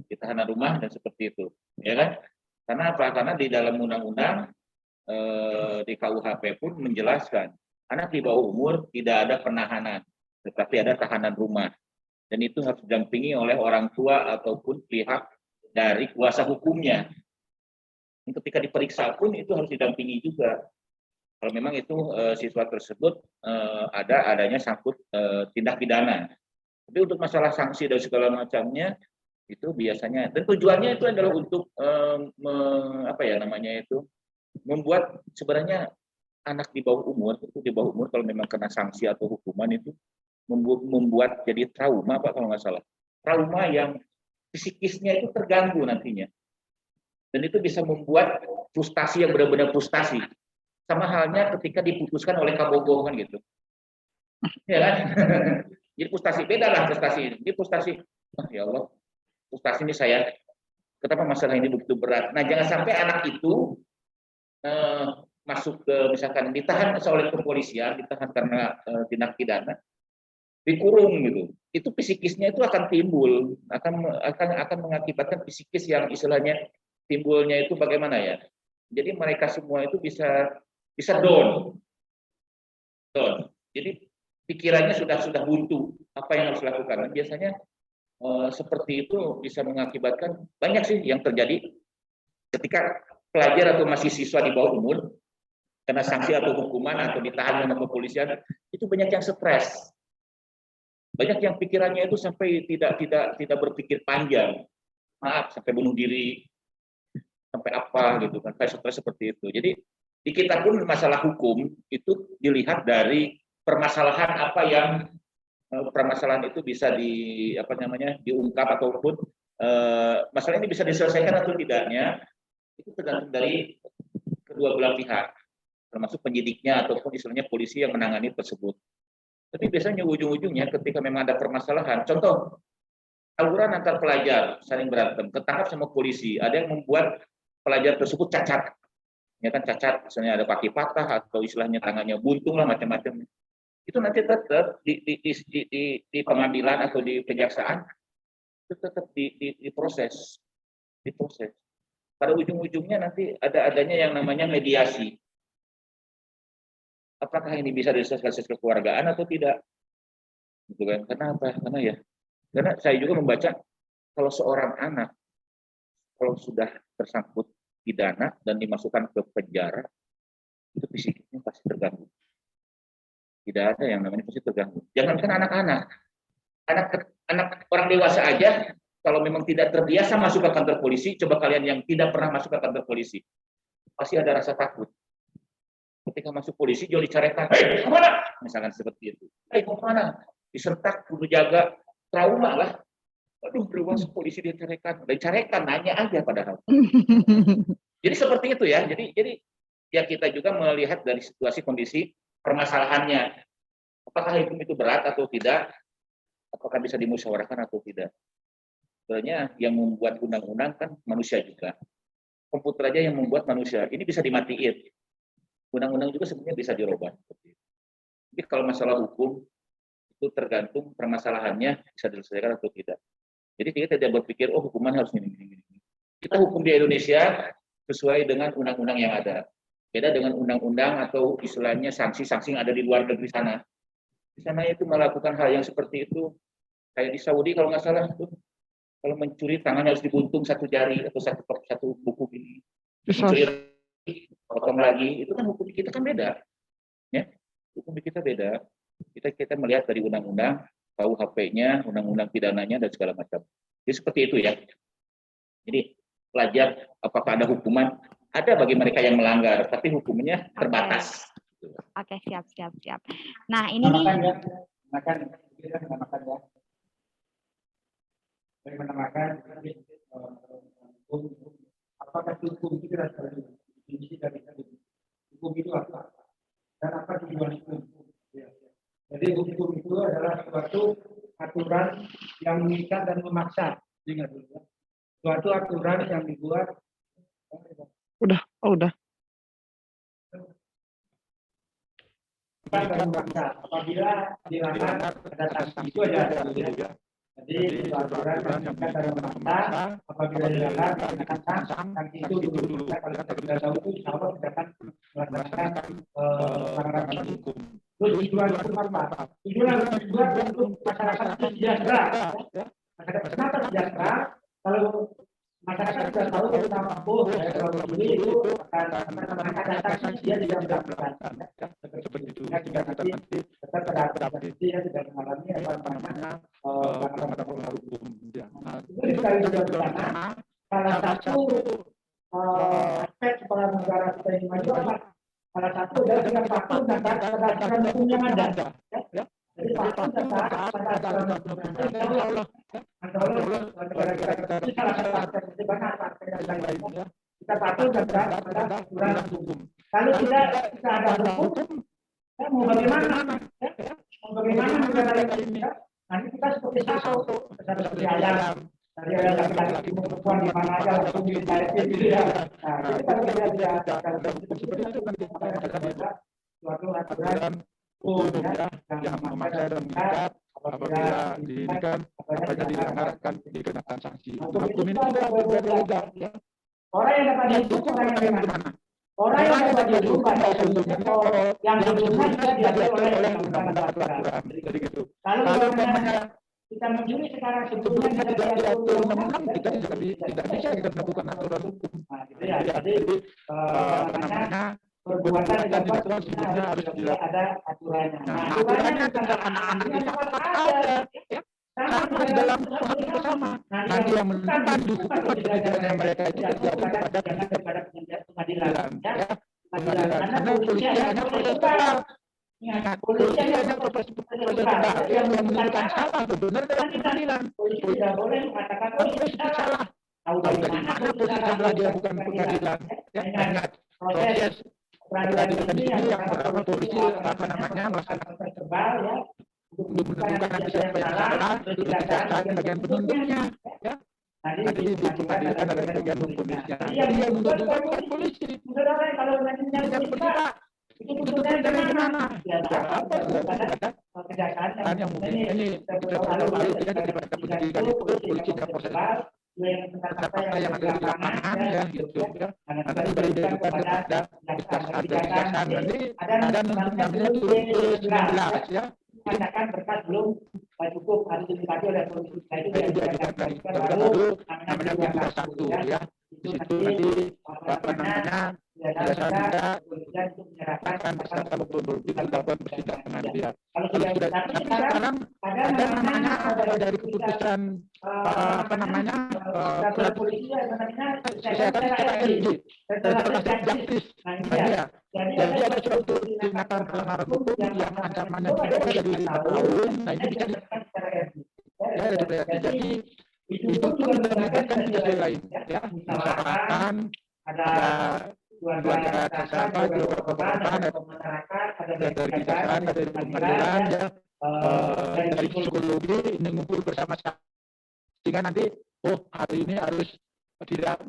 Di tahanan rumah dan seperti itu. Ya kan? Karena apa? Karena di dalam undang-undang di KUHP pun menjelaskan, anak di bawah umur tidak ada penahanan, tetapi ada tahanan rumah. Dan itu harus didampingi oleh orang tua ataupun pihak dari kuasa hukumnya. Ketika diperiksa pun itu harus didampingi juga. Kalau memang itu siswa tersebut adanya sangkut tindak pidana. Tapi untuk masalah sanksi dan segala macamnya itu biasanya dan tujuannya itu adalah untuk membuat sebenarnya anak di bawah umur kalau memang kena sanksi atau hukuman itu membuat jadi trauma Pak kalau nggak salah. Trauma yang psikisnya itu terganggu nantinya. Dan itu bisa membuat frustasi yang benar-benar frustasi. Sama halnya ketika diputuskan oleh Kabogo kan gitu. Ya kan? Jadi frustasi, beda lah frustasi. Ini frustasi, ya Allah, frustasi ini saya, kenapa masalah ini begitu berat. Nah jangan sampai anak itu masuk ke misalkan ditahan oleh kepolisian, ditahan karena tindak pidana, dikurung gitu, itu psikisnya itu akan timbul, akan mengakibatkan psikis yang istilahnya timbulnya itu bagaimana ya? Jadi mereka semua itu bisa down. Jadi pikirannya sudah buntu. Apa yang harus dilakukan? Dan biasanya seperti itu bisa mengakibatkan banyak sih yang terjadi ketika pelajar atau masih siswa di bawah umur kena sanksi atau hukuman atau ditahan sama kepolisian, itu banyak yang stres. Banyak yang pikirannya itu sampai tidak berpikir panjang. Maaf, sampai bunuh diri, sampai apa gitu kan, kayak stres seperti itu. Jadi di kita pun masalah hukum itu dilihat dari permasalahan apa yang permasalahan itu bisa diungkap ataupun masalah ini bisa diselesaikan atau tidaknya itu tergantung dari kedua belah pihak, termasuk penyidiknya ataupun istilahnya polisi yang menangani tersebut. Tapi biasanya ujung-ujungnya ketika memang ada permasalahan, contoh tawuran antar pelajar saling berantem, ketangkap sama polisi, ada yang membuat pelajar tersebut cacat, ya kan, cacat, misalnya ada kaki patah atau istilahnya tangannya buntung lah macam-macam. Itu nanti tetap di pengadilan atau di kejaksaan itu tetap diproses. Pada ujung-ujungnya nanti adanya yang namanya mediasi. Apakah ini bisa diselesaikan kekeluargaan atau tidak? Gitu kan? Kenapa? Karena saya juga membaca kalau seorang anak kalau sudah tersangkut pidana dan dimasukkan ke penjara, itu psikisnya pasti terganggu. Tidak ada yang namanya pasti terganggu. Jangankan anak-anak, anak orang dewasa aja, kalau memang tidak terbiasa masuk ke kantor polisi, coba kalian yang tidak pernah masuk ke kantor polisi, pasti ada rasa takut. Ketika masuk polisi, jual dicarekan, "Hei, kemana?" Misalkan seperti itu. "Hei, mau kemana?" Disertak, kudu jaga, trauma lah. Aduh, beruang polisi dicarekan, nanya aja padahal. Jadi seperti itu ya. Jadi ya kita juga melihat dari situasi kondisi permasalahannya, apakah hukum itu berat atau tidak, apakah bisa dimusyawarahkan atau tidak. Sebenarnya yang membuat undang-undang kan manusia juga, komputer aja yang membuat manusia, ini bisa dimatiin, undang-undang juga sebenarnya bisa dirubah. Jadi kalau masalah hukum itu tergantung permasalahannya bisa diselesaikan atau tidak. Jadi kita tidak berpikir hukuman harus ini. Kita hukum di Indonesia sesuai dengan undang-undang yang ada. Beda dengan undang-undang atau istilahnya sanksi-sanksi yang ada di luar negeri sana. Di sana itu melakukan hal yang seperti itu. Kayak di Saudi kalau nggak salah itu, kalau mencuri tangan harus dibuntung 1 jari atau satu buku ini. Mencuri potong lagi, itu kan hukum kita kan beda. Ya, hukum kita beda. Kita melihat dari undang-undang, KUHP-nya, undang-undang pidananya dan segala macam. Jadi seperti itu ya. Jadi pelajar apakah ada hukuman? Ada bagi mereka yang melanggar, tapi hukumnya terbatas. Oke, siap. Nah, ini nih. Makan ya. Makan. Apakah hukum itu hukum itu apa? Dan apa tujuan hukum? Jadi hukum itu adalah suatu aturan yang mengikat dan memaksa. Suatu aturan yang dibuat. Udah. Apabila dilanggar ada sanksi itu aja. Jadi aturan yang mengikat dan memaksa, apabila dilanggar dikenakan sanksi itu dulu. Kalau kita sudah tahu itu, insya Allah kita akan melaksanakan pelanggaran hukum. Terus tujuan hukum apa? Tujuan untuk masyarakat sejahtera. Kenapa sejahtera? Kalau masyarakat sudah tahu tentang kalau ini itu akan datang dia tidak melakukan seperti itu. Kita nanti tetap pada dia tidak mengalami pelanggaran hukum. Itu dikali juga bersama. Salah satu aspek kepala negara kita ini maju apa? Salah satu adalah dengan patuh dan aturan hukum yang ada. Jadi patuh dan pada aturan hukum yang ada. Kita patuh pada aturan hukum. Kalau tidak ada hukum, mau bagaimana? Mau bagaimana negara ini? Nanti kita seperti satu, seperti ayam. Tadi ada laki-laki perempuan di mana aja langsung ditaikin gitu ya. Nah, itu kalau tidak seperti itu kan kita suatu aturan hukum ya yang memaksa dan mengikat apabila diinikan apabila dilanggarkan dikenakan sanksi. Hukum ini sudah berbeda ya. Orang yang dapat dihukum orang yang gimana? Orang yang dapat dihukum yang sebelumnya sudah diatur oleh undang-undang peraturan. Jadi gitu. Kalau kita mencuri sekarang sebelumnya tidak diatur undang-undang, kita tidak bisa kita melakukan aturan hukum. Nah, gitu ya. Jadi namanya perbuatan yang dilakukan sebelumnya harus ada aturannya. Nah, aturannya tentang anak-anak itu ada. Sama di dalam suatu bersama. Nanti yang menentukan hukuman pidana mereka itu terjadi pada pengadilan. Ya, pengadilan. Karena polisi hanya prosedural. Ingat, polisi hanya prosedural. Yang menentukan salah benar dalam pengadilan. Polisi tidak boleh mengatakan polisi salah. Tahu dari mana polisi salah dia bukan pengadilan. Ya, ingat proses peradilan ini yang pertama polisi melaksanakan verbal ya. Untuk menentukan siapa yang salah, itu kejaksaan bagian penuntutnya, ya. Nanti di pengadilan ada bagian hukumnya. Jadi yang menentukan bukan polisi. Kalau nantinya polisi itu tuntutan dari mana? Ya apa? Ada kejaksaan yang mungkin ini kita lalu tidak daripada penyidikan itu polisi dan proses fakta yang ada di lapangan ya gitu ya. Nanti baru diberikan kepada kejaksaan. Nanti ada namanya turun ke 19 ya. Mengatakan berkas belum cukup harus dilengkapi oleh polisi. Nah, itu diajukan lalu namanya pintu satu ya. Di situ nanti apa namanya biasanya kemudian untuk menyerahkan tersangka maupun dilakukan persidangan nanti ya. Kalau sudah sekarang ada namanya dari keputusan apa namanya surat polisi namanya kesehatan secara RJ justice. Nah, jadi ada suatu tindakan pelanggaran hukum yang ancamannya tidak jadi 5 tahun. Nah ini bisa dilakukan secara RJ. Jadi itu pun mendapatkan sisi lain ya. Misalkan ada dua tersangka, dua korban, ada masyarakat, ada dari kejaksaan, ada dari pengadilan, ya, dari psikologi ini ngumpul bersama-sama sehingga nanti hari ini harus tidak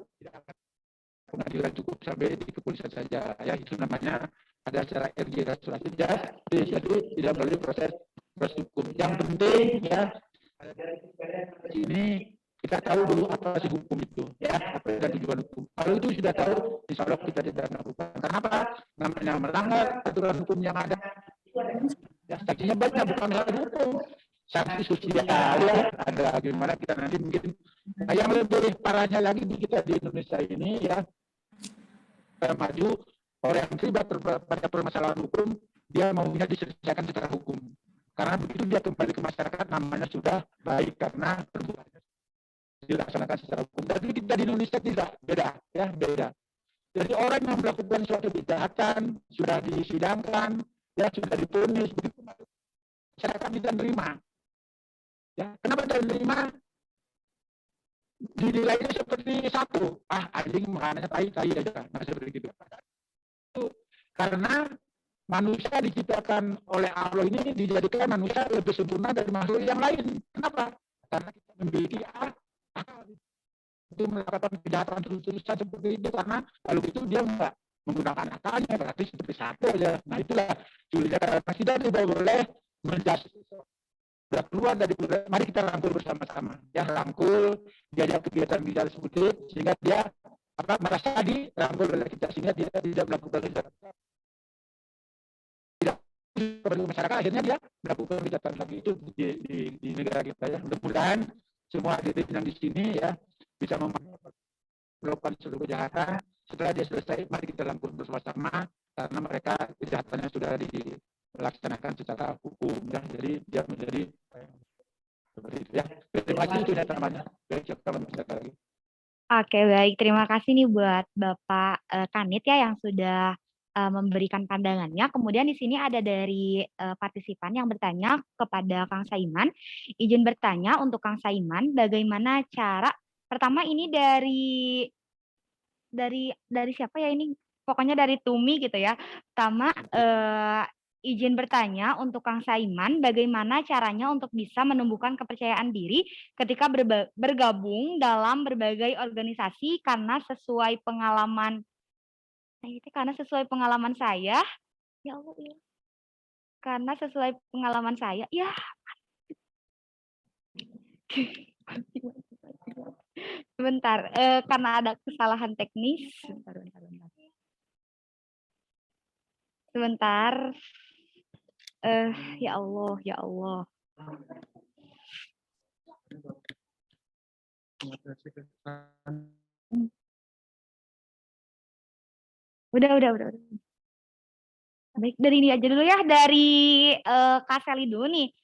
pengadilan cukup sampai di kepolisian saja ya, itu namanya ada secara RJ restoratif ya, jadi tidak melalui proses hukum. Yang penting ya ini kita tahu dulu apa sih hukum itu ya, apa yang tujuan hukum. Kalau itu sudah tahu, insya Allah kita tidak melakukan. Kenapa? Namanya melanggar aturan hukum yang ada. Ya, sanksinya banyak, bukan melanggar hukum. Sanksi sosial ya, ada gimana kita nanti mungkin. Nah, yang lebih parahnya lagi di kita di Indonesia ini ya, maju orang yang terlibat pada permasalahan hukum, dia maunya diselesaikan secara hukum. Karena begitu dia kembali ke masyarakat, namanya sudah baik karena perbuatannya dilaksanakan secara hukum. Tapi kita di Indonesia tidak, beda ya, beda. Jadi orang yang melakukan suatu kejahatan sudah disidangkan, ya sudah diponis, begitu masyarakat tidak menerima. Ya, kenapa tidak menerima? Dinilainya seperti satu, anjing makanya tai aja, nah seperti itu. Karena manusia diciptakan oleh Allah ini dijadikan manusia lebih sempurna dari makhluk yang lain. Kenapa? Karena kita memiliki akal itu melakukan kejahatan terus-terusan seperti itu, karena kalau itu dia enggak menggunakan akalnya, berarti seperti satu aja. Nah itulah sulitnya karena kita tidak boleh menjadi sudah keluar dari keluarga. Mari kita rangkul bersama-sama ya, rangkul diajak kegiatan bicara seperti itu, sehingga dia merasa dirangkul oleh kita, sehingga dia tidak melakukan kejahatan kepada masyarakat, akhirnya dia melakukan kejahatan lagi itu di negara kita ya. Mudah-mudahan semua hadirin yang di sini ya bisa melakukan seluruh kejahatan. Setelah dia selesai, mari kita rangkul bersama-sama karena mereka kejahatannya sudah dilaksanakan secara hukum ya. Jadi dia menjadi seperti itu ya. Terima kasih, itu namanya. Oke, baik. Terima kasih nih buat Bapak Kanit ya yang sudah memberikan pandangannya. Kemudian di sini ada dari partisipan yang bertanya kepada Kang Saiman. Izin bertanya untuk Kang Saiman, bagaimana cara pertama ini dari siapa ya ini? Pokoknya dari Tumi gitu ya. Pertama izin bertanya untuk Kang Saiman, bagaimana caranya untuk bisa menumbuhkan kepercayaan diri ketika bergabung dalam berbagai organisasi karena sesuai pengalaman saya, ya Allah, ya. Karena sesuai pengalaman saya, ya. Sebentar, karena ada kesalahan teknis. Sebentar. Ya Allah, ya Allah. Udah. Baik, dari ini aja dulu ya, dari Kak Seli dulu nih.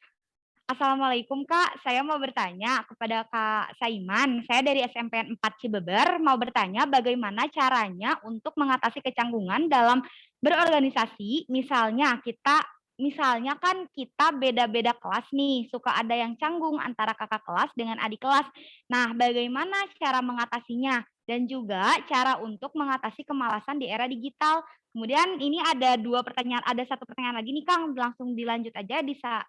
Assalamualaikum Kak, saya mau bertanya kepada Kak Saiman. Saya dari SMPN 4 Cibeber mau bertanya bagaimana caranya untuk mengatasi kecanggungan dalam berorganisasi. Misalnya kan kita beda-beda kelas nih, suka ada yang canggung antara kakak kelas dengan adik kelas. Nah, bagaimana cara mengatasinya? Dan juga cara untuk mengatasi kemalasan di era digital. Kemudian ini ada satu pertanyaan lagi nih Kang, langsung dilanjut aja,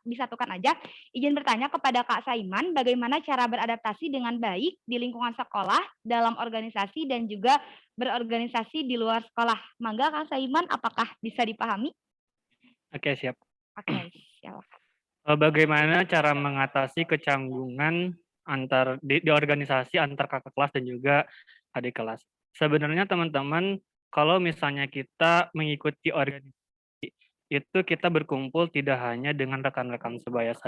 disatukan aja. Izin bertanya kepada Kak Saiman, bagaimana cara beradaptasi dengan baik di lingkungan sekolah, dalam organisasi, dan juga berorganisasi di luar sekolah. Mangga Kak Saiman, apakah bisa dipahami? Oke, siap. Oke, siap. Bagaimana cara mengatasi kecanggungan di organisasi antar kakak kelas dan juga adik kelas? Sebenarnya teman-teman, kalau misalnya kita mengikuti organisasi, itu kita berkumpul tidak hanya dengan rekan-rekan sebaya saja,